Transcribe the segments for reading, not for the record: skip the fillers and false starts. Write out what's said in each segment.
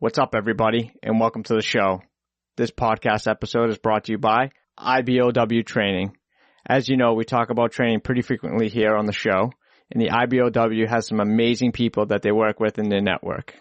What's up, everybody, and welcome to the show. This podcast episode is brought to you by IBOW Training. As you know, we talk about training pretty frequently here on the show, and the IBOW has some amazing people that they work with in their network.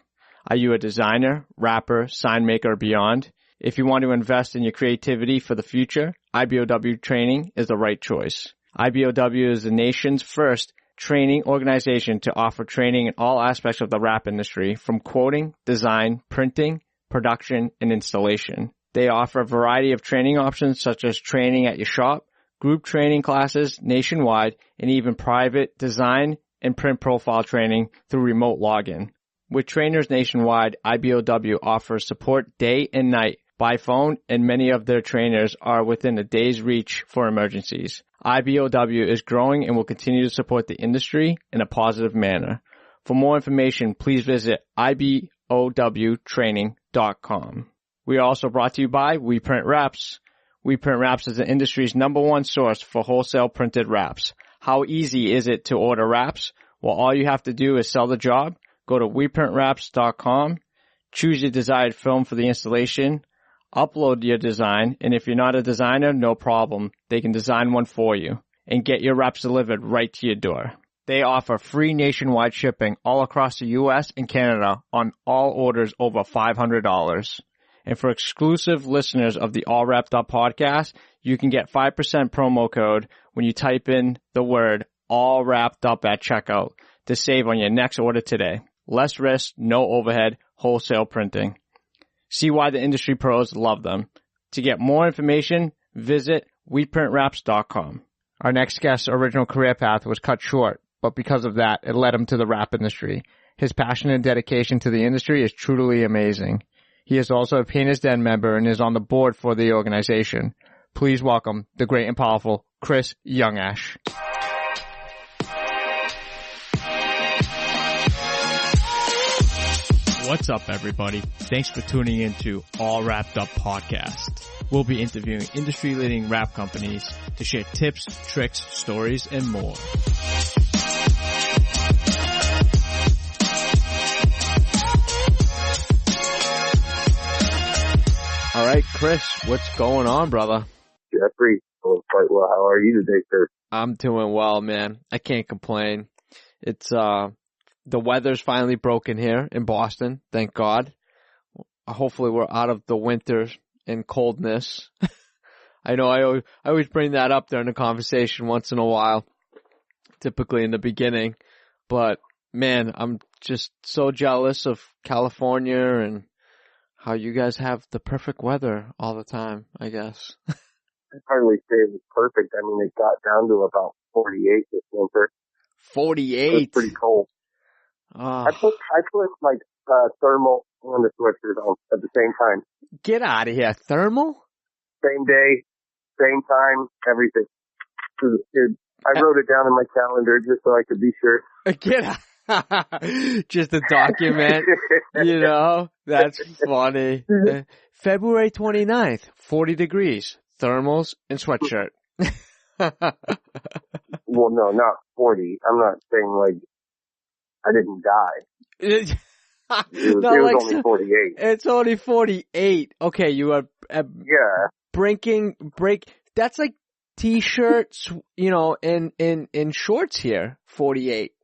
Are you a designer, rapper, sign maker, or beyond? If you want to invest in your creativity for the future, IBOW Training is the right choice. IBOW is the nation's first training organization to offer training in all aspects of the rap industry, from quoting, design, printing, production, and installation. They offer a variety of training options such as training at your shop, group training classes nationwide, and even private design and print profile training through remote login. With trainers nationwide, IBOW offers support day and night by phone, and many of their trainers are within a day's reach for emergencies. IBOW is growing and will continue to support the industry in a positive manner. For more information, please visit ibowtraining.com. We are also brought to you by We Print Wraps. We Print Wraps is the industry's #1 source for wholesale printed wraps. How easy is it to order wraps? Well, all you have to do is sell the job. Go to weprinwraps.com, choose your desired film for the installation, upload your design, and if you're not a designer, no problem. They can design one for you and get your wraps delivered right to your door. They offer free nationwide shipping all across the U.S. and Canada on all orders over $500. And for exclusive listeners of the All Wrapped Up podcast, you can get 5% promo code when you type in the word All Wrapped Up at checkout to save on your next order today. Less risk, no overhead, wholesale printing. See why the industry pros love them. To get more information, visit weprinwraps.com. Our next guest's original career path was cut short, but because of that, it led him to the rap industry. His passion and dedication to the industry is truly amazing. He is also a Pain is Dead member and is on the board for the organization. Please welcome the great and powerful Chris Youngash. What's up, everybody? Thanks for tuning in to All Wrapped Up podcast. We'll be interviewing industry-leading rap companies to share tips, tricks, stories, and more. All right, Chris, what's going on, brother? Jeffrey, doing quite well. How are you today, sir? I'm doing well, man. I can't complain. It's, the weather's finally broken here in Boston, thank God. Hopefully we're out of the winter and coldness. I know I always bring that up during the conversation once in a while, typically in the beginning. But, man, I'm just so jealous of California and how you guys have the perfect weather all the time, I guess. I'd hardly say it was perfect. I mean, it got down to about 48 this winter. 48? It was pretty cold. Oh. I put like thermal and the sweatshirt on at the same time. Get out of here. Thermal? Same day, same time, everything. I wrote it down in my calendar just so I could be sure. Get out. Just a document, you know? That's funny. February 29th, 40 degrees, thermals and sweatshirt. Well, no, not 40. I'm not saying like I didn't die. It was only 48. It's only 48. Okay, you are that's like t-shirts, you know, in shorts here. 48.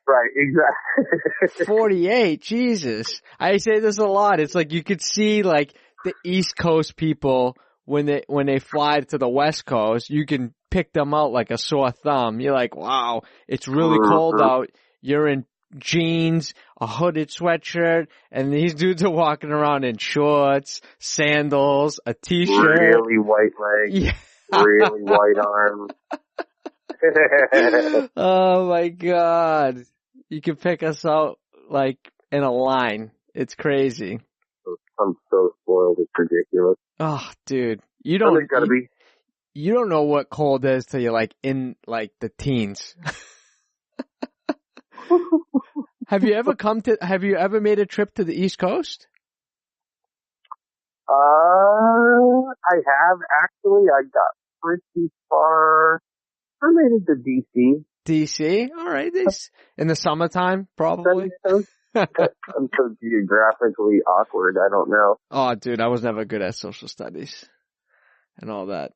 Right, exactly. 48, Jesus. I say this a lot. It's like you could see like the East Coast people when they fly to the West Coast, you can pick them out like a sore thumb. You're like, wow, it's really cold out. You're in jeans, a hooded sweatshirt, and these dudes are walking around in shorts, sandals, a t-shirt. Really white legs, really white arms. Oh my God. You can pick us out like in a line. It's crazy. I'm so spoiled, it's ridiculous. Oh, dude. You don't know what cold is till you're like in like the teens. Have you ever made a trip to the East Coast? I have actually. I got pretty far. I made it to DC. DC? All right. In the summertime, probably. I'm so geographically awkward. I don't know. Oh, dude, I was never good at social studies and all that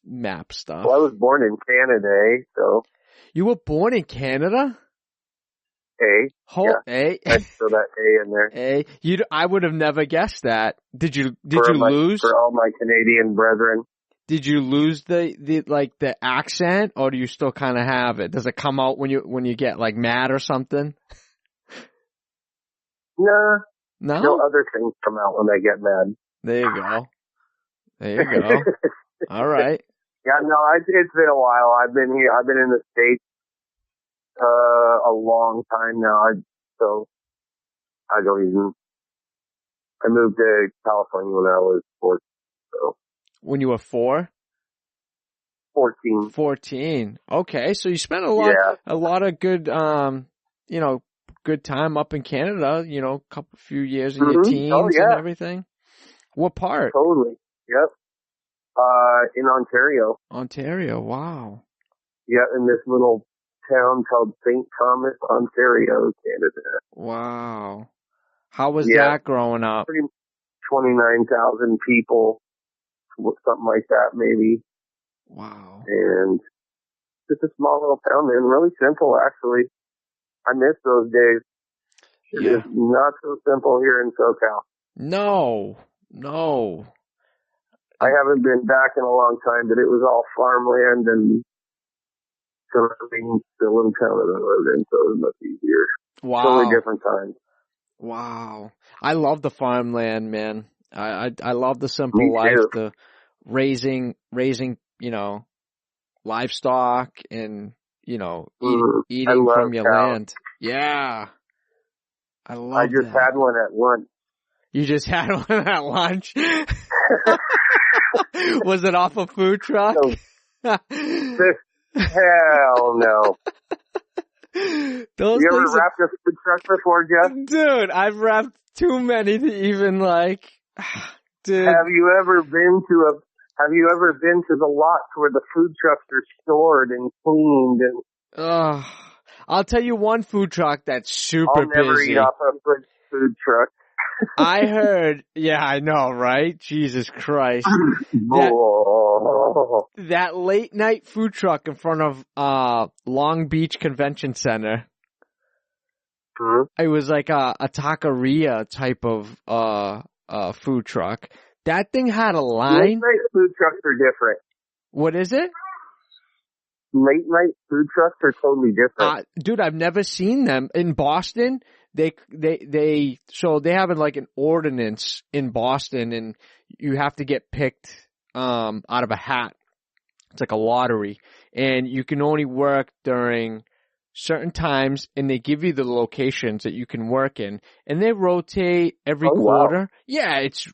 map stuff. Well, I was born in Canada, so. You were born in Canada? A. Yeah. A. I'd throw that A in there. A. I would have never guessed that. Did you lose? For all my Canadian brethren. Did you lose the accent, or do you still kind of have it? Does it come out when you get like mad or something? Nah. No? Other things come out when I get mad. There you go. All right. Yeah, no, it's been a while. I've been here. I've been in the States a long time now. I moved to California when I was 14. So. When you were 4? 14. 14. Okay, so you spent a lot of good, good time up in Canada. Few years in your teens and everything. What part? Totally. Yep. In Ontario. Ontario. Wow. Yeah, in this little town called St. Thomas, Ontario, Canada. Wow. How was that growing up? 29,000 people, something like that, maybe. Wow. And just a small little town, man. Really simple, actually. I miss those days. It is not so simple here in SoCal. No. I haven't been back in a long time, but it was all farmland and surrounding the little town that I lived in, so it was much easier. Wow. Totally different times. Wow. I love the farmland, man. I love the simple life, the raising, livestock and, eating from your land. Yeah. I just had one at lunch. You just had one at lunch? Was it off a food truck? No. Hell no. You ever wrapped a food truck before, Jeff? Dude, I've wrapped too many to even dude. Have you ever been to the lots where the food trucks are stored and cleaned and? I'll tell you one food truck that's super busy. I'll never eat off a food truck. I heard, I know, right? Jesus Christ. That late night food truck in front of Long Beach Convention Center. It was like a taqueria type of food truck. That thing had a line. Late night food trucks are different. What is it? Late night food trucks are totally different. Dude, I've never seen them in Boston. They have like an ordinance in Boston, and you have to get picked out of a hat. It's like a lottery, and you can only work during certain times, and they give you the locations that you can work in, and they rotate every quarter. Wow. Yeah, it's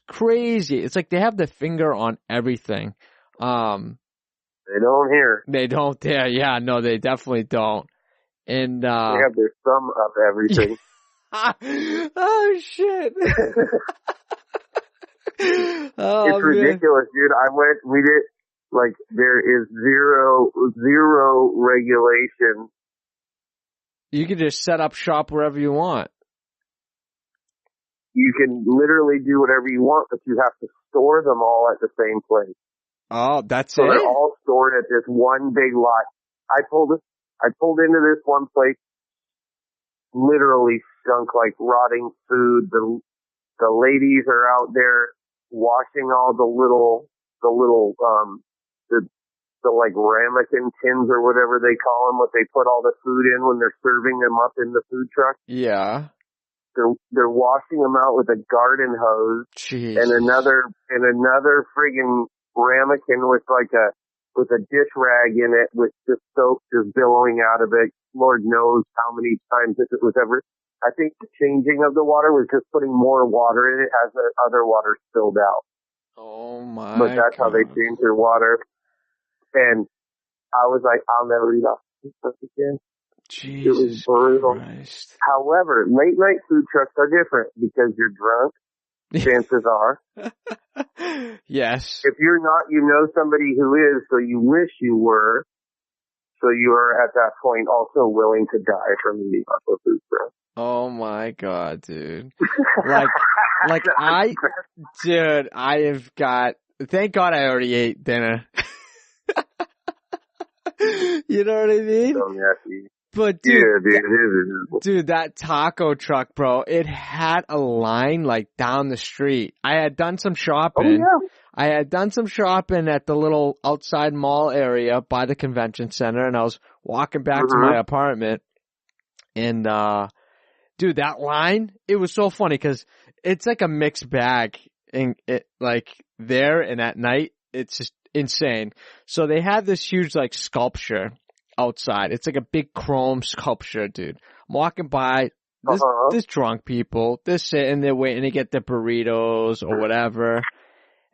crazy. It's like they have their finger on everything. They don't here. They don't there. Yeah, no, they definitely don't. And they have their thumb up everything. Oh shit. It's ridiculous, dude. We did, like, there is zero regulation. You can just set up shop wherever you want. You can literally do whatever you want, but you have to store them all at the same place. Oh, that's so it? They're all stored at this one big lot. I pulled into this one place, literally stunk like rotting food. The ladies are out there washing all the like ramekin tins or whatever they call them, what they put all the food in when they're serving them up in the food truck. Yeah. They're washing them out with a garden hose. Jeez. and another friggin' ramekin with a dish rag in it with just soap just billowing out of it. Lord knows how many times if it was ever. I think the changing of the water was just putting more water in it as the other water spilled out. Oh my! But that's God. how they change their water. And I was like, I'll never eat off this stuff again. Jesus it was brutal. Christ. However, late night food trucks are different because you're drunk. Chances are. Yes. If you're not, you know somebody who is, so you wish you were. So you are at that point also willing to die from eating Buffalo food truck. Oh my God, dude. I have got, thank God I already ate dinner. You know what I mean? So nasty. But dude, that taco truck, bro, it had a line like down the street. I had done some shopping. Oh, yeah. I had done some shopping at the little outside mall area by the convention center, and I was walking back to my apartment. And, dude, that line, it was so funny because it's like a mixed bag. And it, like, there and at night, it's just insane. So they had this huge, like, sculpture outside. It's like a big chrome sculpture, dude. I'm walking by, this drunk people, they're sitting there waiting to get their burritos or whatever.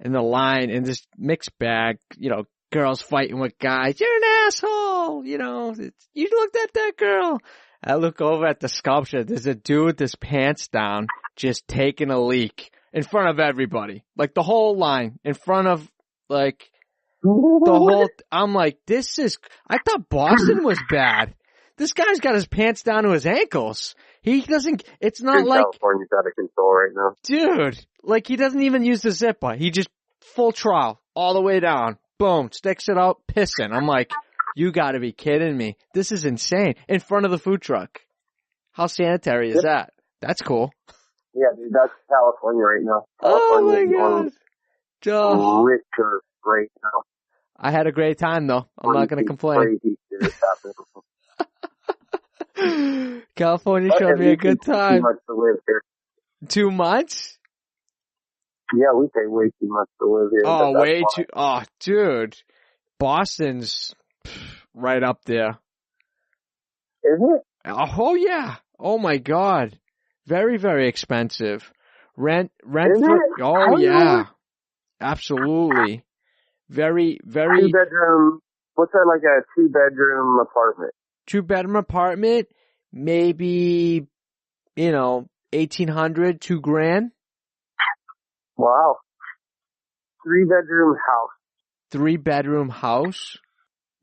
And the line in this mixed bag, you know, girls fighting with guys. You're an asshole, you know. You looked at that girl. I look over at the sculpture. There's a dude with his pants down, just taking a leak in front of everybody, like the whole line in front of like the whole. I'm like, this is. I thought Boston was bad. This guy's got his pants down to his ankles. He doesn't. It's not like California's out of control right now, dude. Like he doesn't even use the zipper. He just full trial all the way down. Boom, sticks it out, pissing. I'm like, you got to be kidding me. This is insane. In front of the food truck. How sanitary is that? That's cool. Yeah, dude, that's California right now. Oh my God. Richer right now. I had a great time though. I'm not going to complain. Crazy shit happening. California showed me a good time. 2 months to live here. 2 months? Yeah, we pay way too much to live here. Oh, way too. Oh, dude. Boston's right up there. Is it? Oh, yeah. Oh, my God. Very, very expensive. Rent Is for, it? oh, yeah. Absolutely. Very, very. 2-bedroom, what's that, like a 2-bedroom apartment? 2-bedroom apartment, maybe, you know, 1,800, $2,000. Wow. 3-bedroom house. 3-bedroom house,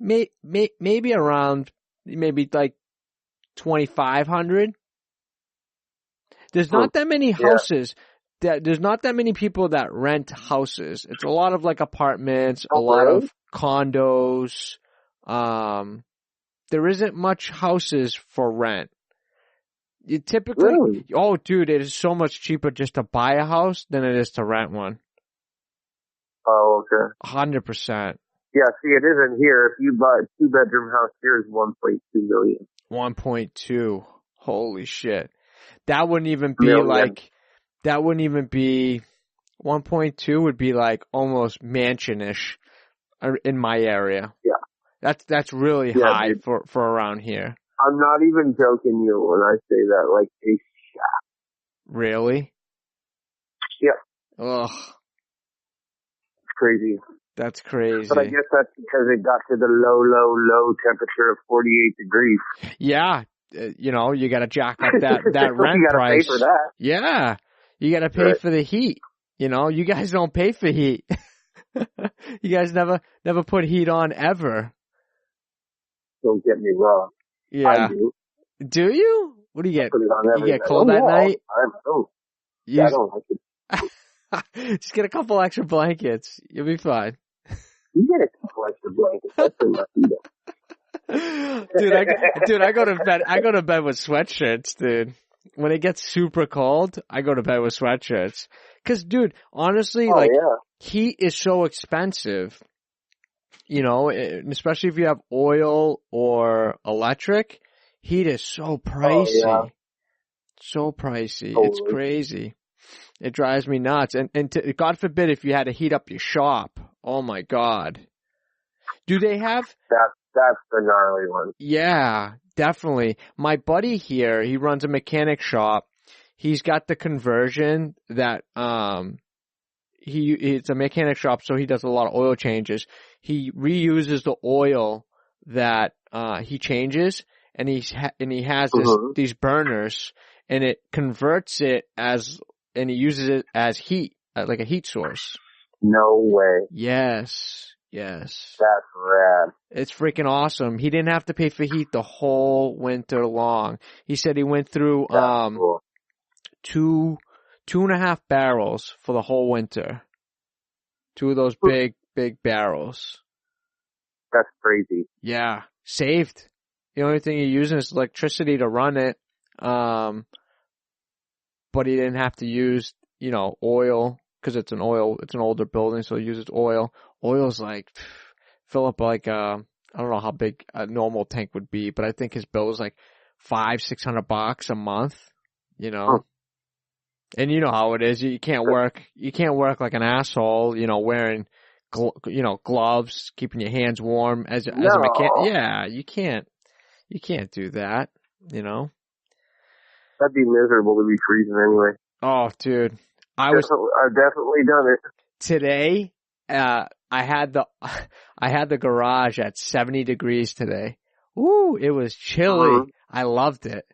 maybe around, maybe like 2,500. There's not that many houses. There's not that many people that rent houses. It's a lot of like apartments, a lot of condos. There isn't much houses for rent. You typically, oh dude, it is so much cheaper just to buy a house than it is to rent one. Oh, okay. 100%. Yeah, see, it isn't here. If you buy a 2-bedroom house here is 1.2 million. 1.2. Holy shit. That wouldn't even be like, that wouldn't even be, 1.2 would be like almost mansion-ish in my area. Yeah. That's really high for around here. I'm not even joking you when I say that, like a shack. Really? Yeah. Ugh. It's crazy. That's crazy. But I guess that's because it got to the low temperature of 48 degrees. Yeah. You know, you gotta jack up that rent you gotta price. Pay for that. Yeah. You gotta pay for the heat. You know, you guys don't pay for heat. You guys never put heat on ever. Don't get me wrong. Yeah. I do. Do you? What do you get? You get night. cold at night? I don't. Yeah, I don't like it. Just get a couple extra blankets. You'll be fine. You get a couple extra blankets. That's enough. Dude, I go to bed with sweatshirts, dude. When it gets super cold, I go to bed with sweatshirts. 'Cause, dude, honestly, heat is so expensive. You know, especially if you have oil or electric, heat is so pricey. Oh, yeah. So pricey. Totally. It's crazy. It drives me nuts. And God forbid if you had to heat up your shop. Oh my God. Do they have? That's the gnarly one. Yeah, definitely. My buddy here, he runs a mechanic shop. He's got the conversion that, it's a mechanic shop, so he does a lot of oil changes. He reuses the oil that, he changes, and he has these burners, and it converts it and he uses it as heat, like a heat source. No way. Yes. Yes. That's rad. It's freaking awesome. He didn't have to pay for heat the whole winter long. He said he went through, That's cool. 2.5 barrels for the whole winter. 2 of those big barrels. That's crazy. Yeah. Saved. The only thing you're using is electricity to run it. But he didn't have to use, oil, because it's an older building, so he uses oil. Oil's fill up I don't know how big a normal tank would be, but I think his bill was $500-600 a month, And you know how it is. You can't work like an asshole, wearing, gloves, keeping your hands warm as a mechanic. Yeah, you can't do that, That'd be miserable to be freezing anyway. Oh, dude. I've definitely done it. Today, I had the garage at 70 degrees today. Ooh, it was chilly. Mm-hmm. I loved it.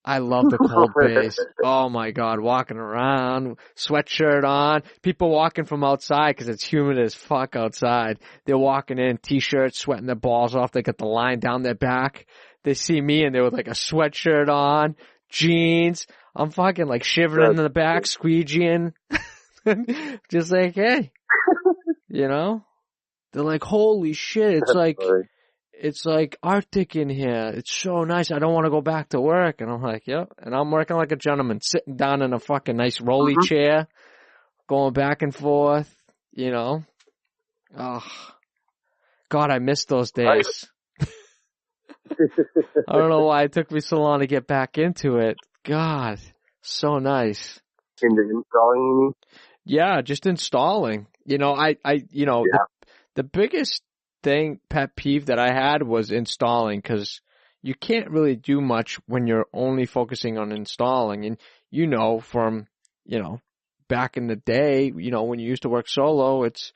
I love the cold days. Oh my God, walking around, sweatshirt on, people walking from outside because it's humid as fuck outside. They're walking in, t-shirts, sweating their balls off. They got the line down their back. They see me and they with a sweatshirt on, jeans. I'm fucking shivering in the back, squeegeeing. Just hey, They're like, holy shit, it's like Arctic in here. It's so nice. I don't want to go back to work. And I'm like, yep. And I'm working like a gentleman, sitting down in a fucking nice rolly chair, going back and forth, Oh, God, I miss those days. I don't know why it took me so long to get back into it. God, so nice. Into installing? Yeah, just installing. The biggest pet peeve that I had was installing, because you can't really do much when you're only focusing on installing. And from, back in the day, when you used to work solo, it's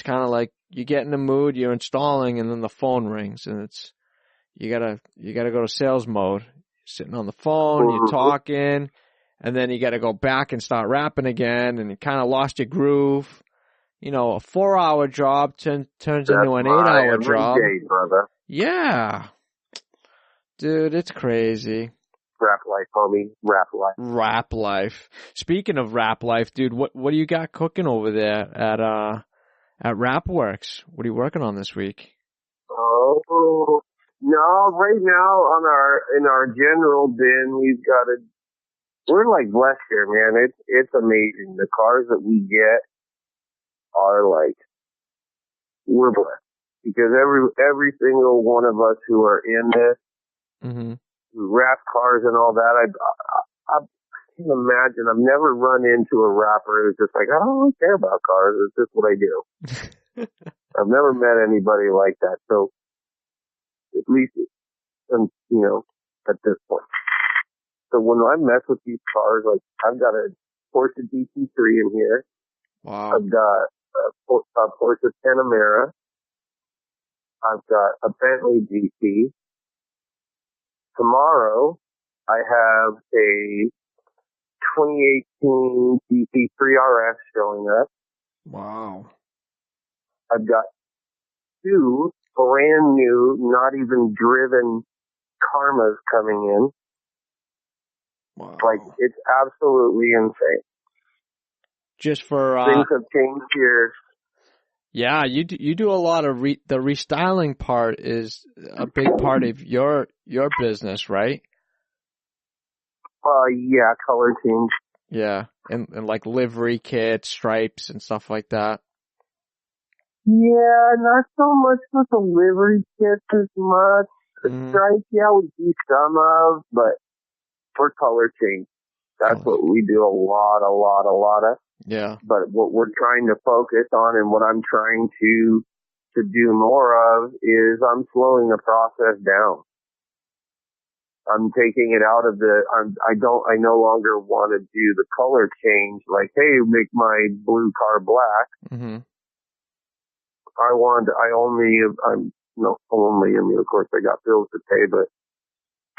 kind of like you get in the mood, you're installing, and then the phone rings, and you gotta go to sales mode. You're sitting on the phone, you're talking, and then you gotta go back and start rapping again, and you kind of lost your groove. A 4-hour job turns into an 8-hour job. Day, brother. Yeah. Dude, it's crazy. Rap life, homie. Rap life. Rap life. Speaking of rap life, dude, what do you got cooking over there at Rapworks? What are you working on this week? Oh, no, right now in our general bin, we're blessed here, man. It's amazing. The cars that we get are we're blessed, because every single one of us who are in this, who wrap cars and all that, I can't imagine. I've never run into a rapper who's just I don't really care about cars. It's just what I do. I've never met anybody like that. So at least, at this point. So when I mess with these cars, I've got a Porsche GT3 in here. Wow. I've got a Porsche Panamera. I've got a Bentley GT. Tomorrow, I have a 2018 GT3 RS showing up. Wow. I've got 2 brand new, not even driven Karmas coming in. Wow. It's absolutely insane. Just for things have changed here. Yeah, you do a lot of the restyling part is a big part of your business, right? Yeah, color change. Yeah, and livery kits, stripes, and stuff like that. Yeah, not so much with the livery kits as much. The stripes, yeah, we do some of, but for color change, that's what we do a lot of. Yeah. But what we're trying to focus on, and what I'm trying to do more of, is I'm slowing the process down. I'm taking it out of I no longer want to do the color change, hey, make my blue car black. Mm-hmm. Of course I got bills to pay, but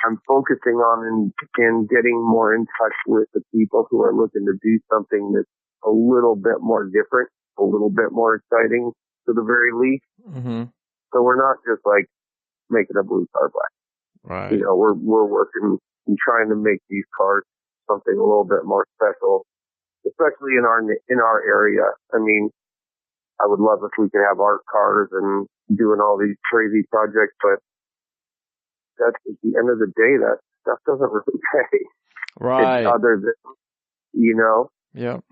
I'm focusing on and getting more in touch with the people who are looking to do something that's a little bit more different, a little bit more exciting, to the very least. Mm-hmm. So we're not just like making a blue car black. Right. You know, we're working and trying to make these cars something a little bit more special, especially in our area. I mean, I would love if we could have art cars and doing all these crazy projects, but that's at the end of the day, that stuff doesn't really pay. Right. It's other than, you know, Yep.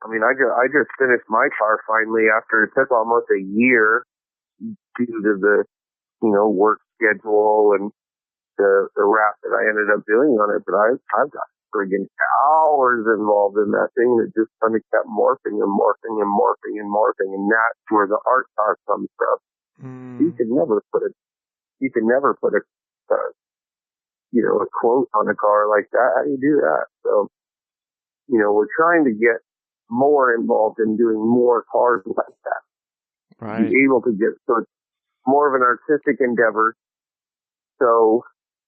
I mean, I just finished my car finally after it took almost a year due to the, you know, work schedule and the wrap that I ended up doing on it. But I've got friggin' hours involved in that thing that just kind of kept morphing and morphing and morphing and morphing. And that's where the art car comes from. You can never put a you know, a quote on a car like that. How do you do that? So, you know, we're trying to get more involved in doing more cars like that. Right. Be able to get, so it's more of an artistic endeavor. So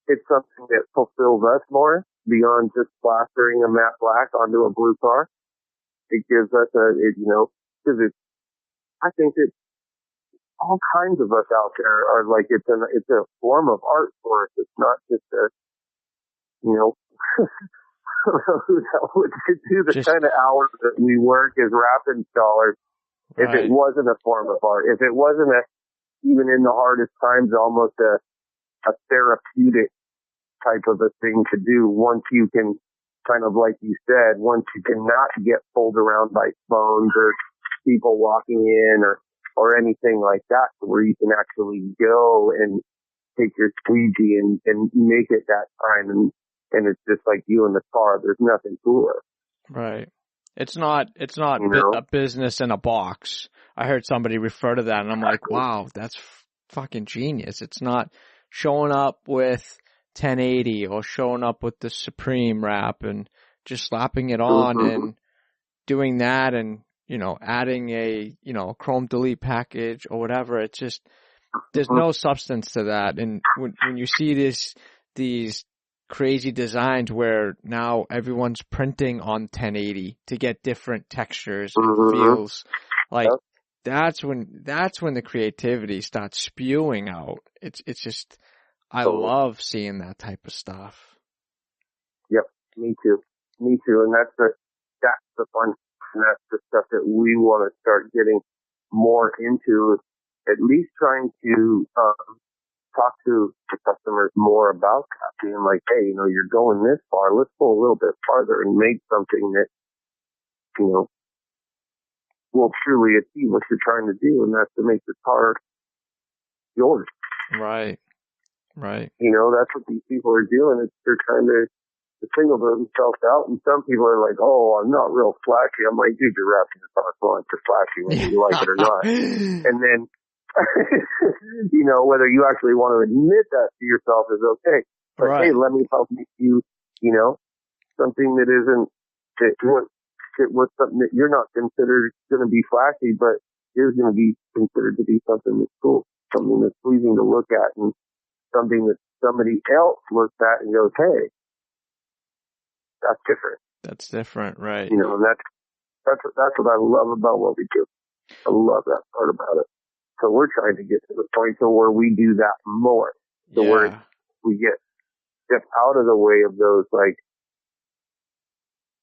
it's something that fulfills us more beyond just plastering a matte black onto a blue car. It gives us you know, because I think that all kinds of us out there are like, it's a form of art for us. It's not just a, you know, I don't know who the hell would do the kind of hours that we work as wrap installers if it wasn't a form of art, if it wasn't even in the hardest times, almost a therapeutic type of a thing to do once you can kind of, like you said, once you can not get pulled around by phones or people walking in or anything like that, where you can actually go and take your squeegee and make it that time. And it's just like you in the car. There's nothing cooler. Right. It's not you know? a business in a box. I heard somebody refer to that and I'm like, wow, that's fucking genius. It's not showing up with 1080 or showing up with the Supreme wrap and just slapping it on and doing that and, you know, adding a, you know, Chrome delete package or whatever. It's just, there's no substance to that. And when you see these crazy designs where now everyone's printing on 1080 to get different textures and feels, like that's when the creativity starts spewing out. It's just, I love seeing that type of stuff. Yep, me too. And that's the fun, and that's the stuff that we want to start getting more into, at least trying to talk to the customers more about that, being like, hey, you know, you're going this far, let's go a little bit farther and make something that, you know, will truly achieve what you're trying to do, and that's to make the car yours. Right. You know, that's what these people are doing. They're trying to single themselves out, and some people are like, oh, I'm not real flashy. I'm like, dude, you're wrapping your car on for flashy, whether you like it or not. And then, you know, whether you actually want to admit that to yourself is okay. But hey, let me help you, you know, something that isn't, what's something that you're not considered going to be flashy, but is going to be considered to be something that's cool, something that's pleasing to look at, and something that somebody else looks at and goes, hey, that's different. That's different, right? You know, and that's what I love about what we do. I love that part about it. So we're trying to get to the point where we do that more. So where we step out of the way of those like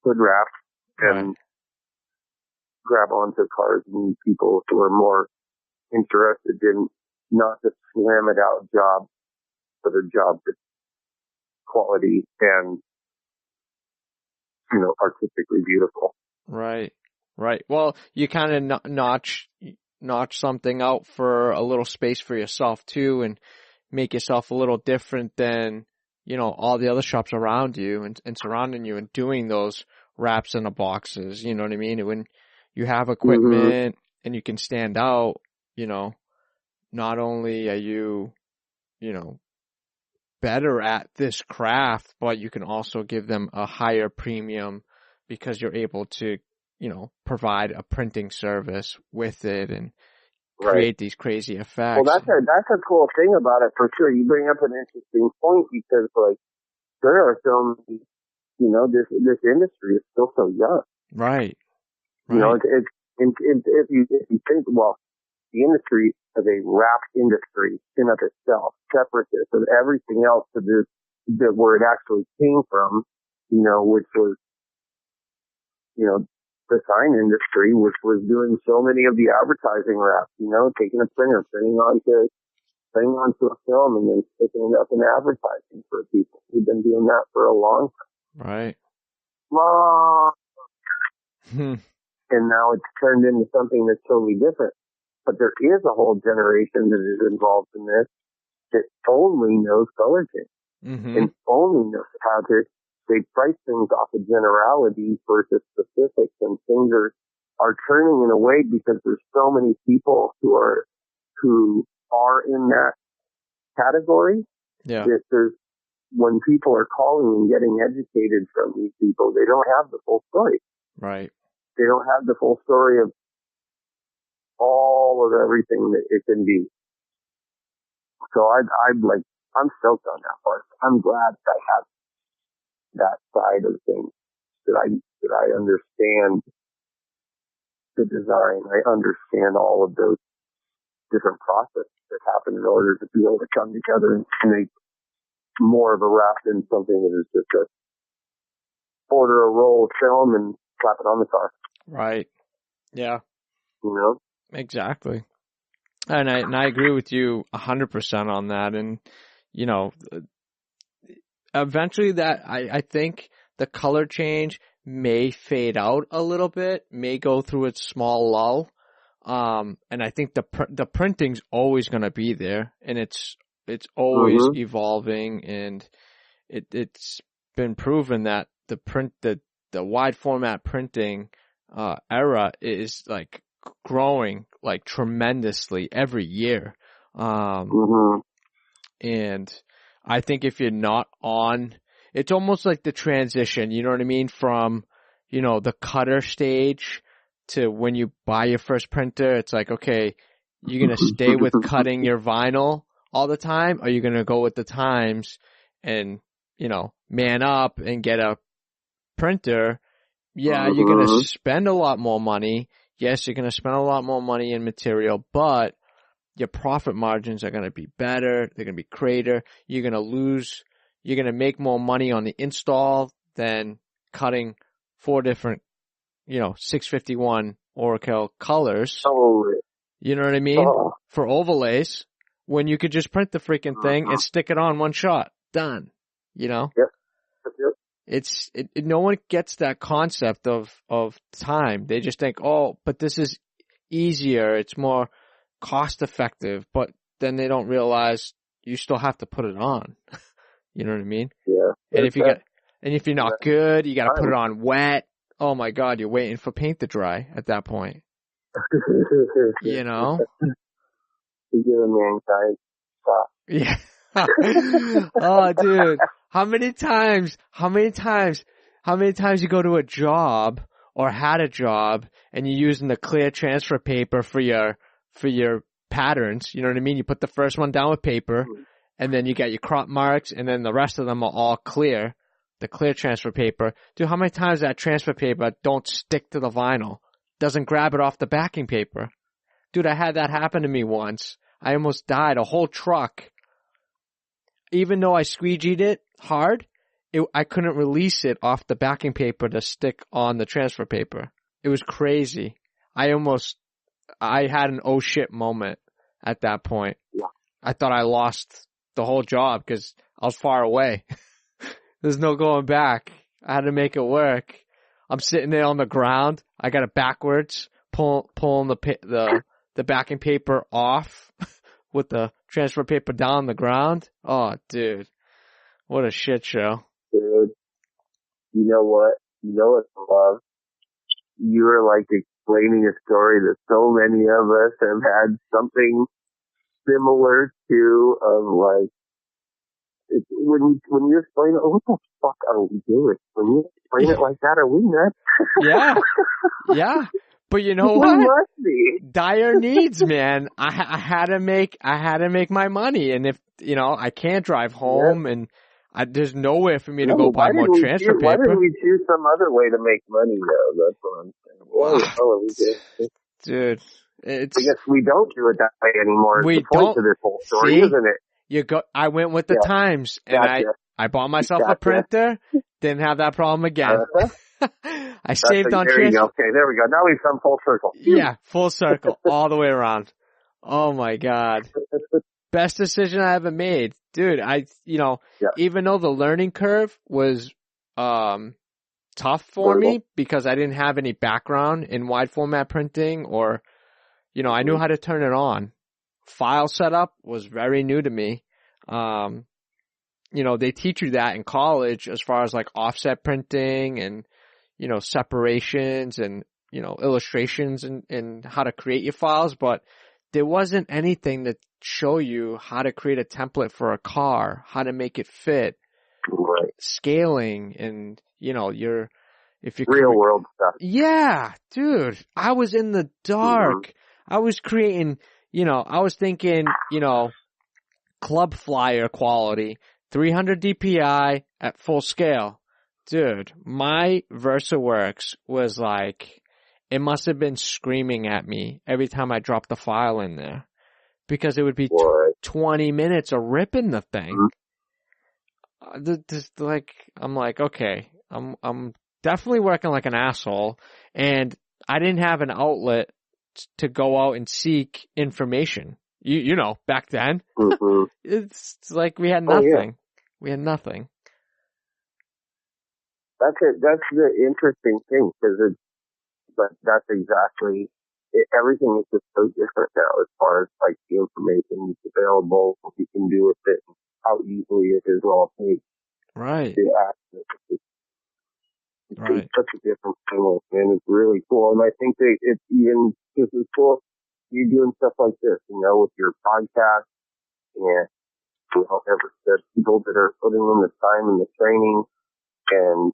hood wraps and grab onto cars and people who are more interested in not just slam it out job, but a job that's quality and, you know, artistically beautiful. Right. Well, you kind of notch something out for a little space for yourself too, and make yourself a little different than, you know, all the other shops around you and surrounding you and doing those wraps in the boxes. You know what I mean? And when you have equipment and you can stand out, you know, not only are you, you know, better at this craft, but you can also give them a higher premium because you're able to, you know, provide a printing service with it and create these crazy effects. Well, that's a cool thing about it for sure. You bring up an interesting point because, like, there are so many, you know, this industry is still so young. Right. You know, if you think, well, the industry as a wrap industry in of itself, separate this of everything else to this, that where it actually came from, which was, the sign industry, which was doing so many of the advertising wraps, taking a printer, printing onto a film and then sticking it up in advertising for people. We've been doing that for a long time. Right. Long. And now it's turned into something that's totally different. But there is a whole generation that is involved in this that only knows color change and only knows how to, they price things off of generalities versus specifics, and things are turning in a way because there's so many people who are in that category. Yeah. That there's, when people are calling and getting educated from these people, they don't have the full story. Right. They don't have the full story of all of everything that it can be. So I'm stoked on that part. I'm glad that I have that side of things, that I understand the design. I understand all of those different processes that happen in order to be able to come together and make more of a wrap than something that is just a order a roll of film and slap it on the car. Right. Yeah. Exactly. And I agree with you 100% on that. And, eventually that, I think the color change may fade out a little bit, may go through its small lull. And I think the printing's always going to be there, and it's always evolving, and it's been proven that the wide format printing, era is like growing like tremendously every year. And I think if you're not on, it's almost like the transition, you know what I mean? From, the cutter stage to when you buy your first printer, it's like, okay, you're going to stay with cutting your vinyl all the time, or you're going to go with the times and, man up and get a printer. Yeah, you're going to spend a lot more money. Yes, you're going to spend a lot more money in material, but your profit margins are going to be better. They're going to be greater. You're going to make more money on the install than cutting 4 different, 651 Oracle colors. Oh. You know what I mean? Oh. For overlays, when you could just print the freaking thing and stick it on one shot. Done. Yep. No one gets that concept of time. They just think, oh, but this is easier. It's more cost effective, but then they don't realize you still have to put it on. You know what I mean? Yeah. And if you're not good, you got to put it on wet. Oh my God, you're waiting for paint to dry at that point. You know? Yeah. Oh, dude. How many times you go to a job or had a job and you're using the clear transfer paper for your patterns? You know what I mean? You put the first one down with paper and then you got your crop marks and then the rest of them are all clear, the clear transfer paper. Dude, how many times that transfer paper don't stick to the vinyl? Doesn't grab it off the backing paper. Dude, I had that happen to me once. I almost died. A whole truck. Even though I squeegeed it hard, I couldn't release it off the backing paper to stick on the transfer paper. It was crazy. I had an oh shit moment at that point. Yeah. I thought I lost the whole job because I was far away. There's no going back. I had to make it work. I'm sitting there on the ground. I got it backwards, pulling the backing paper off with the transfer paper down on the ground. Oh, dude. What a shit show. Dude, you know what? You know what I love? You were like explaining a story that so many of us have had something similar to, of like, when you explain it, what the fuck are we doing? When you explain it like that, are we nuts? Yeah. Yeah. But you know what? Dire needs, man. I had to make my money, and if I can't drive home, and there's nowhere for me to go buy more transfer paper. Why didn't we choose some other way to make money, though? That's what I'm saying. What the hell are we doing? Dude, I guess we don't do it that way anymore. We It's the point don't. to this whole story, See? isn't it? I went with the times, and Gotcha. I bought myself a printer, didn't have that problem again. I saved on there you go. Okay, there we go. Now we've come full circle. Yeah, full circle, all the way around. Oh my God. Best decision I ever made. Dude, even though the learning curve was, tough for me because I didn't have any background in wide format printing or, I knew how to turn it on. File setup was very new to me. They teach you that in college as far as like offset printing and, separations and, illustrations and how to create your files, but there wasn't anything that show you how to create a template for a car, how to make it fit, scaling and, if you real world stuff. Yeah, dude, I was in the dark. Mm-hmm. I was creating, I was thinking, club flyer quality, 300 DPI at full scale. Dude, my VersaWorks was like, it must have been screaming at me every time I dropped the file in there because it would be 20 minutes of ripping the thing. I'm like, okay, I'm definitely working like an asshole, and I didn't have an outlet to go out and seek information. Back then, it's like we had nothing. Oh, yeah. We had nothing. That's it. That's the interesting thing because that's exactly it. Everything is just so different now as far as like the information that's available, what you can do with it, how easily it is all paid. Right. To access. It's such a different thing, and it's really cool. And I think that it's even just as cool you doing stuff like this, with your podcast and the people that are putting in the time and the training and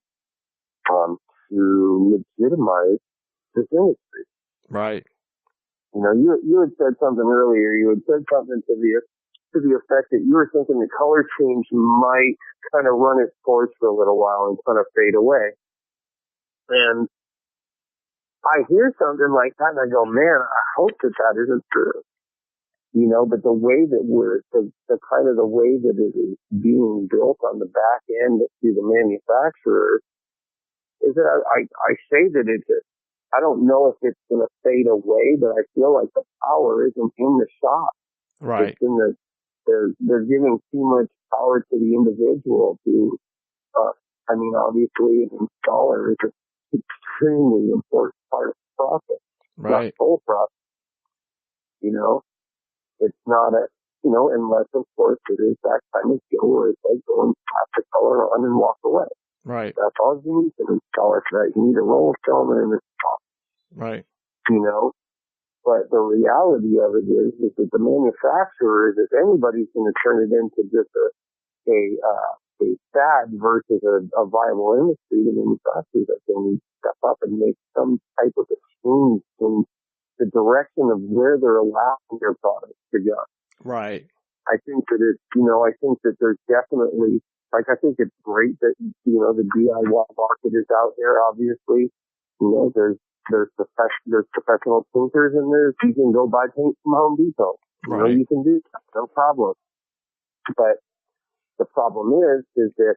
to legitimize this industry. Right. You had said something earlier. You had said something to the effect that you were thinking the color change might kind of run its course for a little while and kind of fade away. And I hear something like that and I go, man, I hope that isn't true. But the way that the kind of the way that it is being built on the back end through the manufacturer is that I say that I don't know if it's going to fade away, but I feel like the power isn't in the shop. Right. It's in they're giving too much power to the individual to, obviously an installer is an extremely important part of the process. Right. Not the whole process. It's not unless of course it is that kind of skill where it's like going past the color on and walk away. Right. That's all you need to install it for that. You need a roll film and a top. Right. But the reality of it is that the manufacturer, if anybody's going to turn it into just a fad versus a viable industry, the manufacturers are going to step up and make some type of a change in the direction of where they're allowing their products to go. Right. I think that I think that there's definitely, I think it's great that, the DIY market is out there, obviously. There's professional painters and you can go buy paint from Home Depot. You can do that, no problem. But the problem is that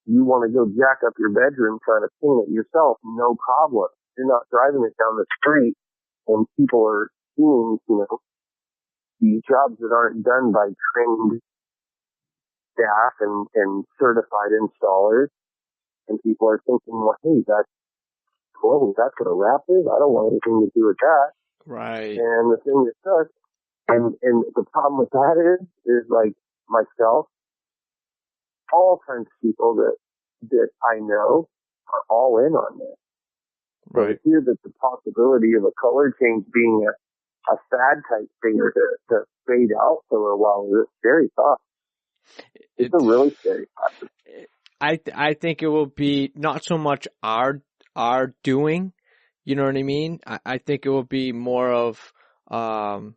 you want to go jack up your bedroom trying to paint it yourself, no problem. You're not driving it down the street and people are seeing, these jobs that aren't done by trained staff and certified installers. And people are thinking, well, hey, that's what a wrap is. I don't want anything to do with that. Right. And the thing that sucks, and the problem with that is like myself, all kinds of people that I know are all in on this. Right. So to hear that the possibility of a color change being a fad type thing or to fade out for a while is very tough. It's a really scary topic. I think it will be not so much our doing, you know what I mean? I think it will be more of, a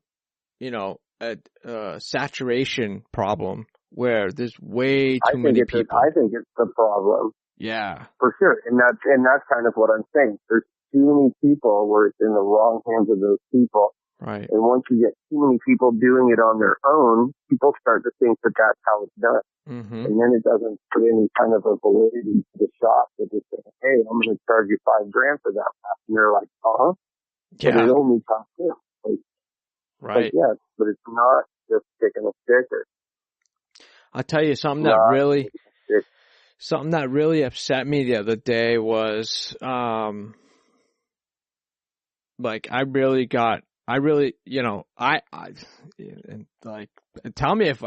saturation problem where there's way too many people. I think it's the problem. Yeah. For sure. And that's kind of what I'm saying. There's too many people where it's in the wrong hands of those people. Right. And once you get too many people doing it on their own, people start to think that that's how it's done. Mm-hmm. And then it doesn't put any kind of a validity to the shop. They just say, hey, I'm going to charge you $5,000 for that map. And they're like, uh-huh. Yeah. But it only costs this. Right. Yes, but it's not just sticking a sticker. I'll tell you something that really upset me the other day was, like I really, and like, tell me if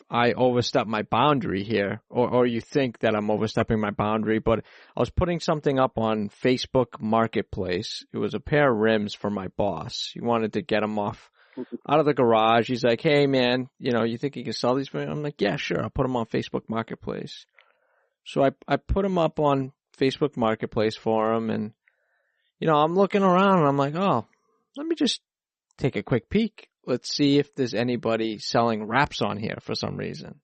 I overstep my boundary here, or you think that I'm overstepping my boundary, but I was putting something up on Facebook Marketplace. It was a pair of rims for my boss. He wanted to get them out of the garage. He's like, hey man, you think you can sell these for me? I'm like, yeah, sure. I'll put them on Facebook Marketplace. So I put them up on Facebook Marketplace for him, and I'm looking around and I'm like, oh, let me just take a quick peek. Let's see if there's anybody selling wraps on here for some reason.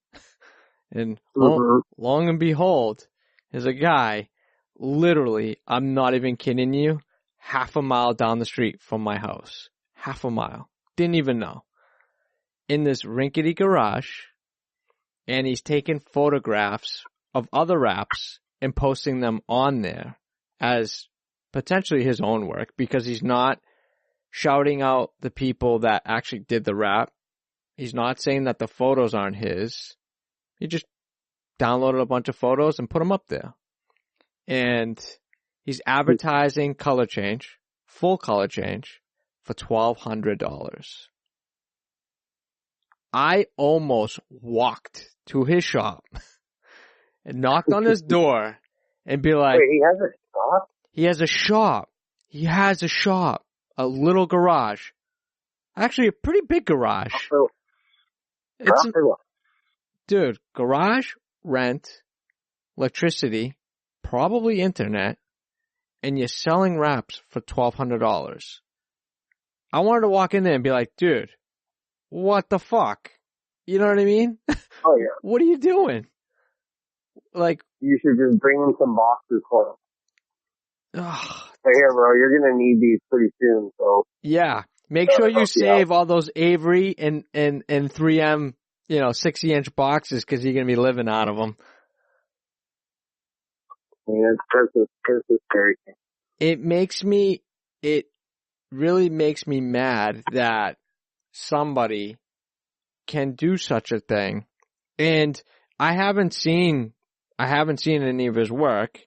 And long and behold, there's a guy, literally, I'm not even kidding you, half a mile down the street from my house. Half a mile. Didn't even know. In this rinkety garage, and he's taking photographs of other wraps and posting them on there as potentially his own work, because he's not shouting out the people that actually did the wrap. He's not saying that the photos aren't his. He just downloaded a bunch of photos and put them up there. And he's advertising color change, full color change, for $1,200. I almost walked to his shop and knocked on his door and be like, wait, he has a shop? He has a shop. He has a shop. A little garage. Actually, a pretty big garage. Dude, garage, rent, electricity, probably internet, and you're selling wraps for $1,200. I wanted to walk in there and be like, dude, what the fuck? You know what I mean? Oh, yeah. What are you doing? Like, you should just bring him some boxes for him. Hey, here, bro, you're going to need these pretty soon, so. Yeah. Make sure you save all those Avery and 3M, 60-inch boxes, because you're going to be living out of them. Yeah, it's scary. It really makes me mad that somebody can do such a thing. And I haven't seen any of his work,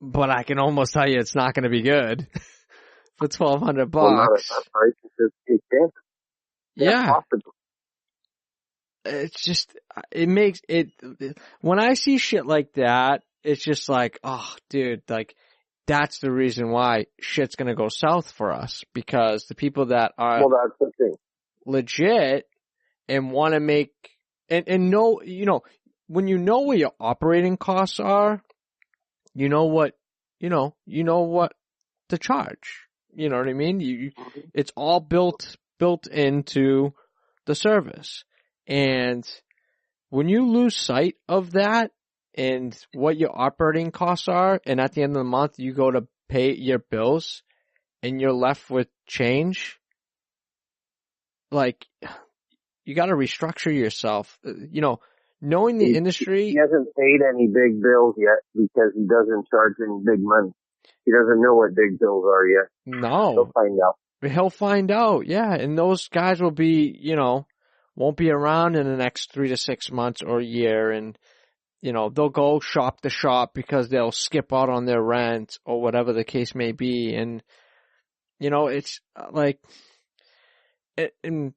but I can almost tell you it's not going to be good for $1,200. Well, not at that price. It's yeah. Possible. It's just, it makes it, when I see shit like that, it's just like, oh, dude, like, that's the reason why shit's going to go south for us, because the people that are that's the thing. legit and want to make, and know, when you know where your operating costs are, you know what to charge. You know what I mean? It's all built into the service. And when you lose sight of that and what your operating costs are, and at the end of the month you go to pay your bills and you're left with change, like, you got to restructure yourself. Knowing the industry. He hasn't paid any big bills yet because he doesn't charge any big money. He doesn't know what big bills are yet. No. He'll find out. He'll find out, yeah. And those guys will be, won't be around in the next 3 to 6 months or a year. And, they'll go shop to shop because they'll skip out on their rent or whatever the case may be. And, it's like, and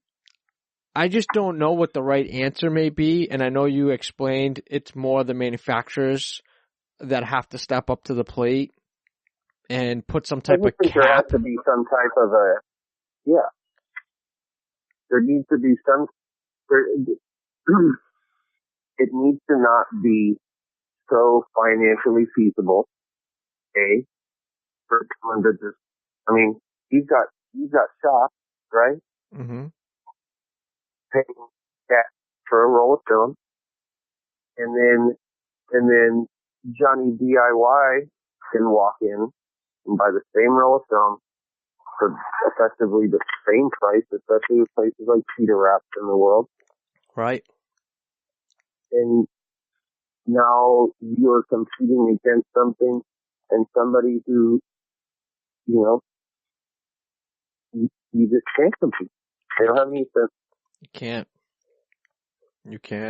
I just don't know what the right answer may be. And I know you explained it's more the manufacturers that have to step up to the plate and put some type of cap. There has to be some type of there needs to be it needs to not be so financially feasible, for someone to just, you've got shops, right? Mm-hmm. Paying that for a roll of film, and then Johnny DIY can walk in and buy the same roll of film for effectively the same price, especially with places like Peter Wraps in the world. Right. And now you're competing against something and somebody who, you know, you just can't compete. They don't have any sense. You can't.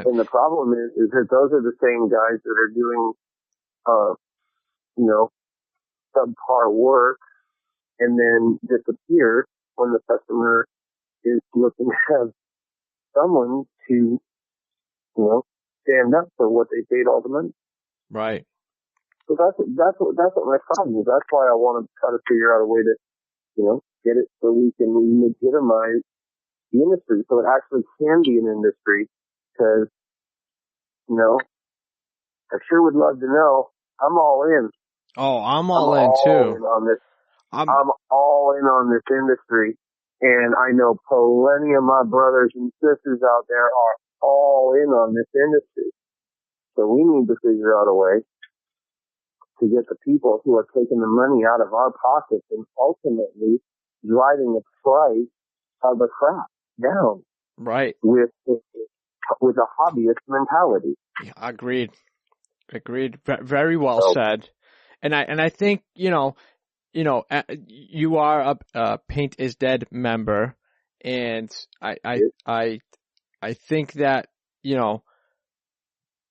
And the problem is that those are the same guys that are doing, you know, subpar work and then disappear when the customer is looking to have someone to, you know, stand up for what they paid all the money. Right. So that's what my problem is. That's why I want to try to figure out a way to, you know, get it so we can legitimize the industry so it actually can be an industry. Because, you know, I sure would love to know. I'm all in. Oh, I'm all in too. I'm all in on this industry. And I know plenty of my brothers and sisters out there are all in on this industry. So we need to figure out a way to get the people who are taking the money out of our pockets and ultimately driving the price of the crap down. Right. With a hobbyist mentality. Yeah, agreed. Very well said. And I think, you are a Paint is Dead member, and I think that, you know,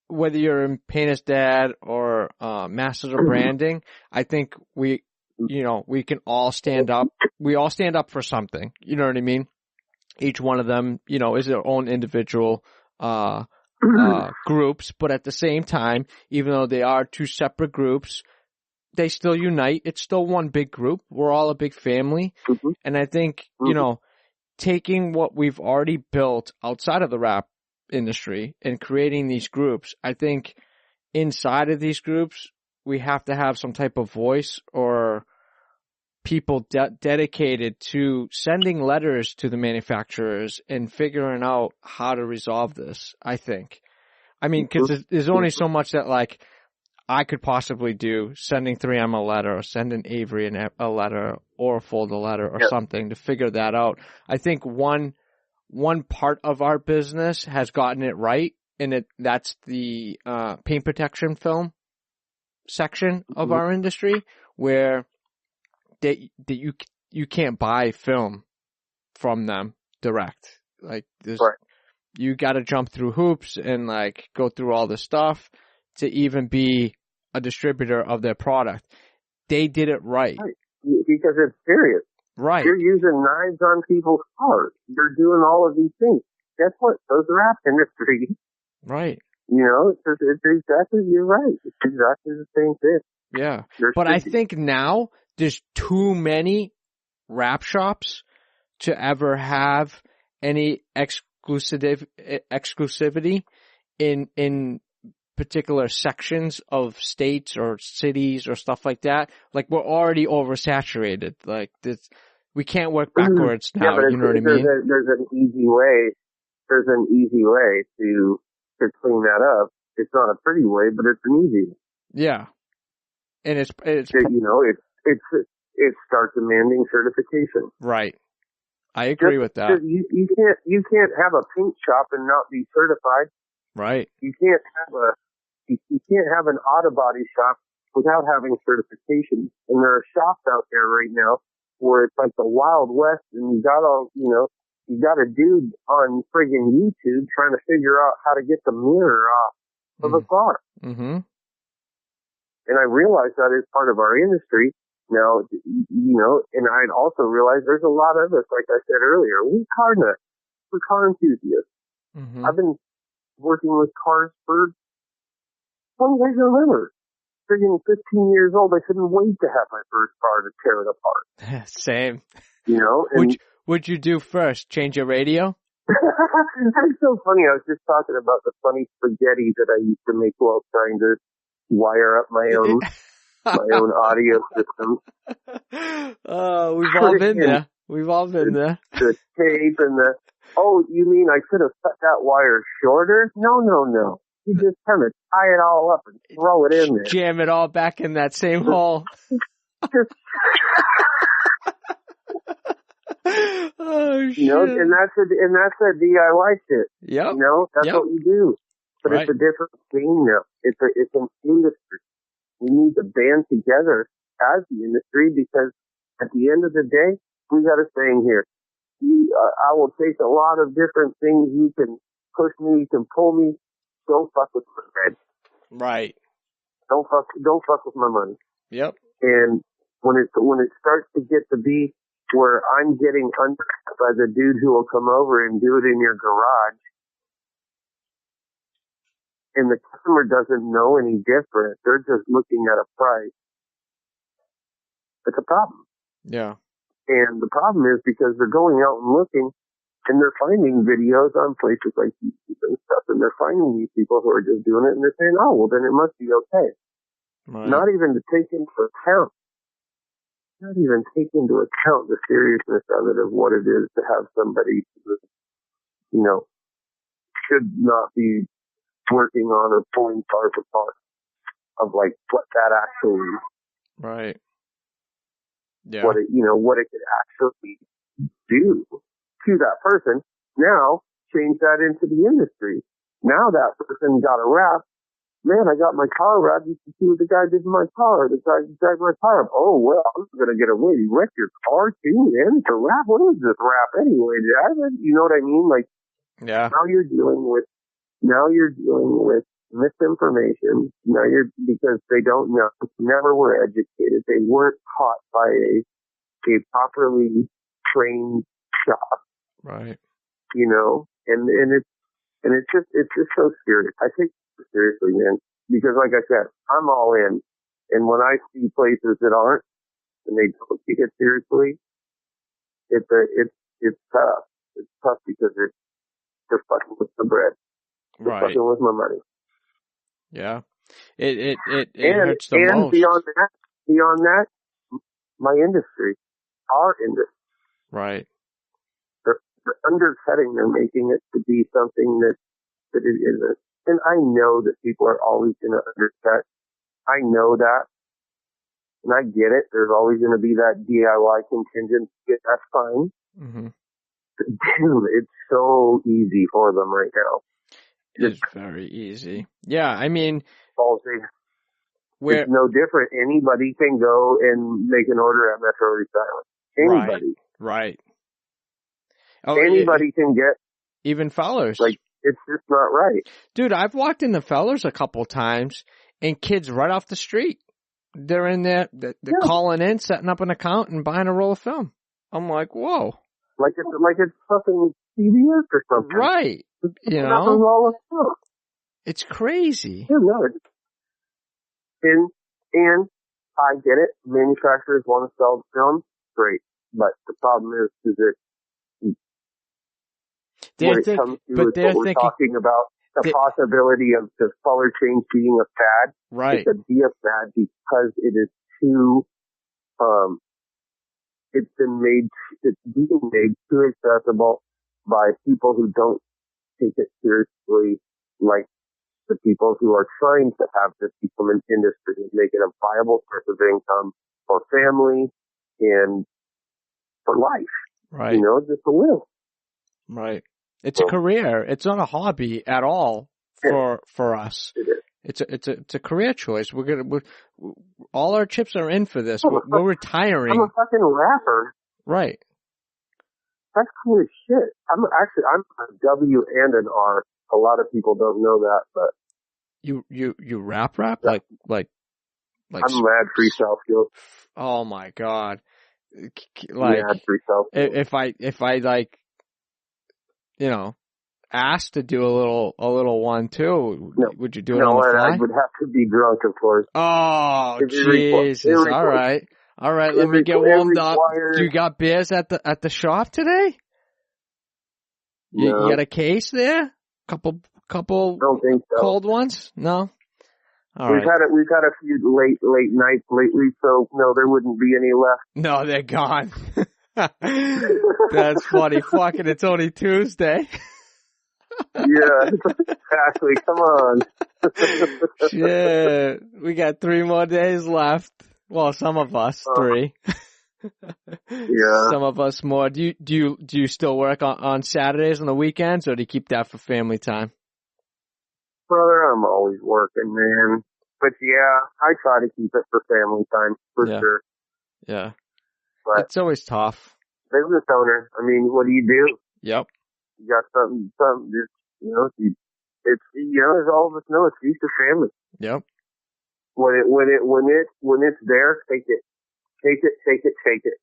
whether you're in Paint is Dead or Masters of Branding, I think we can all stand up. We all stand up for something. You know what I mean? Each one of them, you know, is their own individual groups, but at the same time, even though they are two separate groups, they still unite. It's still one big group. We're all a big family. Mm-hmm. And I think, you know, taking what we've already built outside of the wrap industry and creating these groups, I think inside of these groups, we have to have some type of voice or people dedicated to sending letters to the manufacturers and figuring out how to resolve this, I think. I mean, because there's only so much that, like, I could possibly do, sending 3M a letter or sending Avery a letter or Fold a letter or something to figure that out. I think one part of our business has gotten it right, and that's the paint protection film section of our industry, where that you can't buy film from them direct. Like, you got to jump through hoops and, like, go through all this stuff to even be a distributor of their product. They did it right. Because it's serious. Right. You're using knives on people's cars. You're doing all of these things. Guess what? Those are wrap industry. Right. You know, it's exactly, you're right. It's exactly the same thing. Yeah. But I think now there's too many wrap shops to ever have any exclusivity in particular sections of states or cities or stuff like that. Like, we're already oversaturated. Like, this, we can't work backwards now. You know what I mean? There's an easy way. There's an easy way to clean that up. It's not a pretty way, but it's an easy way. Yeah. And it's it starts demanding certification. Right. I agree with that. You can't have a paint shop and not be certified. Right. You can't have an auto body shop without having certification. And there are shops out there right now where it's like the Wild West, and you got a dude on friggin' YouTube trying to figure out how to get the mirror off of a car. Mm-hmm. And I realize that is part of our industry. Now, you know, and I'd also realize there's a lot of us, like I said earlier, we're car nuts. We're car enthusiasts. Mm-hmm. I've been working with cars for, as long as I can remember. Friggin' 15 years old, I couldn't wait to have my first car to tear it apart. Same. You know? And What'd you do first? Change your radio? That's so funny. I was just talking about the funny spaghetti that I used to make while trying to wire up my own audio system. We've all been there. We've all been there. The tape and you mean I could have cut that wire shorter? No. You just kind of tie it all up and throw it in there. Jam it all back in that same hole. shit. You know, and that's a DIY shit. Yep. You know, that's what we do. But Right. it's a different thing now. It's an industry. We need to band together as the industry because at the end of the day, we got a saying here. I will take a lot of different things. You can push me, you can pull me. Don't fuck with my bread. Right. Don't fuck with my money. Yep. And when it starts to get to be where I'm getting undercut by the dude who will come over and do it in your garage, and the customer doesn't know any different, they're just looking at a price. It's a problem. Yeah. And the problem is because they're going out and looking, and they're finding videos on places like YouTube and stuff, and they're finding these people who are just doing it, and they're saying, oh, well, then it must be okay. Right. Not even to take into account the seriousness of it, of what it is to have somebody who, you know, should not be working on or pulling parts apart of like what that actually, Right. Yeah. what it could actually do to that person. Now change that into the industry. Now that person got a wrap. Man, I got my car wrapped. You can see what the guy did in my car. The guy dragged my car up. Oh, well, I'm going to get away. You wrecked your car too, man. It's a wrap. What is this wrap anyway? You know what I mean? Like, Yeah. now you're dealing with misinformation. Because they don't know, never were educated. They weren't taught by a properly trained shop. Right. You know, and it's just so serious. I take it seriously, man, because like I said, I'm all in. And when I see places that aren't, and they don't take it seriously, it's tough. It's tough because they're fucking with the bread. They're Right. fucking with my money. Yeah. It hurts the most. And beyond that, my industry, our industry. Right. They're undercutting. They're making it to be something that it isn't. And I know that people are always going to undercut. I know that. And I get it. There's always going to be that DIY contingent. That's fine. Mm-hmm. But dude, it's so easy for them right now. It's very easy. Yeah, I mean, it's no different. Anybody can go and make an order at Metro Restyling. Anybody. Right. Oh, anybody can get. Even Fellers. Like, it's just not right. Dude, I've walked in the Fellers a couple times, and kids right off the street, they're in there, they're calling in, setting up an account, and buying a roll of film. I'm like, whoa. Like it's fucking CBS or something. Right. You know? It's crazy. Yeah, no. And I get it. Manufacturers want to sell film. Great. But the problem is that when it comes to what we're talking about, the possibility of the color change being a fad. Right. It could be a fad because it is too, it's being made too accessible by people who don't take it seriously, like the people who are trying to have this become an industry and make it a viable source of income for family and for life. Right. You know, just to live. Right. It's a career. It's not a hobby at all for us. It's a career choice. We're all our chips are in for this. We're retiring. I'm a fucking rapper. Right. That's cool as shit. I'm a W and an R. A lot of people don't know that, but you rap like I'm mad freestyle skills. Oh my god! Like mad freestyle skills. If I like, you know, asked to do a little one too, would you do it on the fly? I would have to be drunk, of course. Oh Jesus! All right. Let me get warmed up. Do you got beers at the shop today? No. You got a case there? Couple don't think so. Cold ones? No? We've had a few late nights lately, so no, there wouldn't be any left. No, they're gone. That's funny. Fucking, it's only Tuesday. Yeah, exactly. Come on. Shit. We got 3 more days left. Well, some of us, 3. Yeah. Some of us more. Do you still work on Saturdays and the weekends, or do you keep that for family time? Brother, I'm always working, man. But yeah, I try to keep it for family time, for sure. Yeah. But It's always tough. business owner, I mean, what do you do? Yep. You got something, just, as all of us know, it's feast or family. Yep. When it's there, take it. Take it, take it, take it.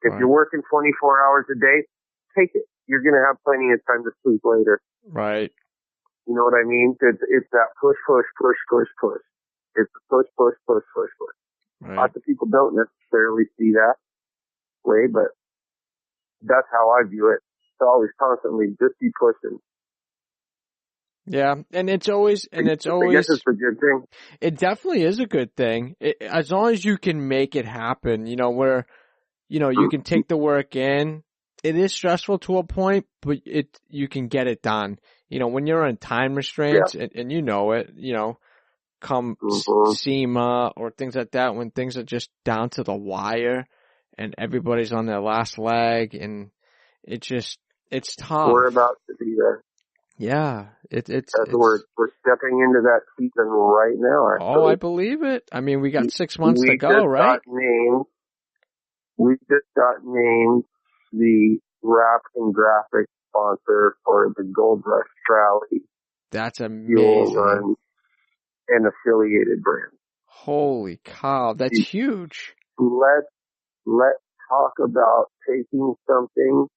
If Right. you're working 24 hours a day, take it. You're going to have plenty of time to sleep later. Right. You know what I mean? It's that push, push, push, push, push. It's the push, push, push, push, push. Right. Lots of people don't necessarily see that way, but that's how I view it. It's always constantly just be pushing. Yeah, and it's always, I guess it's a good thing. It definitely is a good thing. As long as you can make it happen, where, you can take the work in. It is stressful to a point, but you can get it done. When you're on time restraints and you know it, come SEMA or things like that, when things are just down to the wire and everybody's on their last leg and it's tough. We're about to be there. Yeah, we're stepping into that season right now. Actually. Oh, I believe it. I mean, we got 6 months to go, right? We just got named the wrap and graphic sponsor for the Gold Rush Rally. That's amazing. Run and affiliated brand. Holy cow, that's huge. Let's talk about taking something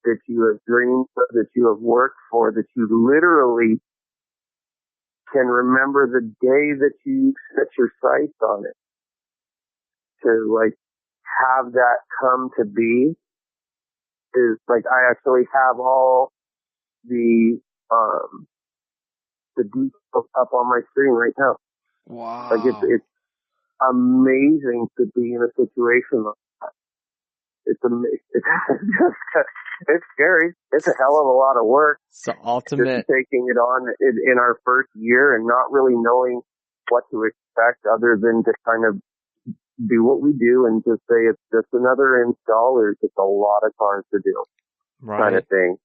that you have dreamed of, that you have worked for, that you literally can remember the day that you set your sights on it, to have that come to be. Is I actually have all the details up on my screen right now. Wow. It's amazing to be in a situation like that. It's amazing. It's scary. It's a hell of a lot of work. It's the ultimate. Just taking it on in our first year and not really knowing what to expect other than to kind of do what we do and just say it's just another install or just a lot of cars to do. Right. Kind of thing.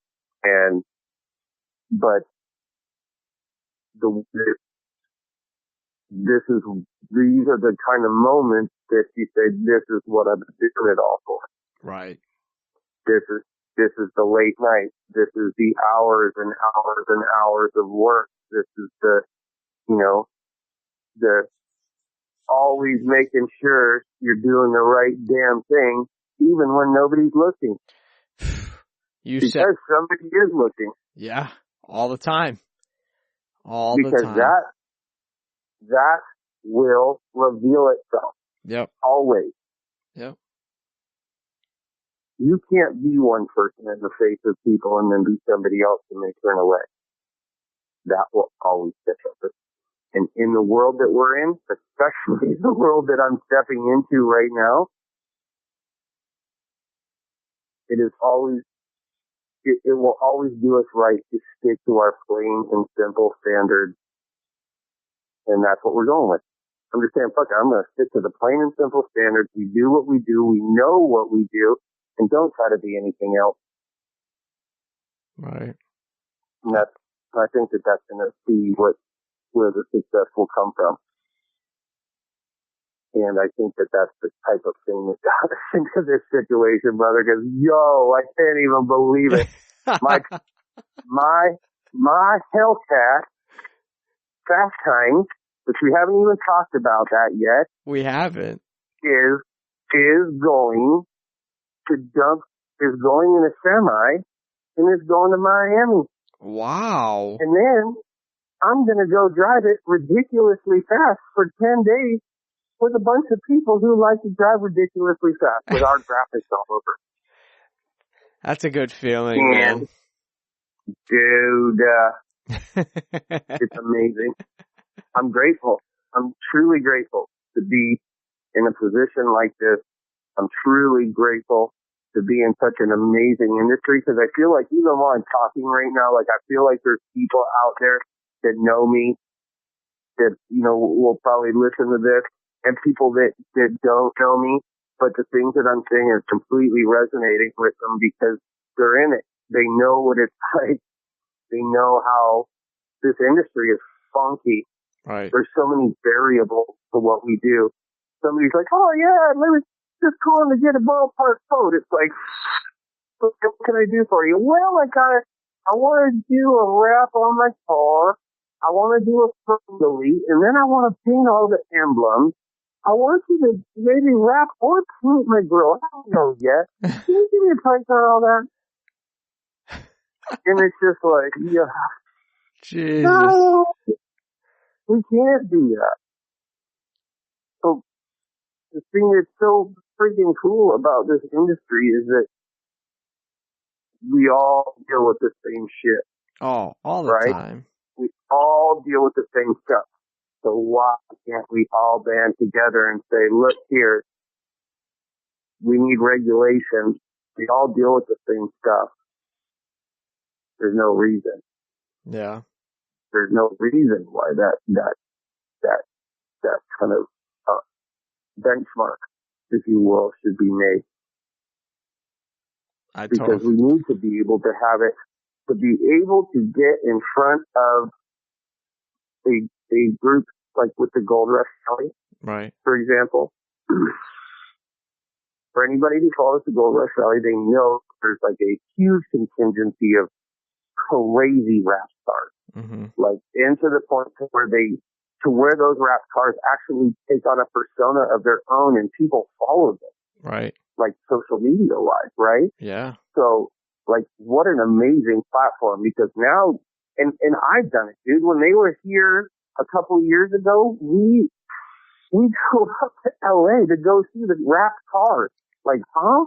But these are the kind of moments that you say, this is what I've been doing it all for. Right. This is the late night. This is the hours and hours and hours of work. This is the always making sure you're doing the right damn thing, even when nobody's looking. Because somebody is looking. Yeah, all the time. Because that will reveal itself. Yep. Always. Yep. You can't be one person in the face of people and then be somebody else and they turn away. That will always catch up. And in the world that we're in, especially the world that I'm stepping into right now, it will always do us right to stick to our plain and simple standards. And that's what we're going with. I'm just saying, fuck it, I'm going to stick to the plain and simple standards. We do what we do. We know what we do. And don't try to be anything else. Right. And I think that's going to be where the success will come from. And I think that's the type of thing that got us into this situation, brother, because, I can't even believe it. my Hellcat fast times, which we haven't even talked about that yet. We haven't. Is going in a semi and is going to Miami. Wow. And then I'm going to go drive it ridiculously fast for 10 days with a bunch of people who like to drive ridiculously fast with our graphics all over. That's a good feeling, man. Dude, it's amazing. I'm grateful. I'm truly grateful to be in a position like this. I'm truly grateful to be in such an amazing industry because I feel like even while I'm talking right now, I feel like there's people out there that know me, that, will probably listen to this, and people that don't know me, but the things that I'm saying are completely resonating with them because they're in it. They know what it's like. They know how this industry is funky. Right. There's so many variables to what we do. Somebody's like, oh yeah, let me just call in to get a ballpark quote. It's like, what can I do for you? Well, I want to do a wrap on my car. I want to do a front delete, and then I want to paint all the emblems. I want you to maybe wrap or paint my grill. I don't know yet. Can you give me a price on all that? And it's just like, yeah, Jesus. no, we can't do that. So the thing that's so freaking cool about this industry is that we all deal with the same shit. Oh, all the right? time. We all deal with the same stuff. So why can't we all band together and say, look here, we need regulations. We all deal with the same stuff. There's no reason. Yeah. There's no reason why that kind of benchmark, if you will, should be made. Because we need to be able to have it, to be able to get in front of a group like with the Gold Rush Rally, right? For example. For anybody who follows the Gold Rush Rally, they know there's like a huge contingency of crazy rap stars. Mm-hmm. Like, and to the point to where those rap cars actually take on a persona of their own and people follow them. Right. Like social media wise, right? Yeah. So like what an amazing platform, because now, and I've done it, dude. When they were here a couple years ago, we drove up to LA to go see the rap cars. Like, huh?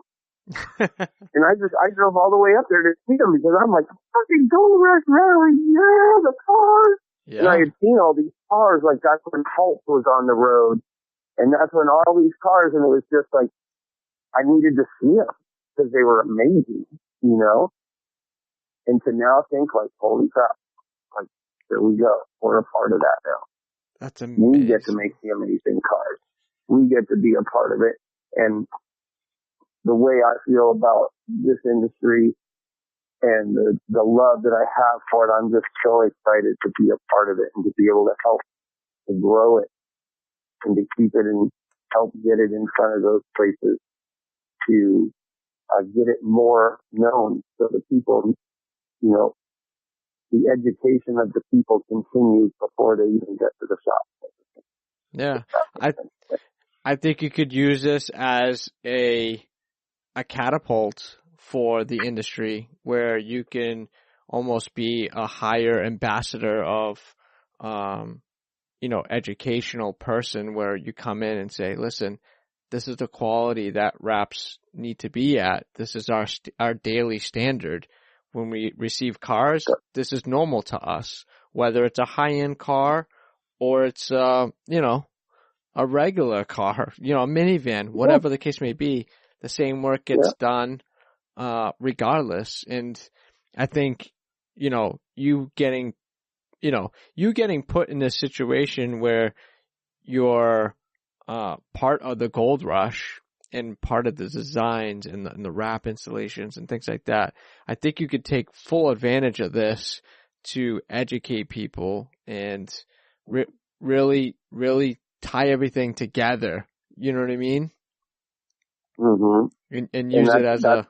And I drove all the way up there to see them because I'm like, fucking Gold Rush Rally, yeah, the cars. Yeah. And I had seen all these cars, like that's when Hulk was on the road. And that's when all these cars, and it was just like, I needed to see them because they were amazing, you know? And to now think like, holy crap, like, there we go. We're a part of that now. That's amazing. We get to make the amazing cars. We get to be a part of it. And the way I feel about this industry and the love that I have for it, I'm just so excited to be a part of it and to be able to help to grow it and to keep it and help get it in front of those places to get it more known so the people, you know, the education of the people continues before they even get to the shop. Yeah. I think you could use this as a catapult for the industry where you can almost be a higher ambassador of, educational person where you come in and say, listen, this is the quality that wraps need to be at. This is our daily standard. When we receive cars, this is normal to us, whether it's a high-end car or it's, a regular car, a minivan, whatever the case may be, the same work gets done, regardless. And I think, you getting put in this situation where you're, part of the gold rush and part of the designs and the wrap installations and things like that. I think you could take full advantage of this to educate people and really, really tie everything together. You know what I mean? Mm-hmm. And use it as that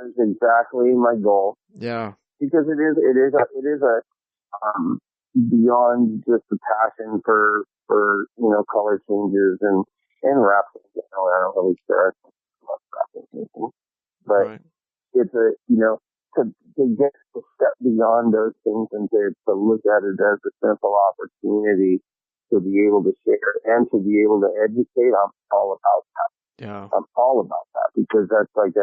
is exactly my goal. Yeah. Because it is a beyond just the passion for color changes and wraps in general. I don't really care about wrapping, but right. It's to get a step beyond those things and to look at it as a simple opportunity to be able to share and to be able to educate. I'm all about that. Yeah. I'm all about that because that's like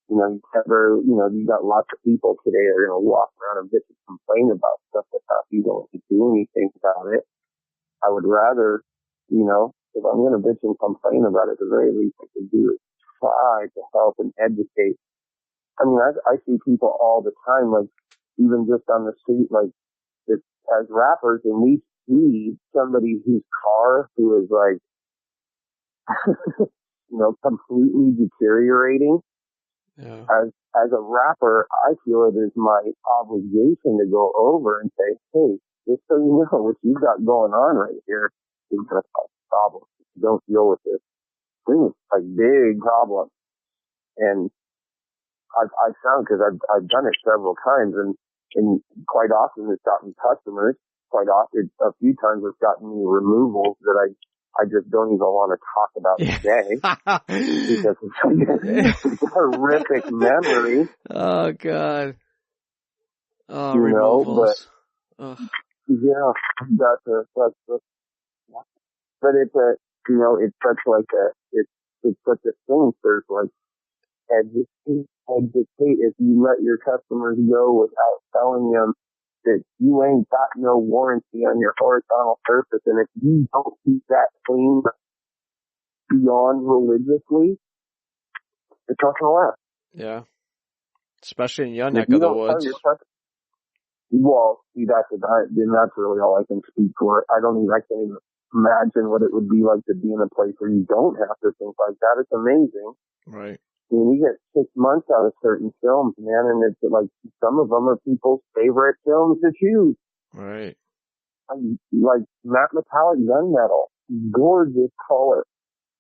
you got lots of people today that are going to walk around and bitch and complain about stuff that's not you don't do anything about it. I would rather, if I'm going to bitch and complain about it, the very least I could do is try to help and educate. I mean, I see people all the time, like even just on the street, like as rappers, and we see somebody whose car who is like, completely deteriorating. Yeah. As a rapper, I feel it is my obligation to go over and say, hey, just so you know, what you've got going on right here is going to cause problems. If you don't deal with this, it's a big problem. And I've found, because I've done it several times, and quite often it's gotten customers. Quite often, a few times it's gotten me removals that I just don't even want to talk about today because it's a horrific memory. Oh God. Oh, removals. But yeah, but it's it's such like it's such a thing. There's like educate if you let your customers go without telling them that you ain't got no warranty on your horizontal surface, and if you don't keep that clean beyond religiously, it's not gonna last. Yeah. Especially in your And neck of the woods. Well, see, that's really all I can speak for. I can't even imagine what it would be like to be in a place where you don't have to think like that. It's amazing. Right. I mean, you get 6 months out of certain films, man, and it's like some of them are people's favorite films to choose. Right. Like matte metallic gunmetal, gorgeous color.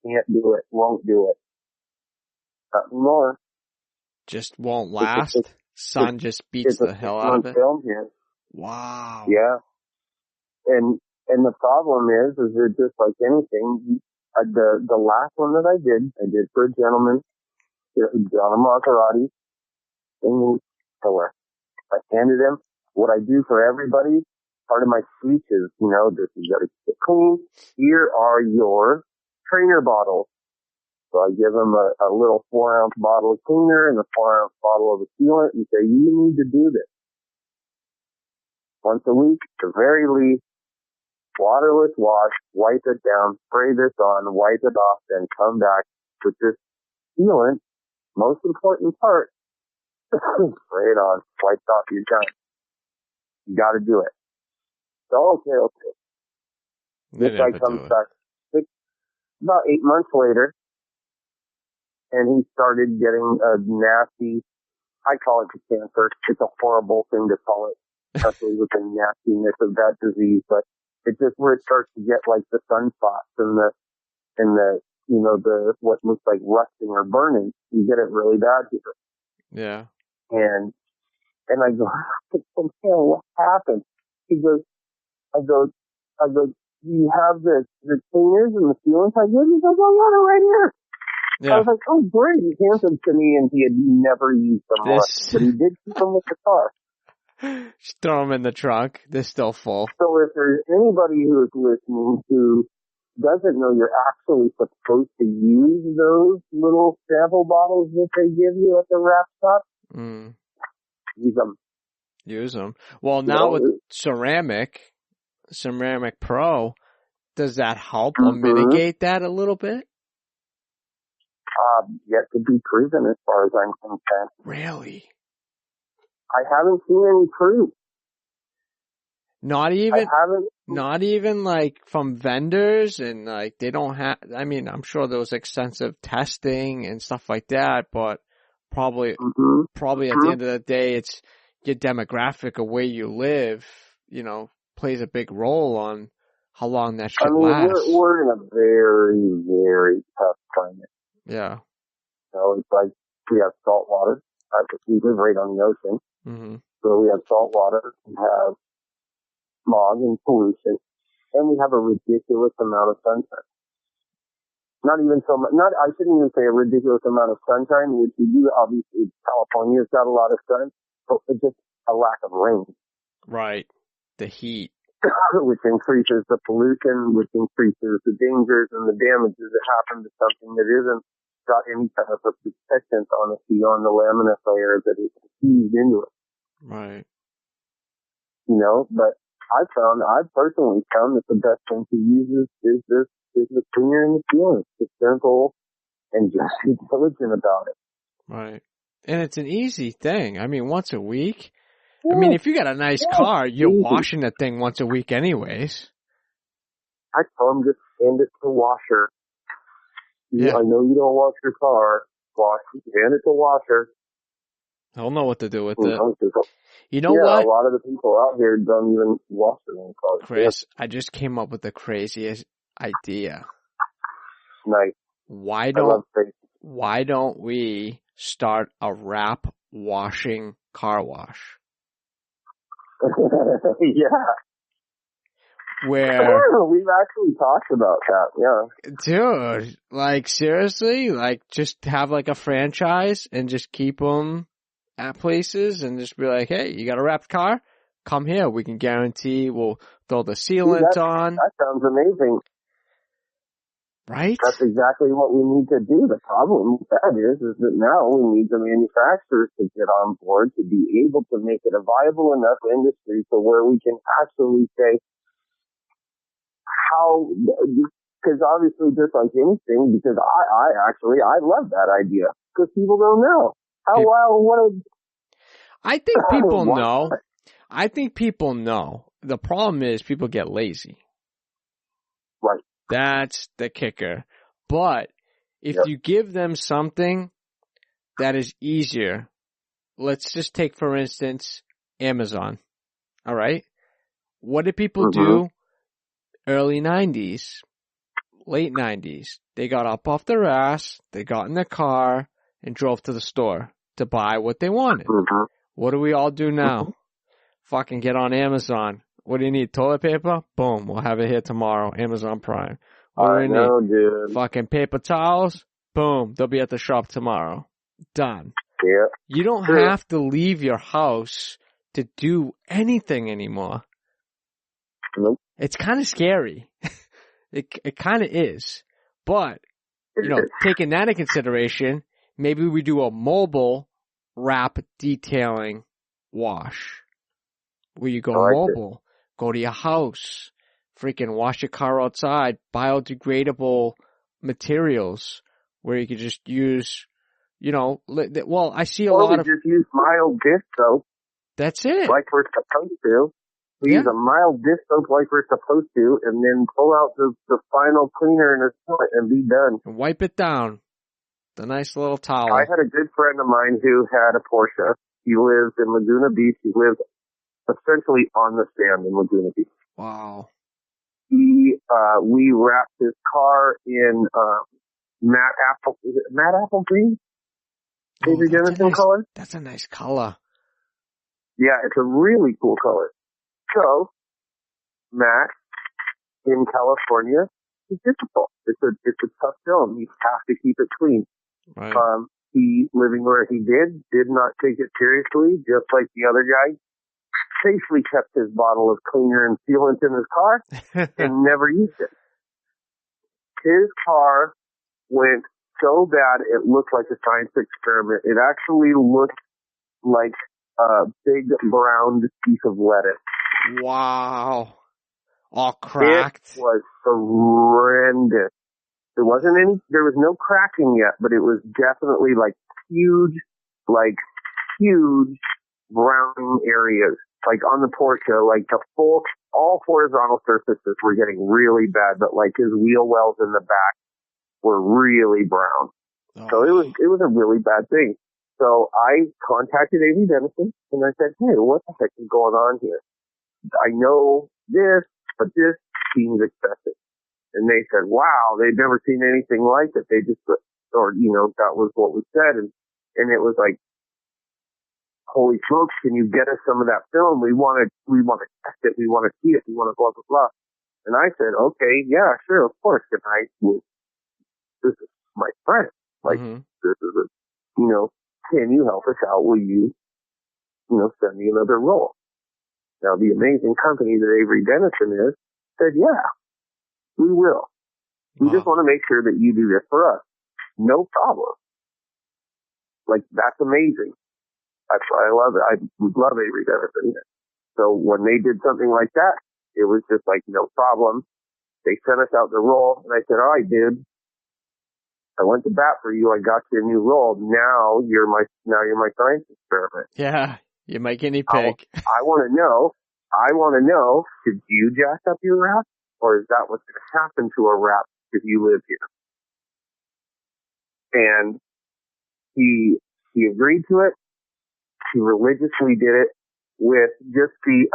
Can't do it, won't do it. Not anymore. Just won't last. Sun just beats the hell out of it. Film here. Wow. Yeah. And the problem is it just like anything. The last one that I did for a gentleman, John Maserati, in killer. I handed him what I do for everybody. Part of my speech is, this is got to keep it clean. Here are your trainer bottles. So I give him a little 4-ounce bottle of cleaner and a 4-ounce bottle of a sealant and say, you need to do this once a week, at the very least. Waterless wash, wipe it down, spray this on, wipe it off, then come back with this sealant. Most important part, spray it on, wipe it off, you're done. You got to do it. So, okay. This guy comes back about 8 months later, and he started getting a nasty, I call it cancer. It's a horrible thing to call it, especially with the nastiness of that disease, but it's just where it starts to get like the sunspots and the what looks like rusting or burning. You get it really bad here. Yeah. And I go, what happened? He goes, I go, do you have the cleaners and the sealants I give you? He goes, oh, yeah, they're right here. Yeah. I was like, oh, great. He hands them to me, and he had never used them once, but he did keep them with the car. Just throw them in the trunk. They're still full. So if there's anybody who is listening who doesn't know you're actually supposed to use those little sample bottles that they give you at the wrap shop, use them. Use them. Well, now with Ceramic Pro, does that help or mitigate that a little bit? Yet to be proven as far as I'm concerned. Really? I haven't seen any proof. Not even like from vendors, and like they don't have, I mean, I'm sure there was extensive testing and stuff like that, but probably at the end of the day, it's your demographic of where you live, plays a big role on how long that shit lasts. We're in a very, very tough climate. Yeah. So it's like we have salt water. We live right on the ocean. Mm-hmm. So we have salt water, we have smog and pollution, and we have a ridiculous amount of sunshine. I shouldn't even say a ridiculous amount of sunshine, which we do. Obviously, California's got a lot of sun, but it's just a lack of rain. Right. The heat. Which increases the pollution, which increases the dangers and the damages that happen to something that isn't got any kind of a protectant on it beyond the laminate layer that is fused into it. Right. But I've personally found that the best thing to use is the cleaner and the sealant. It's simple and just be diligent about it. Right. And it's an easy thing. I mean, once a week. Yeah. I mean, if you got a nice car, you're washing the thing once a week anyways. I tell them just send it to the washer. Yeah. I know you don't wash your car. Hand it to washer. I don't know what to do with You it. know, You know a what, lot of the people out here don't even wash their own cars. Chris? I just came up with the craziest idea. Nice. Why I love space. why don't we start a wrap washing car wash? Yeah. Where, We've actually talked about that, yeah. dude, like seriously, like just have like a franchise and just keep them at places and just be like, hey, you got a wrapped car? Come here. We can guarantee we'll throw the sealant on. That sounds amazing. Right? That's exactly what we need to do. The problem with that is that now we need the manufacturers to get on board to be able to make it a viable enough industry to where we can actually say how, because obviously just like anything, because I love that idea because people don't know I think people know. I think people know. The problem is people get lazy. Right. That's the kicker. But if you give them something that is easier, let's just take, for instance, Amazon. All right? What did people do early 90s, late 90s? They got up off their ass, they got in their car, and drove to the store to buy what they wanted. What do we all do now? Fucking get on Amazon. What do you need? Toilet paper? Boom. We'll have it here tomorrow. Amazon Prime. What do we need? Dude. Fucking paper towels? Boom. They'll be at the shop tomorrow. Done. Yeah. You don't have to leave your house to do anything anymore. Nope. It's kind of scary. It kind of is. But, taking that into consideration, maybe we do a mobile wrap detailing wash. Where you go mobile, go to your house, freaking wash your car outside, biodegradable materials where you could just use, I see a lot of... just use mild dish soap. That's it. Like we're supposed to. We use a mild dish soap like we're supposed to, and then pull out the final cleaner in a foot and be done. And wipe it down. The nice little towel. I had a good friend of mine who had a Porsche. He lives in Laguna Beach. He lives essentially on the sand in Laguna Beach. Wow. We wrapped his car in matte apple green? Avery Dennison color? That's a nice color. Yeah, it's a really cool color. So, matte in California is difficult. It's a tough film. You have to keep it clean. Right. He, living where he did not take it seriously, just like the other guy. Safely kept his bottle of cleaner and sealant in his car and never used it. His car went so bad it looked like a science experiment. It actually looked like a big brown piece of lettuce. Wow. All cracked. It was horrendous. There was no cracking yet, but it was definitely huge brown areas. Like on the Porsche, all horizontal surfaces were getting really bad, but his wheel wells in the back were really brown. Oh. So it was a really bad thing. So I contacted Avery Dennison and I said, hey, what the heck is going on here? I know this, but this seems excessive. And they said, wow, they'd never seen anything like it. They just, that was what was said. And it was like, holy smokes, can you get us some of that film? We want to test it. We want to see it. We want to blah, blah, blah. And I said, okay, yeah, sure, of course. And this is my friend. This is can you help us out? Will you, send me another role? Now, the amazing company that Avery Dennison is said, yeah, we will. We just want to make sure that you do this for us. No problem. That's amazing. That's why I love it. I would love Avery Dennison. So when they did something like that, it was just no problem. They sent us out the role, and I said, all right, dude, I went to bat for you. I got you a new role. Now you're my science experiment. Yeah, you're my guinea pig. I want to know, did you jack up your wrap, or is that what's going to happen to a wrap if you live here? And he agreed to it. He religiously did it with just the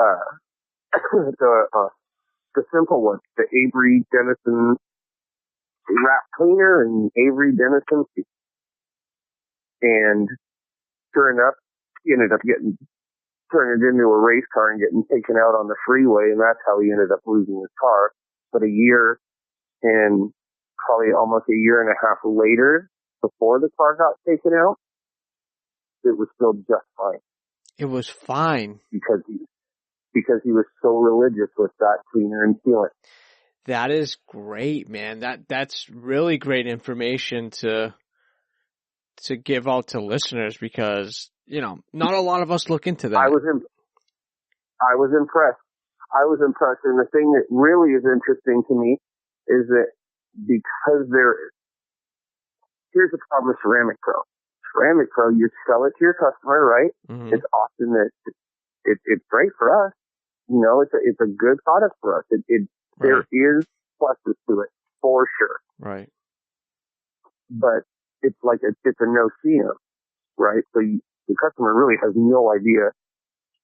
simple ones, the Avery Dennison wrap cleaner and Avery Dennison. And sure enough, he ended up turning it into a race car and getting taken out on the freeway, and that's how he ended up losing his car. But a year and probably almost a year and a half later, before the car got taken out, it was still just fine. It was fine. Because he was so religious with that cleaner and sealant. That is great, man. That's really great information to give out to listeners, because, you know, not a lot of us look into that. I was impressed. And the thing that really is interesting to me is that because here's the problem with Ceramic Pro. Ceramic Pro, you sell it to your customer, right? Mm-hmm. It's often that it's great for us. You know, it's a good product for us. Right. There is pluses to it for sure. Right. But it's like it's a no-see-em, right? So the customer really has no idea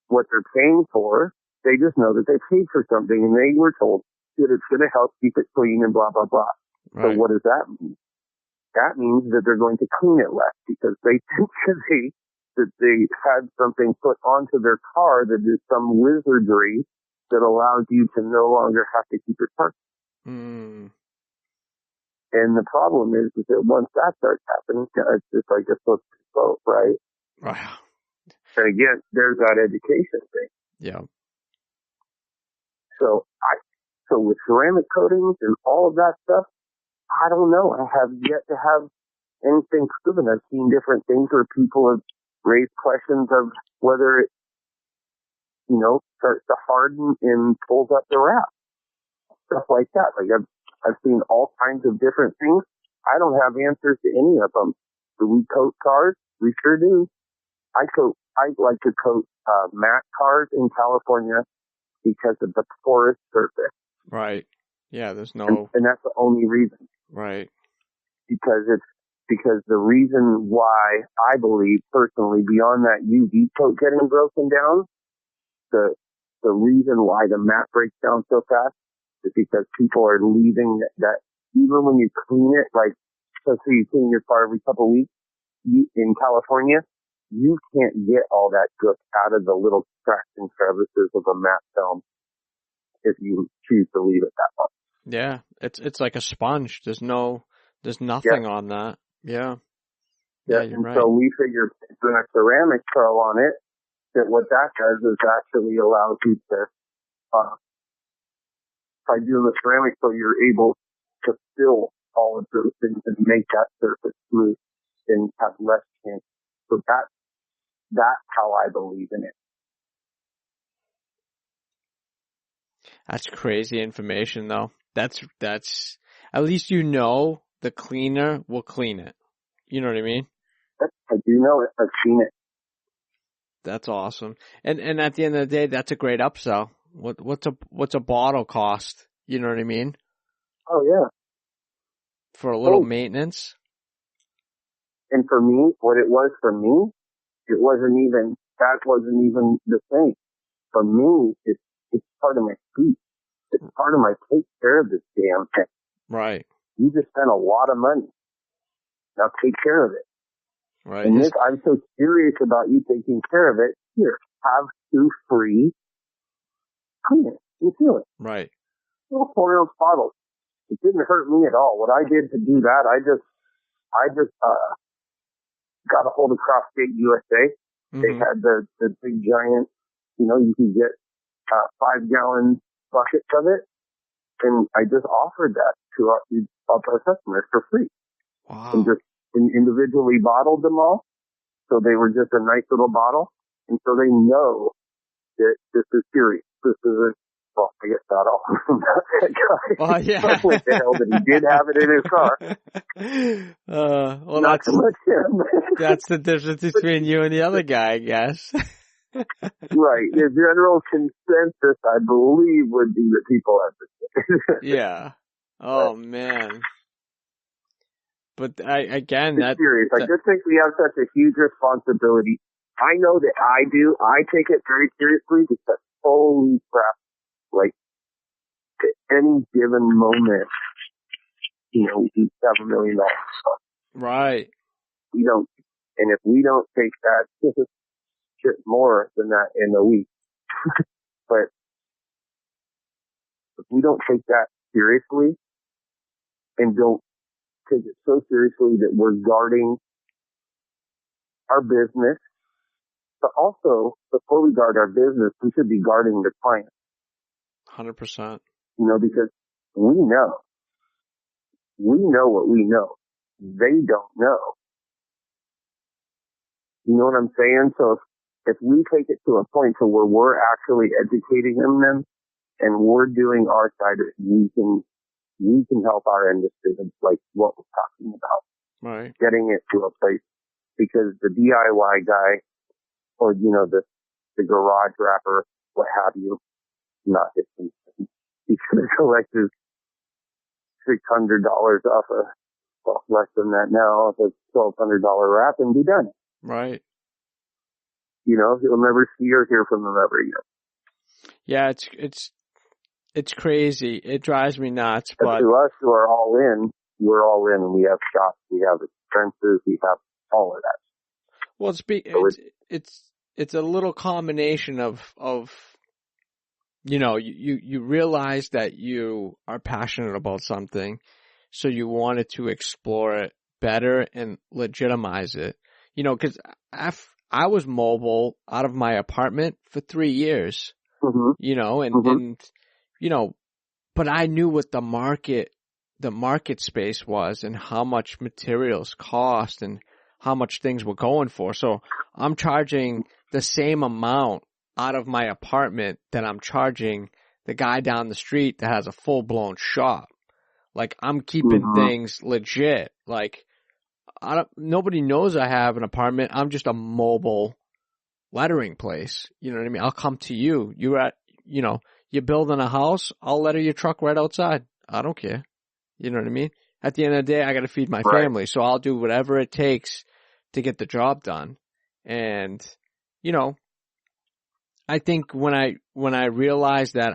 what they're paying for. They just know that they paid for something, and they were told that it's going to help keep it clean and blah, blah, blah. Right. So what does that mean? That means that they're going to clean it less, because they think that they had something put onto their car that is some wizardry that allows you to no longer have to keep your car. Mm. And the problem is that once that starts happening, it's just like a slippery slope, right? Wow. And again, there's that education thing. Yeah. So with ceramic coatings and all of that stuff, I don't know. I have yet to have anything proven. I've seen different things where people have raised questions of whether it, you know, starts to harden and pulls up the wrap. Stuff like that. Like I've seen all kinds of different things. I don't have answers to any of them. Do we coat cars? We sure do. I like to coat matte cars in California because of the porous surface. Right. Yeah, there's no... And that's the only reason. Right. Because the reason why I believe personally, beyond that UV coat getting broken down, the reason why the matte breaks down so fast is because people are leaving that even when you clean it, like, let's say you clean your car every couple of weeks, in California, you can't get all that gook out of the little cracks and crevices of a matte film if you choose to leave it that long. Yeah, it's like a sponge. There's nothing on that. Yeah. Yeah, you're right. So we figure putting a ceramic pro on it, that what that does is actually allows you to, by doing the ceramic pro, you're able to fill all of those things and make that surface smooth and have less chance. So that's how I believe in it. That's crazy information, though. That's at least you know the cleaner will clean it. You know what I mean? I do know it. I've seen it. That's awesome. And at the end of the day, that's a great upsell. What's a bottle cost? You know what I mean? Oh yeah. For a little maintenance. And for me, what it was for me, that wasn't even the thing. For me, it's part of my feet. It's part of my take care of this damn thing. Right. You just spent a lot of money. Now take care of it. Right. And I'm so serious about you taking care of it. Here, have 2 free clean it and seal it. Right. Little 4-ounce bottles. It didn't hurt me at all. What I did to do that, I just got a hold of Cross State USA. Mm-hmm. They had the big giant, you can get 5-gallon buckets of it. And I just offered that to our customers for free. Wow. And just individually bottled them all. So they were just a nice little bottle. And so they know that this is serious. This is I guess not all of them. That guy. Well, yeah. What the hell, that he did have it in his car. Well, not so much him. That's the difference between you and the other guy, I guess. Right. The general consensus, I believe, would be that people have it. Yeah. Oh, man. But again, it's serious. I just think we have such a huge responsibility. I know that I do. I take it very seriously because holy crap, like at any given moment, we have $1 million. Right. We don't, and if we don't take that, this is shit more than that in a week. But if we don't take that seriously and don't take it so seriously that we're guarding our business, but also before we guard our business, we should be guarding the client. 100%. Because we know what we know. They don't know. You know what I'm saying? So if we take it to a point to where we're actually educating them and we're doing our side, we can help our industry. It's like what we're talking about. Right. Getting it to a place, because the DIY guy or, the garage wrapper, what have you, not his, he's going to collect his $600 off less than that now, off a $1,200 wrap and be done. Right. He'll never see or hear from them ever again. Yeah, it's crazy. It drives me nuts. But to us who are all in, we're all in, and we have shops, we have expenses, we have all of that. Well, it's a little combination of you realize that you are passionate about something, so you wanted to explore it better and legitimize it. Because I was mobile out of my apartment for 3 years, and but I knew what the market space was and how much materials cost and how much things were going for. So I'm charging the same amount out of my apartment that I'm charging the guy down the street that has a full-blown shop. Like, I'm keeping things legit. Like, nobody knows I have an apartment. I'm just a mobile lettering place. You know what I mean? I'll come to you. You're building a house. I'll letter your truck right outside. I don't care. You know what I mean? At the end of the day, I got to feed my family. So I'll do whatever it takes to get the job done. And, I think when I realized that